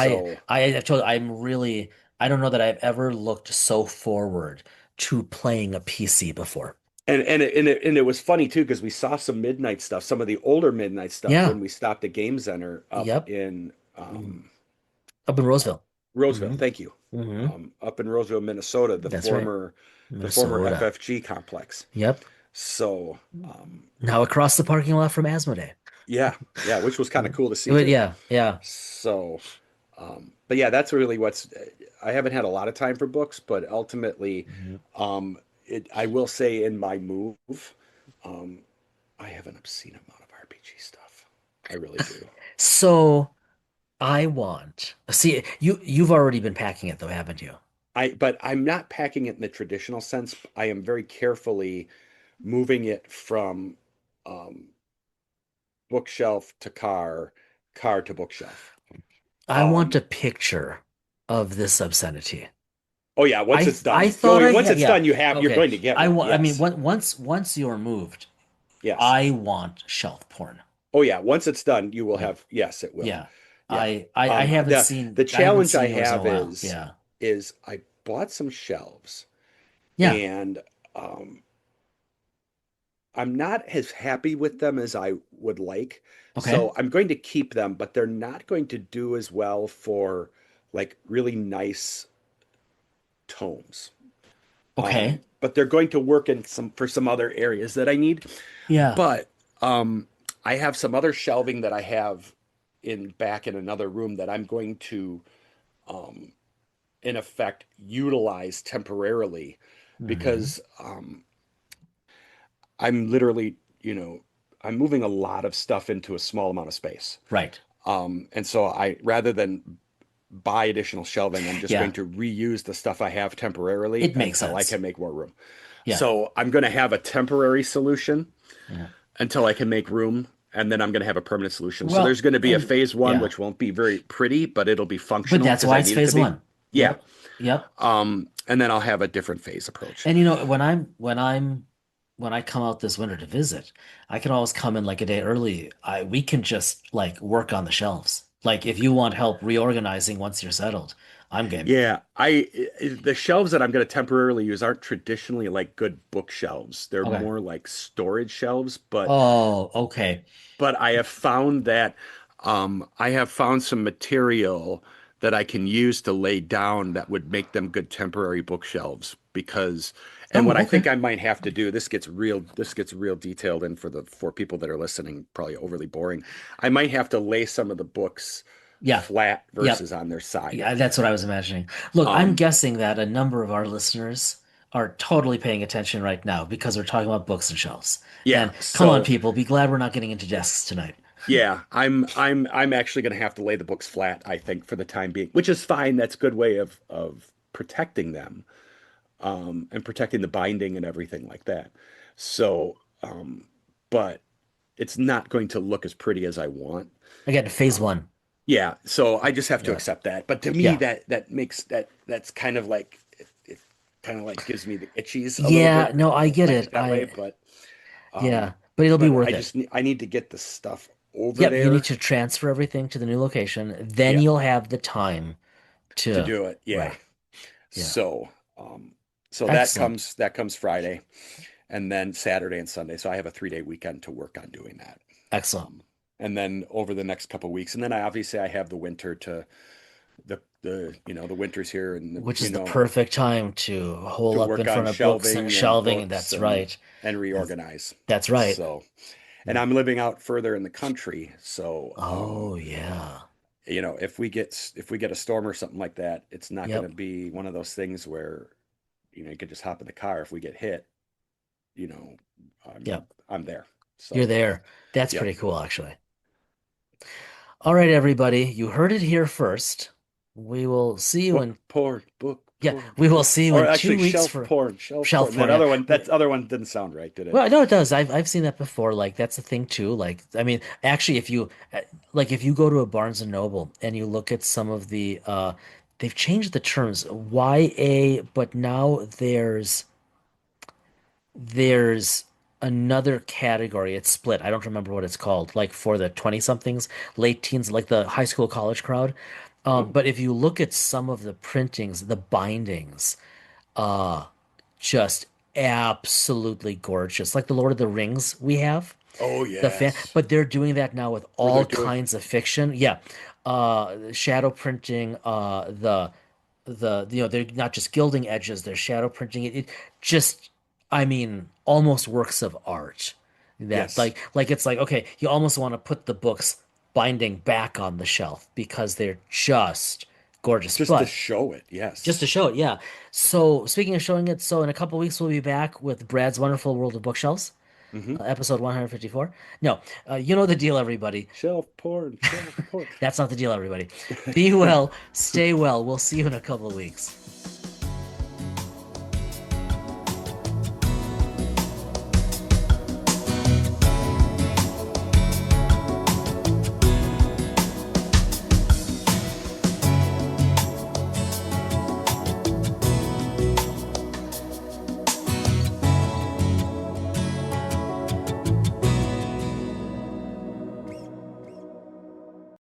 [SPEAKER 1] I've told you, I don't know that I've ever looked so forward to playing a PC before.
[SPEAKER 2] and it was funny too because we saw some midnight stuff, some of the older midnight stuff
[SPEAKER 1] Yeah.
[SPEAKER 2] when we stopped at Game Center up
[SPEAKER 1] Yep.
[SPEAKER 2] in
[SPEAKER 1] Mhm. Up in Roseville.
[SPEAKER 2] Roseville.
[SPEAKER 1] Hmm.
[SPEAKER 2] Thank you.
[SPEAKER 1] Hmm.
[SPEAKER 2] Up in Roseville, Minnesota,
[SPEAKER 1] That's right.
[SPEAKER 2] the former
[SPEAKER 1] Minnesota.
[SPEAKER 2] FFG complex.
[SPEAKER 1] Yep.
[SPEAKER 2] So,
[SPEAKER 1] Now across the parking lot from Asmodee.
[SPEAKER 2] yeah, yeah, which was kind of
[SPEAKER 1] Mhm.
[SPEAKER 2] cool to see too.
[SPEAKER 1] Yeah, yeah.
[SPEAKER 2] So, but yeah, that's really what's. I haven't had a lot of time for books, but ultimately,
[SPEAKER 1] Mhm.
[SPEAKER 2] I will say in my move, um, I have an obscene amount of RPG stuff. I really do.
[SPEAKER 1] So I want, see, you've already been packing it though, haven't you?
[SPEAKER 2] But I'm not packing it in the traditional sense. I am very carefully moving it from um, bookshelf to car, car to bookshelf.
[SPEAKER 1] I want
[SPEAKER 2] Um,
[SPEAKER 1] a picture of this obscenity.
[SPEAKER 2] oh yeah, once it's
[SPEAKER 1] I
[SPEAKER 2] done.
[SPEAKER 1] thought I
[SPEAKER 2] Once
[SPEAKER 1] had,
[SPEAKER 2] it's
[SPEAKER 1] yeah.
[SPEAKER 2] done, you're
[SPEAKER 1] Okay.
[SPEAKER 2] going to get one.
[SPEAKER 1] I mean,
[SPEAKER 2] Yes.
[SPEAKER 1] once you're moved,
[SPEAKER 2] Yes.
[SPEAKER 1] I want shelf porn.
[SPEAKER 2] Oh yeah, once it's done, you will
[SPEAKER 1] Yeah.
[SPEAKER 2] have, yes, it will.
[SPEAKER 1] Yeah.
[SPEAKER 2] Yeah.
[SPEAKER 1] I haven't
[SPEAKER 2] The
[SPEAKER 1] I haven't
[SPEAKER 2] challenge
[SPEAKER 1] seen
[SPEAKER 2] I
[SPEAKER 1] yours in a
[SPEAKER 2] have
[SPEAKER 1] while. Yeah.
[SPEAKER 2] is I bought some shelves
[SPEAKER 1] Yeah.
[SPEAKER 2] and um I'm not as happy with them as I would like.
[SPEAKER 1] Okay.
[SPEAKER 2] So I'm going to keep them, but they're not going to do as well for like really nice tomes.
[SPEAKER 1] Okay.
[SPEAKER 2] But they're going to work in some for some other areas that I need.
[SPEAKER 1] Yeah.
[SPEAKER 2] But um, I have some other shelving that I have in back in another room that I'm going to, um, in effect, utilize temporarily
[SPEAKER 1] Hmm.
[SPEAKER 2] because I'm literally, I'm moving a lot of stuff into a small amount of space.
[SPEAKER 1] Right.
[SPEAKER 2] And so rather than buy additional shelving, I'm just going
[SPEAKER 1] Yeah.
[SPEAKER 2] to reuse the stuff I have temporarily
[SPEAKER 1] It makes
[SPEAKER 2] until I
[SPEAKER 1] sense.
[SPEAKER 2] can make more room.
[SPEAKER 1] Yeah.
[SPEAKER 2] So I'm going to have a temporary solution
[SPEAKER 1] Yeah.
[SPEAKER 2] until I can make room, and then I'm going to have a permanent solution. So there's
[SPEAKER 1] Well,
[SPEAKER 2] going to be a
[SPEAKER 1] and
[SPEAKER 2] phase one,
[SPEAKER 1] yeah.
[SPEAKER 2] which won't be very pretty, but it'll be
[SPEAKER 1] But
[SPEAKER 2] functional
[SPEAKER 1] that's
[SPEAKER 2] because
[SPEAKER 1] why
[SPEAKER 2] I
[SPEAKER 1] it's
[SPEAKER 2] need it to
[SPEAKER 1] phase
[SPEAKER 2] be.
[SPEAKER 1] one.
[SPEAKER 2] Yeah.
[SPEAKER 1] Yep. Yep.
[SPEAKER 2] And then I'll have a different phase approach.
[SPEAKER 1] And when I come out this winter to visit, I can always come in like a day early. I We can just like work on the shelves. Like if you want help reorganizing once you're settled, I'm game.
[SPEAKER 2] Yeah, the shelves that I'm going to temporarily use aren't traditionally like good bookshelves. They're
[SPEAKER 1] Okay.
[SPEAKER 2] more like storage shelves,
[SPEAKER 1] Oh, okay.
[SPEAKER 2] but I have found that I have found some material that I can use to lay down that would make them good temporary bookshelves because and
[SPEAKER 1] Oh,
[SPEAKER 2] what I
[SPEAKER 1] okay.
[SPEAKER 2] think I might have to do, this gets real detailed and for the four people that are listening, probably overly boring. I might have to lay some of the books
[SPEAKER 1] Yeah.
[SPEAKER 2] flat
[SPEAKER 1] Yep.
[SPEAKER 2] versus on their side.
[SPEAKER 1] Yeah, that's what I was imagining. Look, I'm
[SPEAKER 2] Um,
[SPEAKER 1] guessing that a number of our listeners are totally paying attention right now because we're talking about books and shelves.
[SPEAKER 2] yeah,
[SPEAKER 1] And come on,
[SPEAKER 2] so
[SPEAKER 1] people, be glad we're not getting into desks tonight.
[SPEAKER 2] yeah, I'm actually going to have to lay the books flat, I think, for the time being, which is fine. That's a good way of protecting them, and protecting the binding and everything like that. So, but it's not going to look as pretty as I want.
[SPEAKER 1] Again, phase
[SPEAKER 2] Um,
[SPEAKER 1] one.
[SPEAKER 2] yeah, so I just have to
[SPEAKER 1] Yeah.
[SPEAKER 2] accept that. But to me,
[SPEAKER 1] Yeah.
[SPEAKER 2] that makes that's kind of like it kind of like gives me the itchies a little
[SPEAKER 1] Yeah,
[SPEAKER 2] bit
[SPEAKER 1] no, I get
[SPEAKER 2] playing
[SPEAKER 1] it.
[SPEAKER 2] it that way. Um,
[SPEAKER 1] Yeah, but it'll be
[SPEAKER 2] but
[SPEAKER 1] worth it.
[SPEAKER 2] I need to get the stuff over
[SPEAKER 1] Yep, you need
[SPEAKER 2] there.
[SPEAKER 1] to transfer everything to the new location. Then
[SPEAKER 2] Yeah,
[SPEAKER 1] you'll have the time
[SPEAKER 2] to
[SPEAKER 1] to,
[SPEAKER 2] do it. Yeah.
[SPEAKER 1] right. Yeah.
[SPEAKER 2] So, so
[SPEAKER 1] Excellent.
[SPEAKER 2] that comes Friday, and then Saturday and Sunday. So I have a 3-day weekend to work on doing that.
[SPEAKER 1] Excellent.
[SPEAKER 2] Um, and then over the next couple of weeks, and then I obviously I have the winter the winter's here, and
[SPEAKER 1] Which is the perfect time to
[SPEAKER 2] to
[SPEAKER 1] hole up
[SPEAKER 2] work
[SPEAKER 1] in
[SPEAKER 2] on
[SPEAKER 1] front of books and
[SPEAKER 2] shelving and
[SPEAKER 1] shelving, and
[SPEAKER 2] books
[SPEAKER 1] that's right.
[SPEAKER 2] and
[SPEAKER 1] That's
[SPEAKER 2] reorganize.
[SPEAKER 1] that's right.
[SPEAKER 2] So, and I'm living out further in the country, so
[SPEAKER 1] Oh yeah.
[SPEAKER 2] if we get a storm or something like that, it's not going to
[SPEAKER 1] Yep.
[SPEAKER 2] be one of those things where you could just hop in the car. If we get hit, you know,
[SPEAKER 1] Yep.
[SPEAKER 2] I'm there.
[SPEAKER 1] You're
[SPEAKER 2] So,
[SPEAKER 1] there. That's
[SPEAKER 2] yep.
[SPEAKER 1] pretty cool, actually. All right, everybody. You heard it here first. We will see you in,
[SPEAKER 2] Book
[SPEAKER 1] yeah,
[SPEAKER 2] porn,
[SPEAKER 1] we will
[SPEAKER 2] book,
[SPEAKER 1] see you
[SPEAKER 2] or
[SPEAKER 1] in two
[SPEAKER 2] actually
[SPEAKER 1] weeks for
[SPEAKER 2] shelf
[SPEAKER 1] shelf
[SPEAKER 2] porn.
[SPEAKER 1] porn. Yeah.
[SPEAKER 2] That other one didn't sound right, did it?
[SPEAKER 1] Well, no, it does. I've seen that before. Like that's the thing too. Like I mean, actually, if you go to a Barnes and Noble and you look at some of the they've changed the terms YA, but now there's another category. It's split. I don't remember what it's called. Like for the 20 somethings, late teens, like the high school college crowd.
[SPEAKER 2] Oh,
[SPEAKER 1] But if you look at some of the printings, the bindings, uh, just absolutely gorgeous. Like the Lord of the Rings we have,
[SPEAKER 2] oh
[SPEAKER 1] the fan,
[SPEAKER 2] yes,
[SPEAKER 1] but they're doing that now with
[SPEAKER 2] where they're
[SPEAKER 1] all
[SPEAKER 2] doing.
[SPEAKER 1] kinds of fiction. Yeah. Shadow printing, they're not just gilding edges, they're shadow printing it. It just, I mean, almost works of art. That
[SPEAKER 2] Yes,
[SPEAKER 1] it's like, okay, you almost want to put the books binding back on the shelf because they're just gorgeous.
[SPEAKER 2] just to
[SPEAKER 1] But
[SPEAKER 2] show it.
[SPEAKER 1] just to
[SPEAKER 2] Yes.
[SPEAKER 1] show it, yeah. So speaking of showing it, so in a couple weeks we'll be back with Brad's Wonderful World of Bookshelves,
[SPEAKER 2] Hmm.
[SPEAKER 1] episode 154. No, you know the deal, everybody.
[SPEAKER 2] Shelf porn, shelf porn.
[SPEAKER 1] That's not the deal, everybody. Be well, stay well. We'll see you in a couple of weeks.